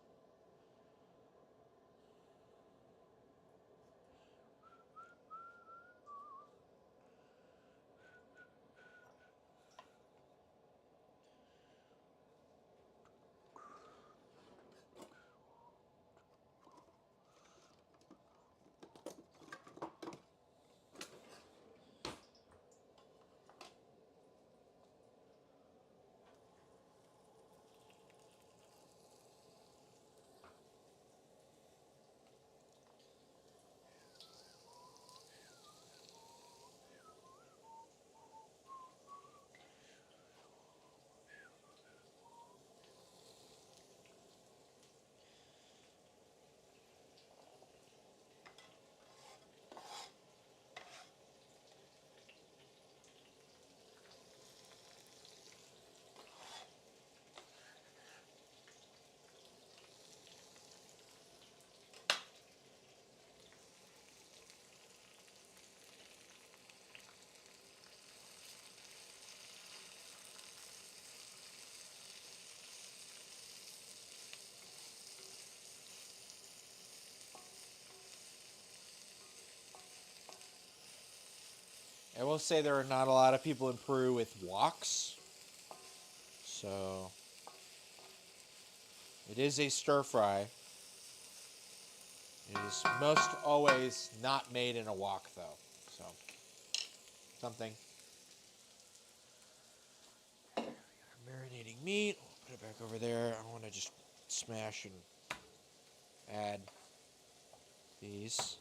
I will say there are not a lot of people in Peru with woks. So It is a stir fry. It is most always not made in a wok, though. So, something. Marinating meat. We'll put it back over there. I want to just smash and add these.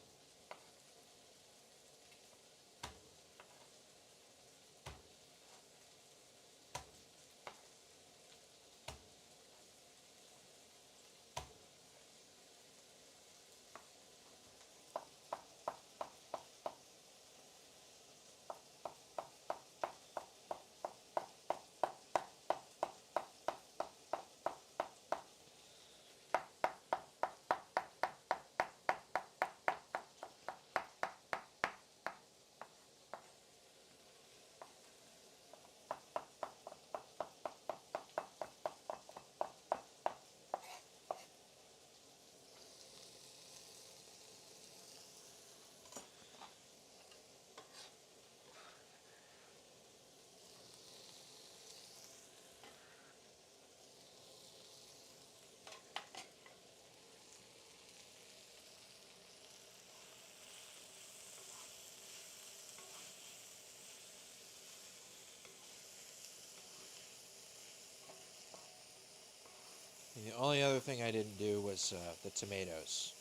And the only other thing I didn't do was the tomatoes.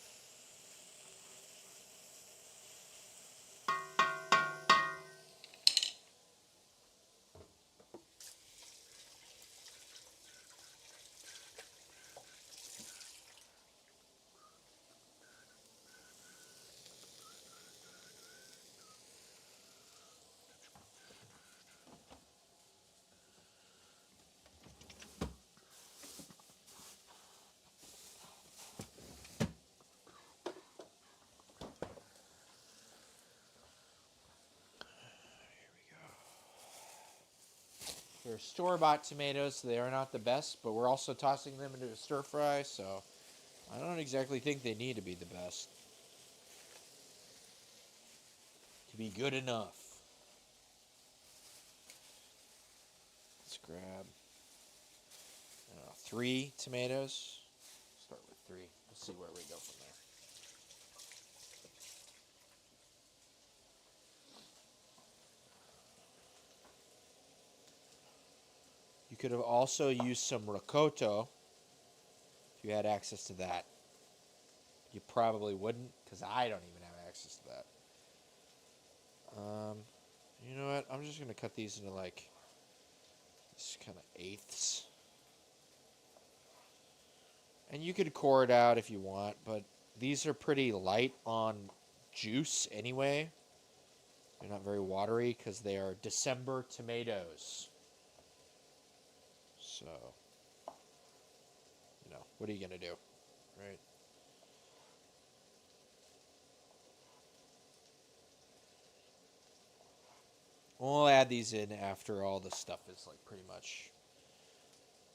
They're store-bought tomatoes, so they are not the best, but we're also tossing them into a stir fry, so I don't exactly think they need to be the best to be good enough. Let's grab, I don't know, 3 tomatoes. Start with 3. We'll see where we go from there. You could have also used some ricotta if you had access to that. You probably wouldn't, because I don't even have access to that. You know what? I'm just going to cut these into like this kind of eighths. And you could core it out if you want, but these are pretty light on juice anyway. They're not very watery because they are December tomatoes. So, you know, what are you going to do, right? We'll add these in after all the stuff is like pretty much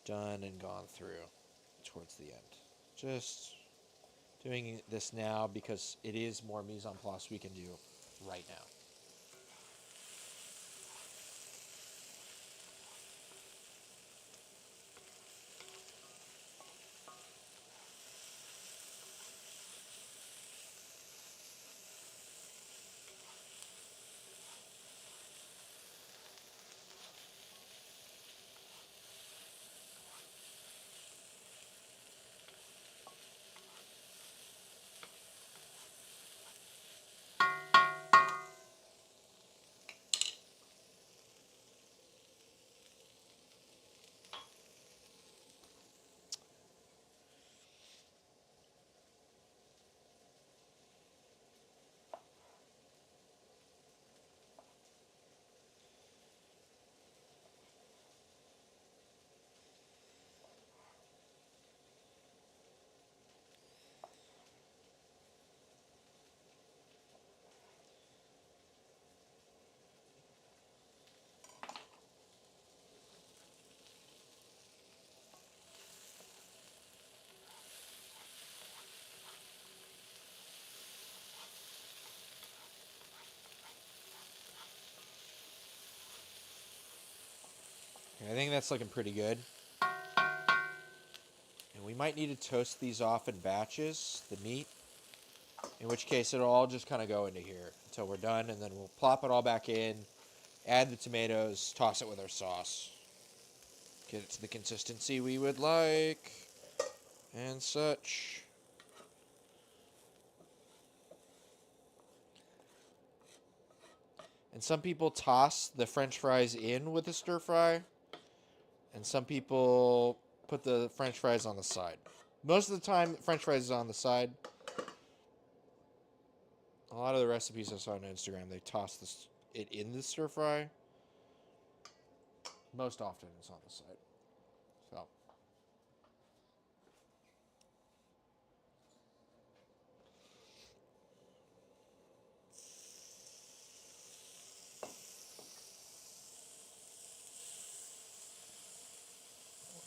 done and gone through towards the end. Just doing this now because it is more mise en place we can do right now. I think that's looking pretty good. And we We might need to toast these off in batches, the meat. In which case, it'll all just kind of go into here until we're done, and then we'll plop it all back in, add the tomatoes, toss it with our sauce. Get it to the consistency we would like, and such. And some people toss the French fries in with the stir fry, and some people put the French fries on the side. Most of the time, French fries is on the side. A lot of the recipes I saw on Instagram, they toss it in the stir fry. Most often, it's on the side. So.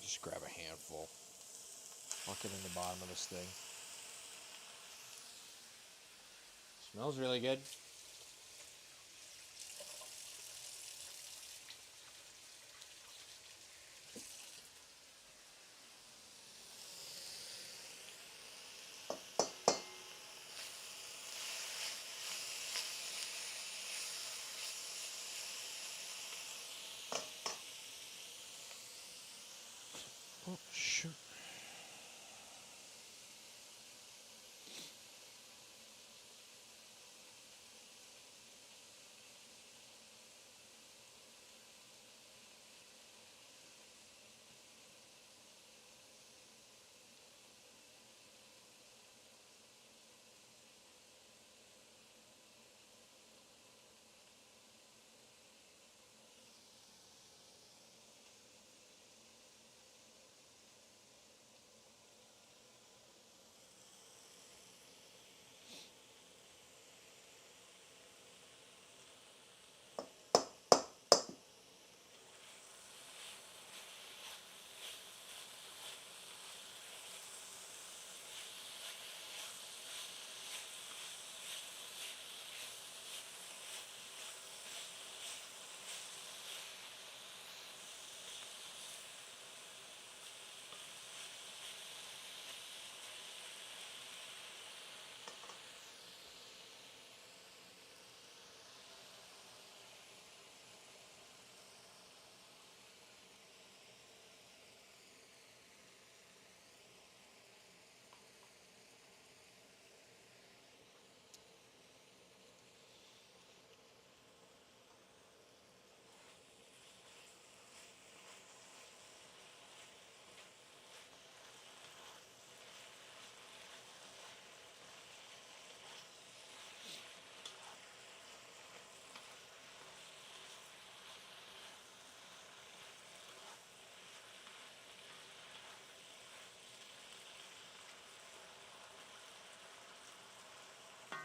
Just grab a handful. Look it in the bottom of this thing. Smells really good. Oh, shoot.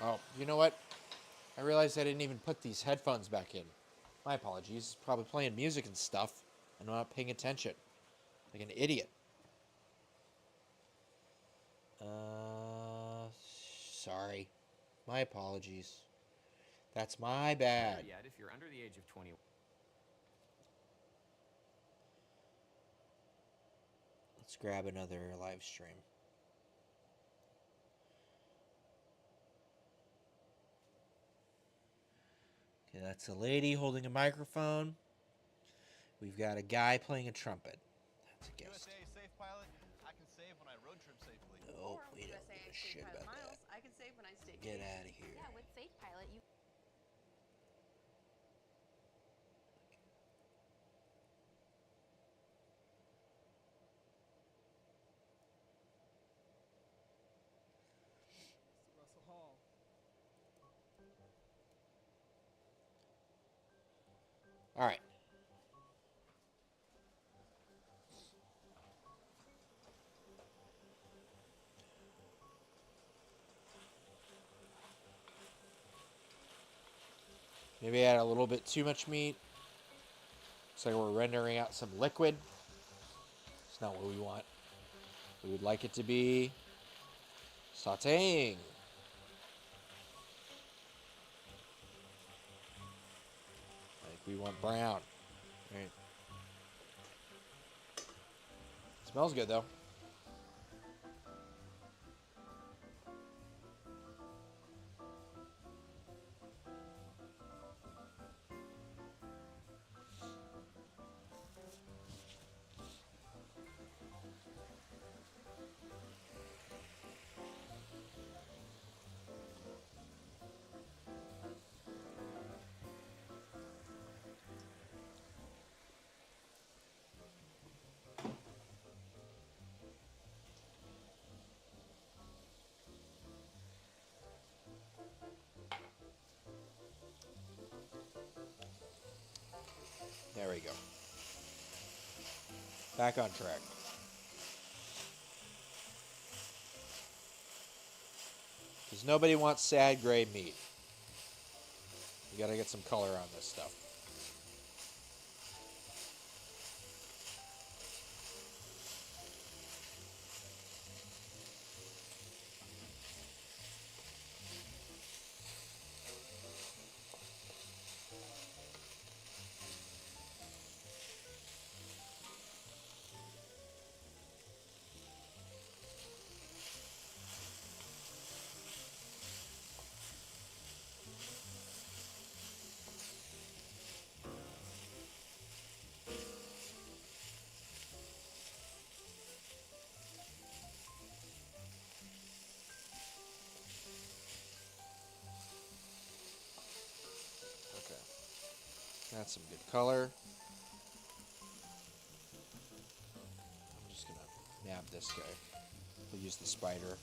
Oh, you know what? I realized I didn't even put these headphones back in. My apologies. Probably playing music and stuff, and I'm not paying attention. Like an idiot. Sorry. My apologies. That's my bad. Yet, if you're under the age of 21. Let's grab another live stream. Okay, that's a lady holding a microphone. We've got a guy playing a trumpet. That's a guest. USA Safe Pilot, I can save when I road trip safely. Oh, we don't give a shit about that. I can save when I stay. Get out of here. Yeah, with Safe Pilot, you. Mr. Russell Hall. All right. Maybe add a little bit too much meat. Looks like we're rendering out some liquid. It's not what we want. We would like it to be sauteing. Like we want brown. Right. Smells good though. There we go. Back on track. Because nobody wants sad gray meat. You gotta get some color on this stuff. That's some good color. I'm just gonna nab this guy. We'll use the spider.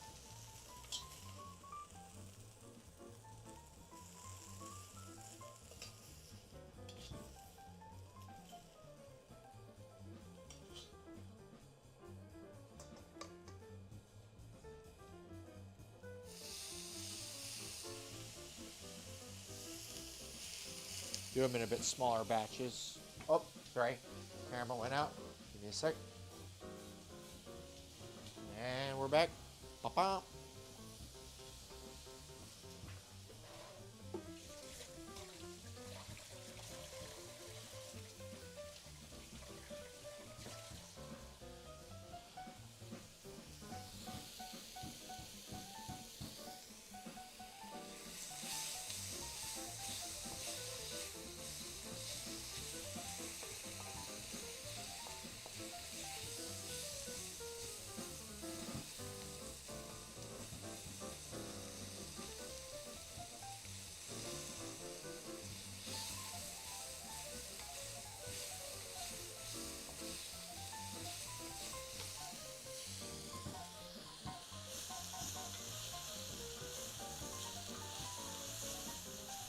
Do them in a bit smaller batches. Oh, sorry. Camera went out. Give me a sec. And we're back. Ba-bam.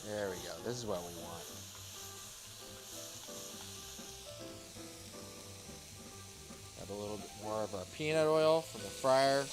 There we go. This is what we want. Add a little bit more of our peanut oil from the fryer.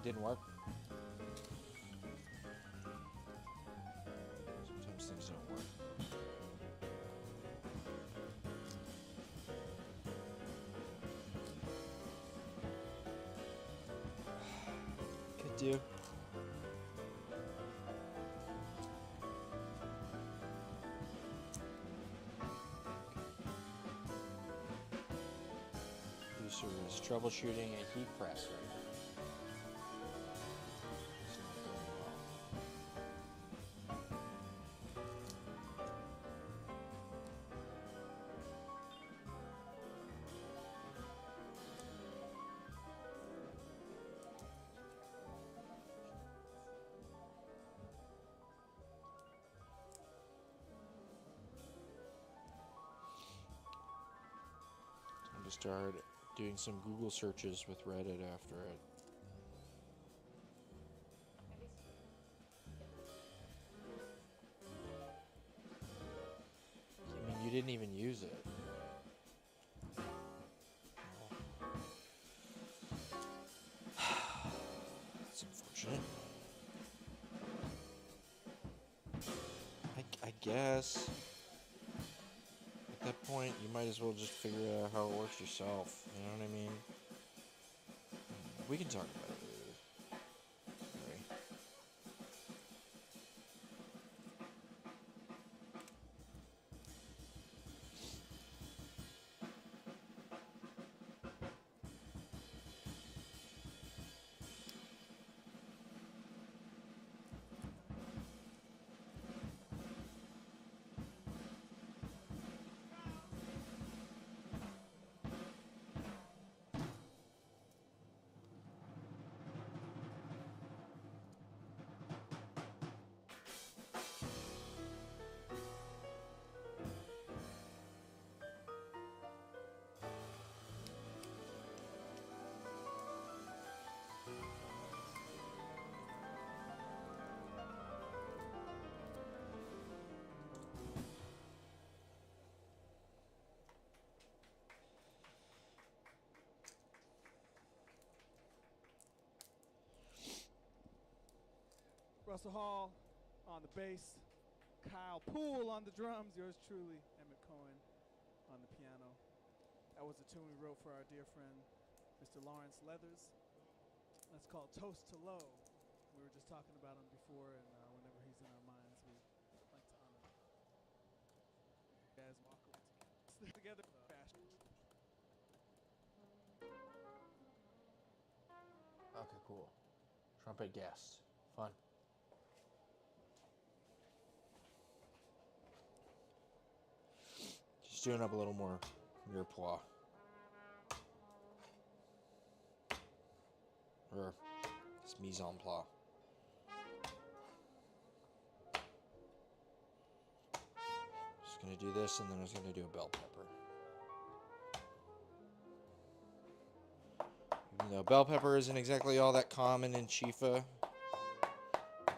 It didn't work. Sometimes things don't work. Could do. Producer is troubleshooting a heat press right now. It's not going well. Time to start doing some Google searches with Reddit after it. I mean, you didn't even use it. That's unfortunate. I guess at that point you might as well just figure out how it works yourself. You know what I mean? We can talk about it later. Sorry. Russell Hall on the bass, Kyle Poole on the drums, yours truly, Emmett Cohen on the piano. That was a tune we wrote for our dear friend, Mr. Lawrence Leathers. That's called Toast to Low. We were just talking about him before, and whenever he's in our minds, we like to honor him. Guys, walk together. Okay, cool. Trumpet guest. Fun. Just doing up a little more mirepoix. Or it's mise en place. Just gonna do this, and then I was gonna do a bell pepper. Even though bell pepper isn't exactly all that common in Chifa.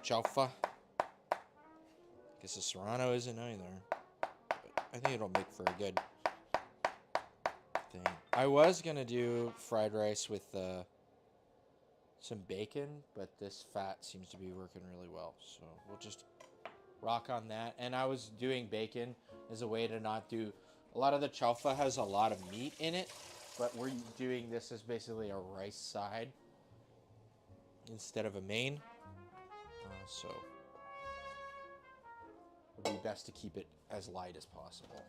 Chifa. I guess the serrano isn't either. But I think it'll make for a good thing. I was gonna do fried rice with some bacon, but this fat seems to be working really well, so we'll just rock on that. And I was doing bacon as a way to not do... A lot of the chaufa has a lot of meat in it, but we're doing this as basically a rice side instead of a main. So it would be best to keep it as light as possible.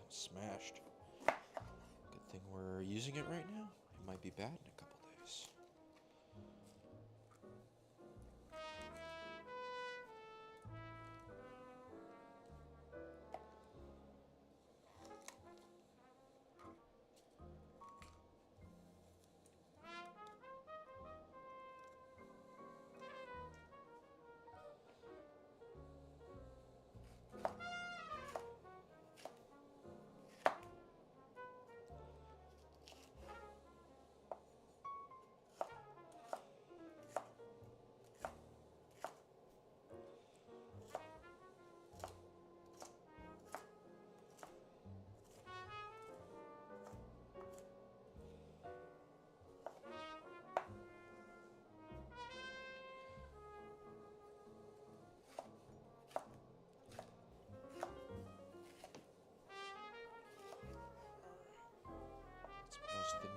Smashed. Good thing we're using it right now. It might be bad in a couple days.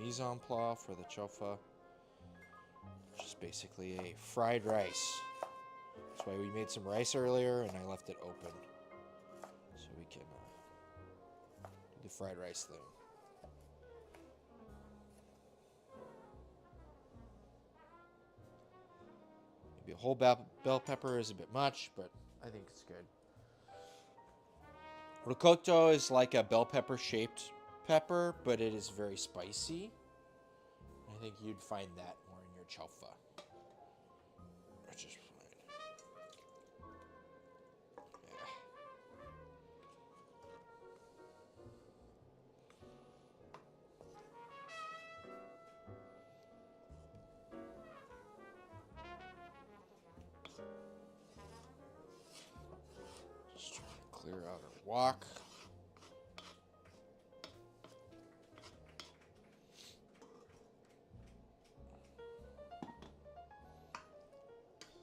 mise en place for the chifa, which is basically a fried rice. That's why we made some rice earlier and I left it open so we can do the fried rice thing. Maybe a whole bell pepper is a bit much, but I think it's good. Rocoto is like a bell pepper shaped pepper, but it is very spicy. I think you'd find that more in your chifa, which is fine. Yeah. Just trying to clear out our wok.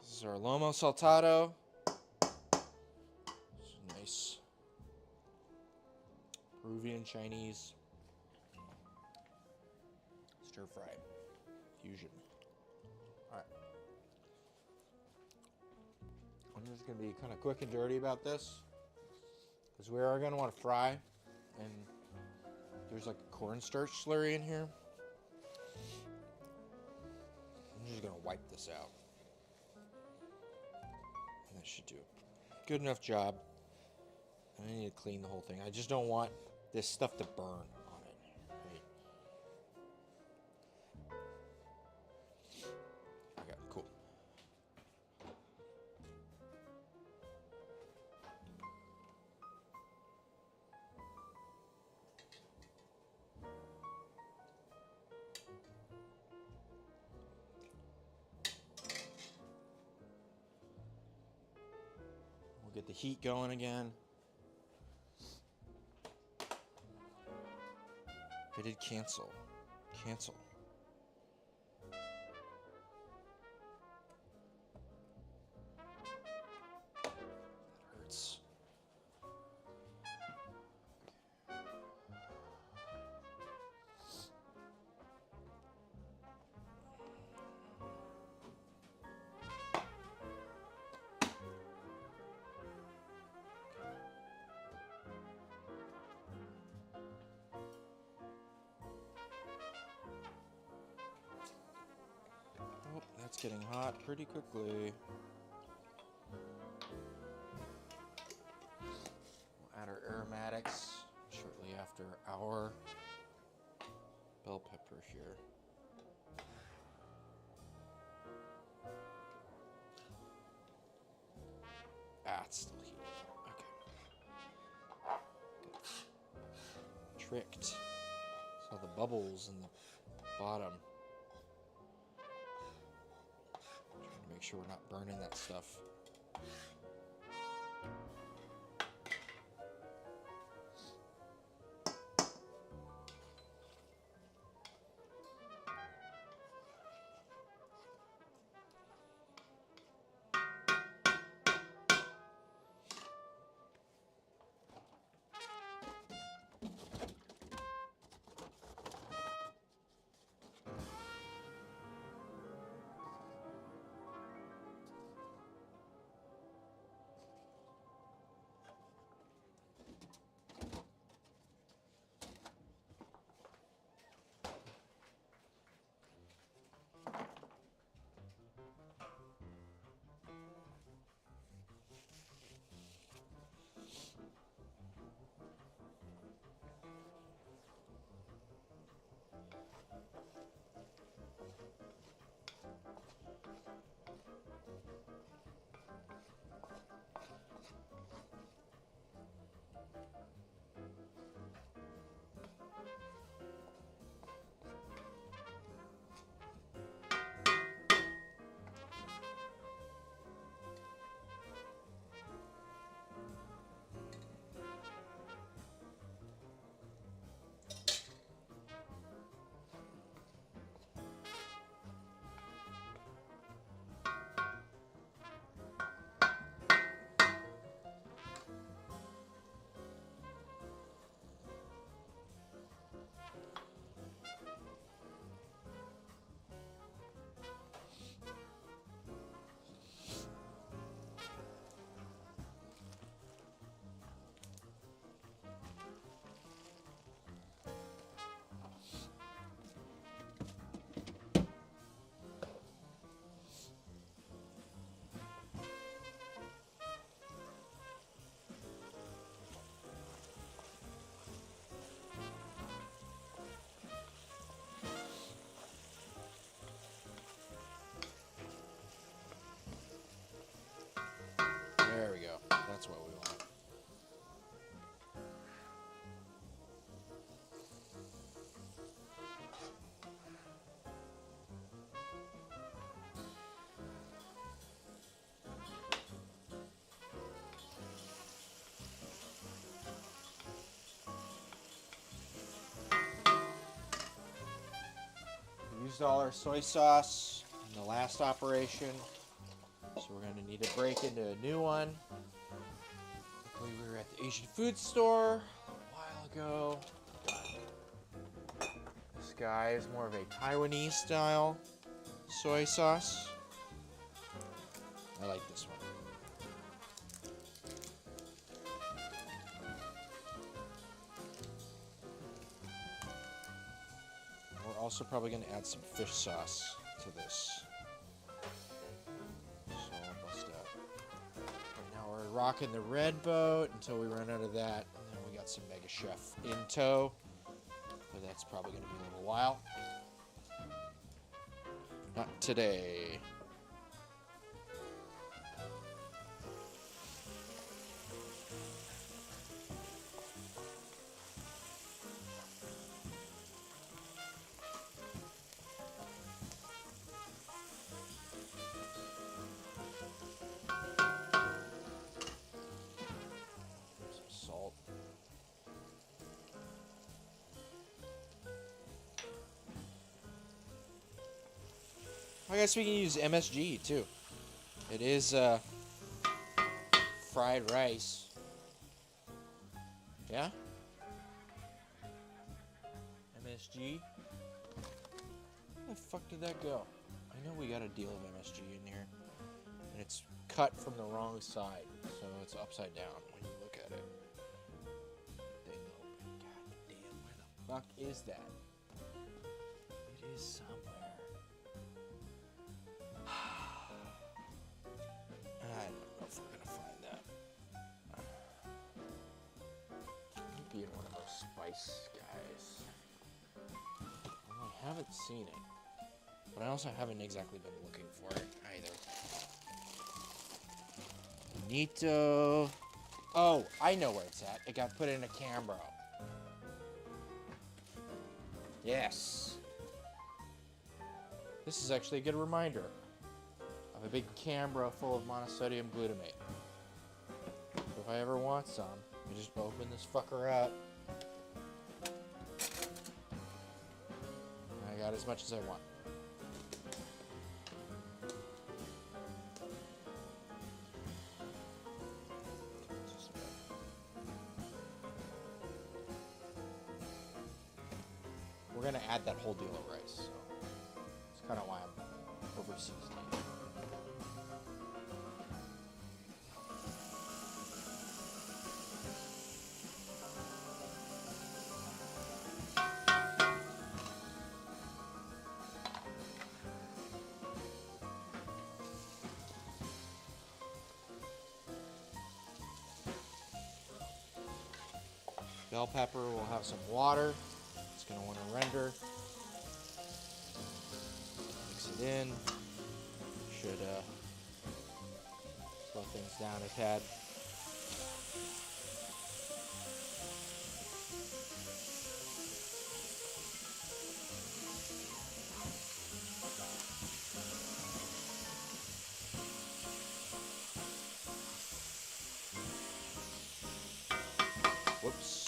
This is our Lomo Saltado. It's nice Peruvian Chinese stir fry fusion. Alright. I'm just going to be kind of quick and dirty about this because we are going to want to fry, and there's like a cornstarch slurry in here. I'm just going to wipe this out. And that should do a good enough job. And I need to clean the whole thing. I just don't want this stuff to burn on it. Right? Okay, cool. We'll get the heat going again. I did cancel. Cancel. That hurts. Oh, that's getting hot pretty quickly. We'll add our aromatics shortly after our bell pepper here. Ah, it's still heating. Okay. Tricked. Saw the bubbles in the bottom. Trying to make sure we're not burning that stuff. used all our soy sauce in the last operation, so we're going to need to break into a new one. Luckily, we were at the Asian food store a while ago. This guy is more of a Taiwanese style soy sauce. I like this one. We're also probably going to add some fish sauce to this. So I'll bust out. Right now we're rocking the red boat until we run out of that. And then we got some Mega Chef in tow. But that's probably going to be a little while. Not today. Salt. I guess we can use MSG too. It is fried rice. Yeah? MSG? Where the fuck did that go? I know we got a deal of MSG in here. And it's cut from the wrong side, so it's upside down when you look at it. Thing open. God damn, where the fuck is that? It is somewhere. I don't know if we're gonna find that. Might be in one of those spice guys. Well, I haven't seen it. But I also haven't exactly been looking for it either. Bonito. Oh, I know where it's at. It got put in a Cambro. Yes. This is actually a good reminder of a big Cambro full of monosodium glutamate. So if I ever want some, I just open this fucker up. And I got as much as I want. We're gonna add that whole deal of rice, so it's kind of why I'm over seasoning. Bell pepper will have some water. It's going to want to render. Mix it in. Should slow things down a tad. Whoops.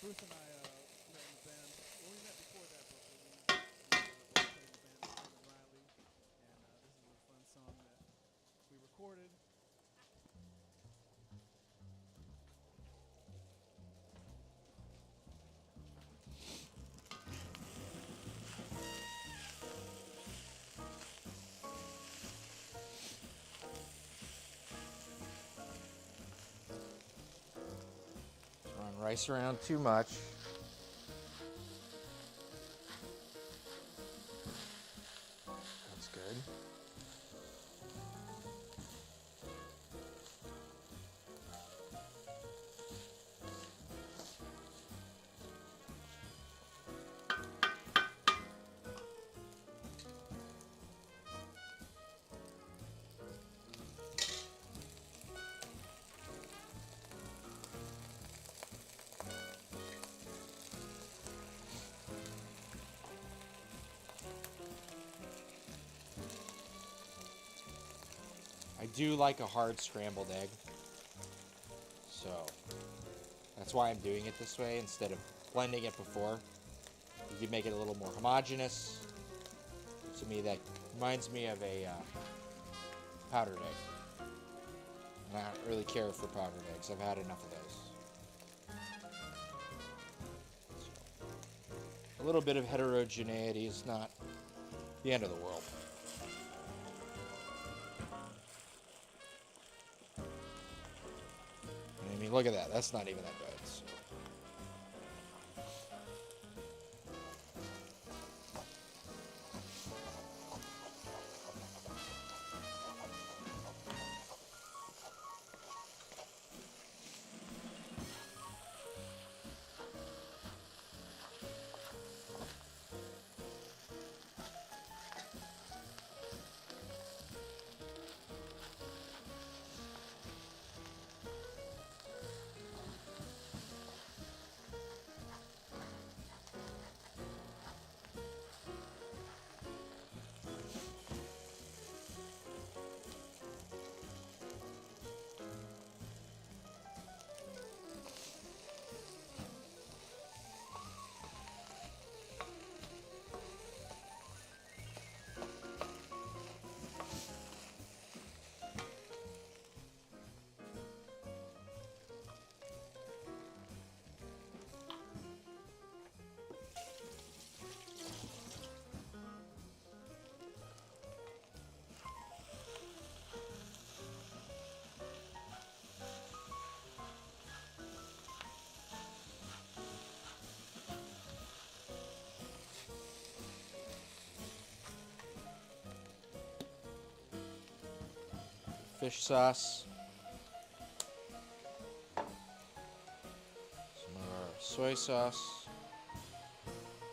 Bruce and I met in the band. Well, we met before that, but we both played in the band with him and Riley. And this is a fun song that we recorded. Throwing rice around too much. That's good. I do like a hard scrambled egg, so that's why I'm doing it this way instead of blending it before. You can make it a little more homogeneous. To me, that reminds me of a powdered egg. And I don't really care for powdered eggs. I've had enough of those. So, a little bit of heterogeneity is not the end of the world. I mean, look at that. That's not even that bad. So. Fish sauce, some of our soy sauce,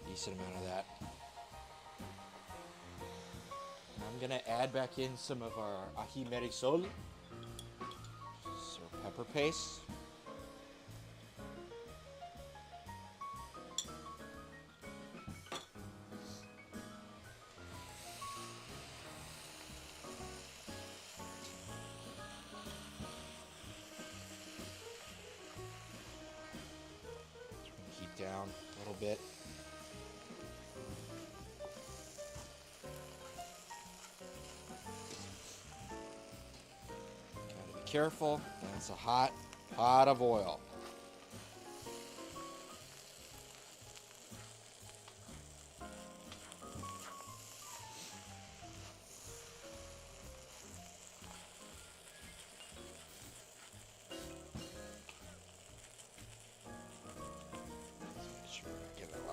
decent amount of that. I'm gonna add back in some of our ají marisol, so pepper paste. Down a little bit. Gotta be careful. That's a hot pot of oil.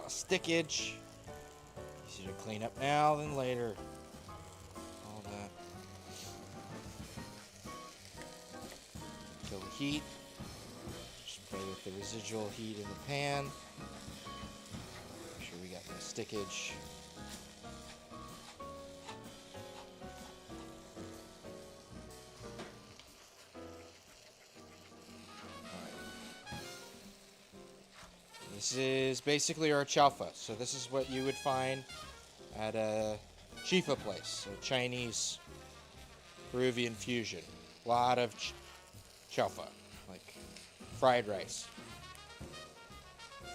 Stickage. Easier to clean up now than later. All that. Kill the heat. Just play with the residual heat in the pan. Make sure we got no stickage. This is basically our chifa. So this is what you would find at a Chifa place, a Chinese Peruvian fusion. A lot of chifa, like fried rice.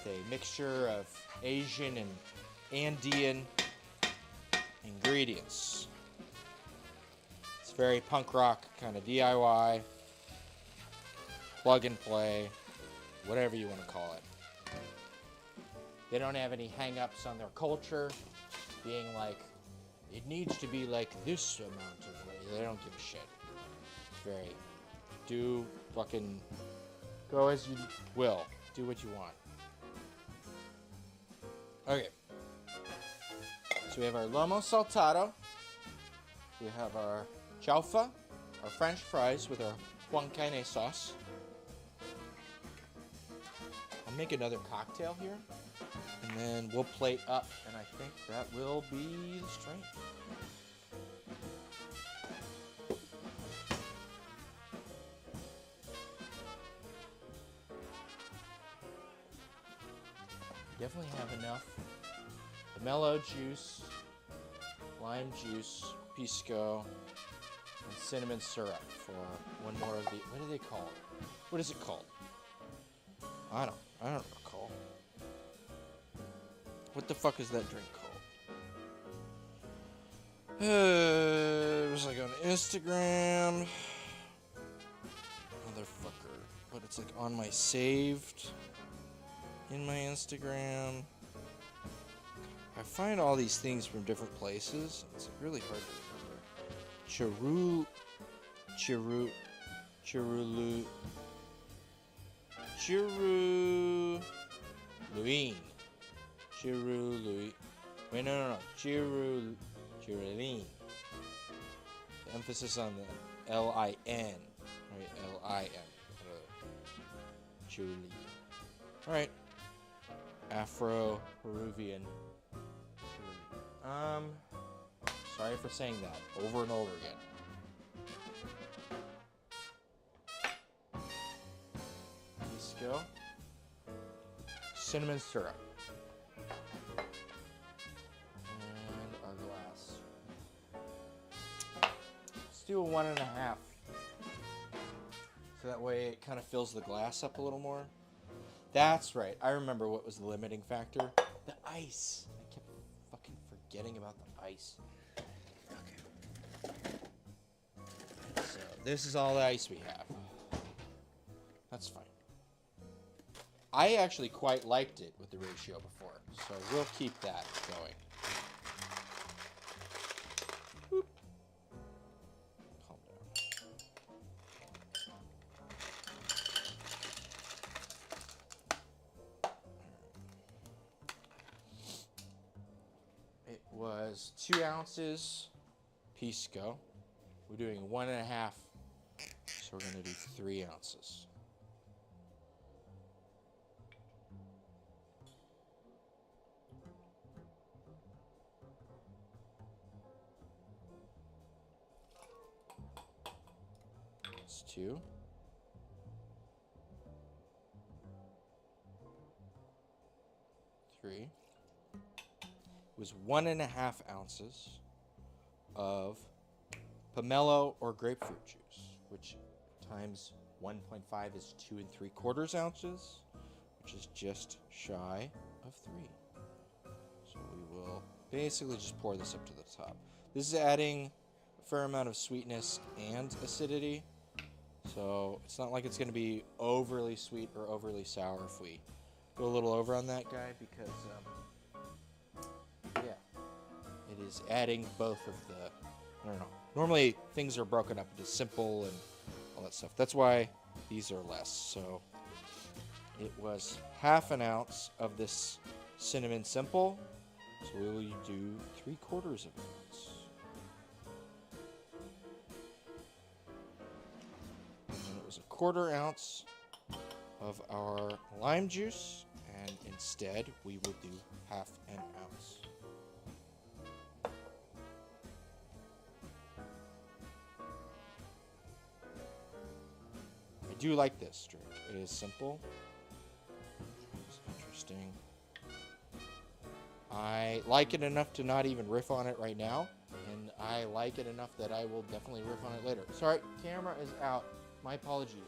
with a mixture of Asian and Andean ingredients. It's very punk rock, kind of DIY, plug and play, whatever you want to call it. They don't have any hang-ups on their culture, being like, it needs to be like this amount of weight. They don't give a shit. It's very, go as you will. Do what you want. Okay. So we have our Lomo Saltado. We have our Chifa, our French fries with our Huancaina sauce. I'll make another cocktail here. And then we'll plate up, and I think that will be the strength. Definitely have enough pomelo juice, lime juice, pisco, and cinnamon syrup for one more of the, what do they call it? What is it called? I don't recall. What the fuck is that drink called? It was like on Instagram. Motherfucker. But it's like on my saved in my Instagram. I find all these things from different places. It's really hard to remember. Chiruline. Wait, no. Chiruline. The emphasis on the L-I-N. Right, L-I-N. Chiruline. Alright. Afro-Peruvian. Sorry for saying that over and over again. Pisco. Cinnamon syrup. And our glass. Let's do a 1.5. So that way it kind of fills the glass up a little more. That's right. I remember what was the limiting factor. The ice. I kept fucking forgetting about the ice. Okay. So this is all the ice we have. That's fine. I actually quite liked it with the ratio before, so we'll keep that going. Boop. Calm down. It was 2 ounces pisco. We're doing 1.5, so we're going to do 3 ounces. That's 2. 3. It was 1.5 ounces of pomelo or grapefruit juice, which times 1.5 is 2 3/4 ounces, which is just shy of 3. So we will basically just pour this up to the top. This is adding a fair amount of sweetness and acidity, so it's not like it's going to be overly sweet or overly sour if we go a little over on that guy, because yeah, it is adding both of the, I don't know, normally things are broken up into simple and all that stuff. That's why these are less. So it was 1/2 ounce of this cinnamon simple, so we will do 3/4 of an ounce. And it was 1/4 ounce of our lime juice, and instead we will do 1/2 ounce. I do like this drink. It is simple. It's interesting. I like it enough to not even riff on it right now, and I like it enough that I will definitely riff on it later. Sorry, camera is out. My apologies.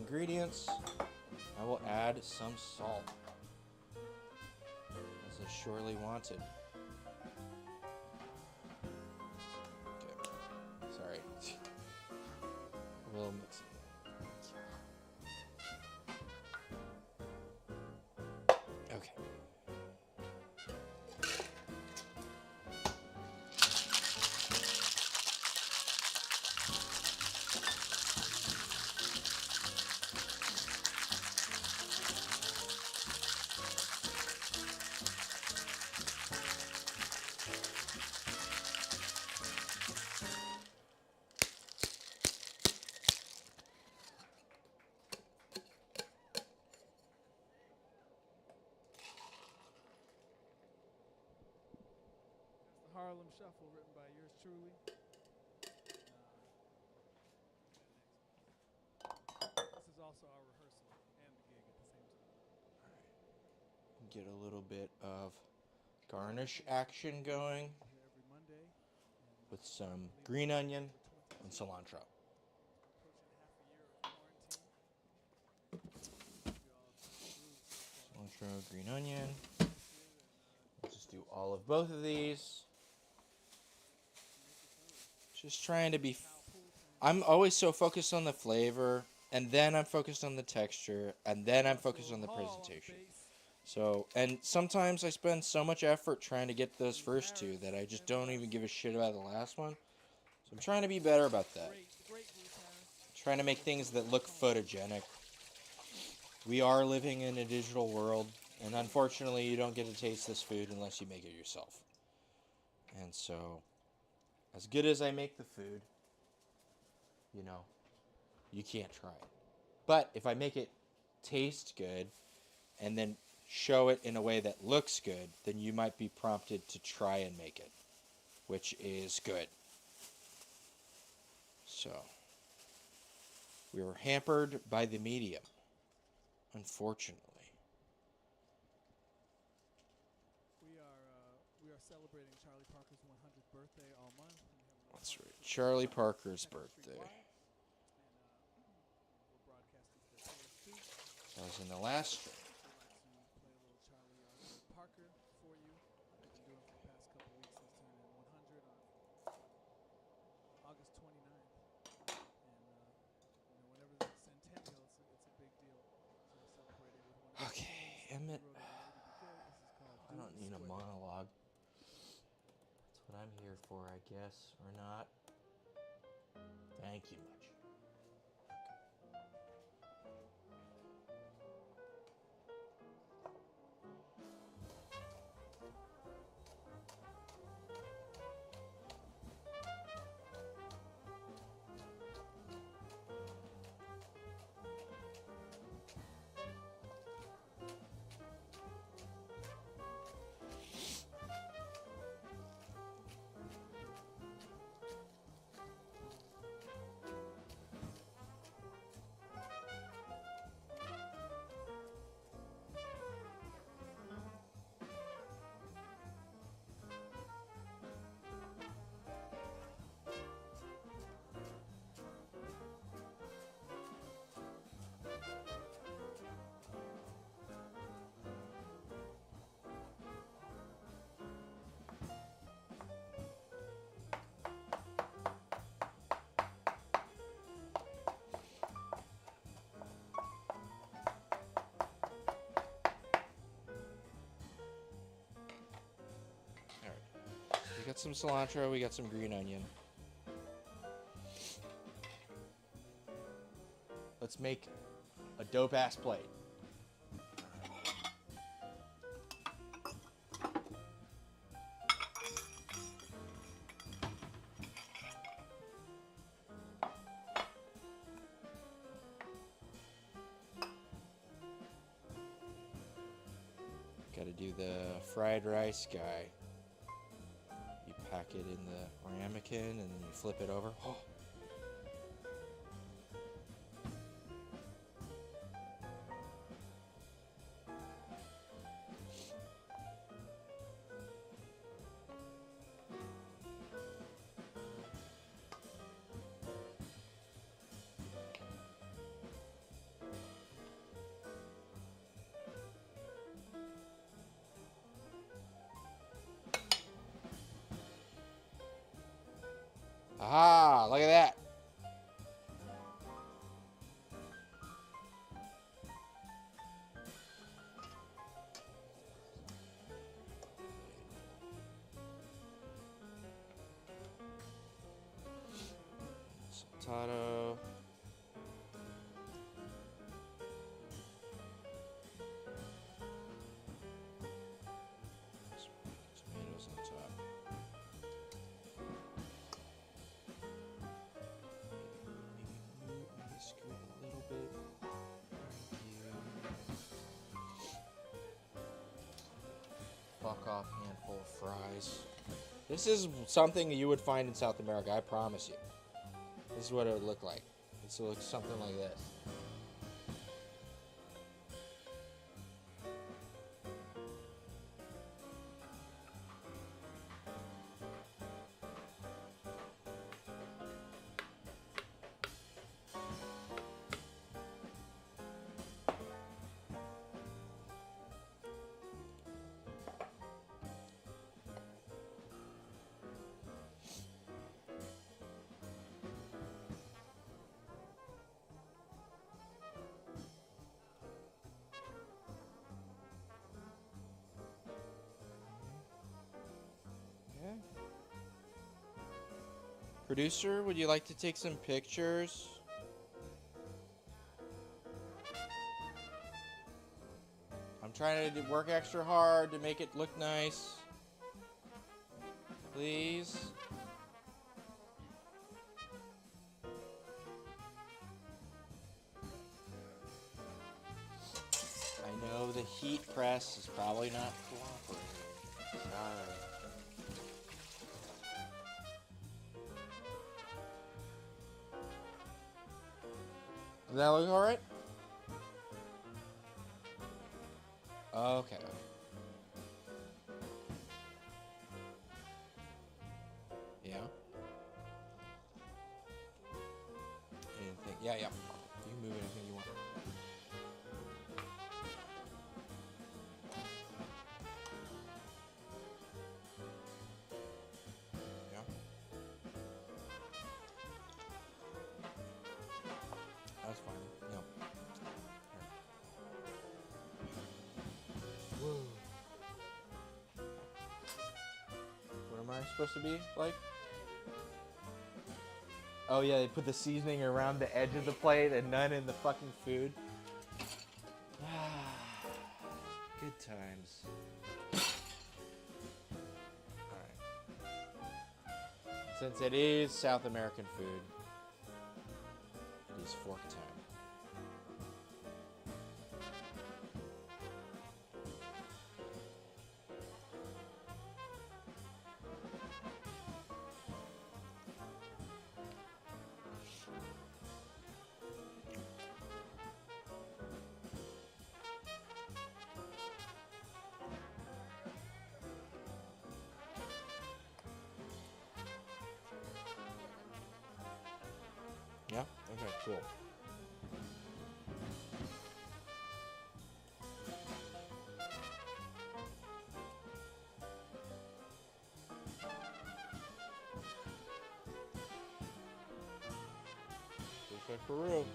ingredients. I will add some salt, as is surely wanted. Okay. Sorry. A little mixing. Okay. That's the Harlem Shuffle, written by yours truly. This is also our rehearsal and the gig at the same time. Get a little bit of garnish action going Here every Monday. with some green onion and cilantro. Approaching half a year of quarantine. We all have through so far. Cilantro, green onion. We'll just do all of both of these. Just trying to be... I'm always so focused on the flavor, and then I'm focused on the texture, and then I'm focused on the presentation. So, and sometimes I spend so much effort trying to get those first two that I just don't even give a shit about the last one. So I'm trying to be better about that. Trying to make things that look photogenic. We are living in a digital world, and unfortunately you don't get to taste this food unless you make it yourself. And so, as good as I make the food, you know, you can't try it. But if I make it taste good, and then show it in a way that looks good, then you might be prompted to try and make it, which is good. So, we were hampered by the medium, unfortunately. We are celebrating Charlie Parker's 100th birthday all month. That's right, Charlie Parker's birthday. We're broadcasting to the players too. I was in the last stream. We'd like to play a little Charlie Parker for you. We've been doing for the past couple weeks. He's turning 100 on August 29th. And whenever there's a centennial, it's a big deal. So we're celebrating with one of Okay, Emmett. I don't need a monologue. That's what I'm here for, I guess, or not. Thank you much. We got some cilantro, we got some green onion. Let's make a dope-ass plate. Gotta do the fried rice guy. You pack it in the ramekin and then you flip it over. Oh. Saltado. Tomatoes on top. Maybe scoot a little bit. Thank you. Fuck off, handful of fries. This is something you would find in South America, I promise you. This is what it would look like. This would look something like this. Producer, would you like to take some pictures? I'm trying to work extra hard to make it look nice. Please. I know the heat press is probably not cooperating. Sorry. Does that look alright? Okay. Yeah. Anything? Yeah. You can move anything you want. Yeah. That's fine. Yeah. Whoa. What am I supposed to be like? Oh yeah, they put the seasoning around the edge of the plate and none in the fucking food. Good times. Alright. Since it is South American food, it is fork time. Yeah? Okay, cool. Just like Peru.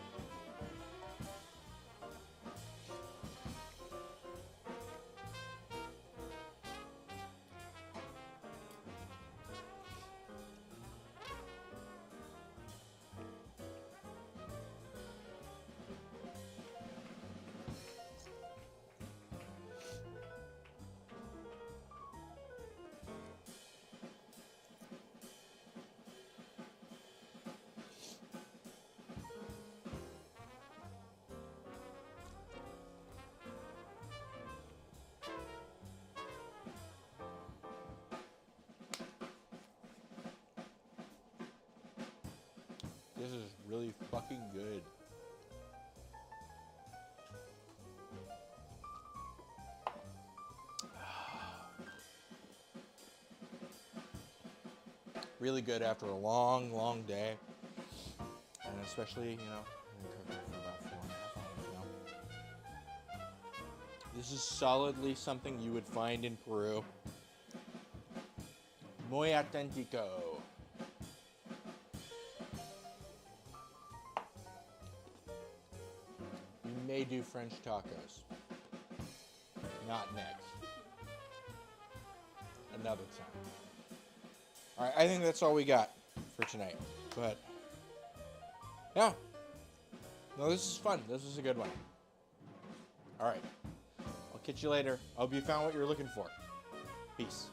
This is really fucking good. Really good after a long, long day. And especially, you know, I've been cooking for about 4.5 hours now. This is solidly something you would find in Peru. Muy auténtico. We may do French tacos. Not next. Another time. Alright, I think that's all we got for tonight. But Yeah. No, this is fun. This is a good one. All right. I'll catch you later. I hope you found what you're looking for. Peace.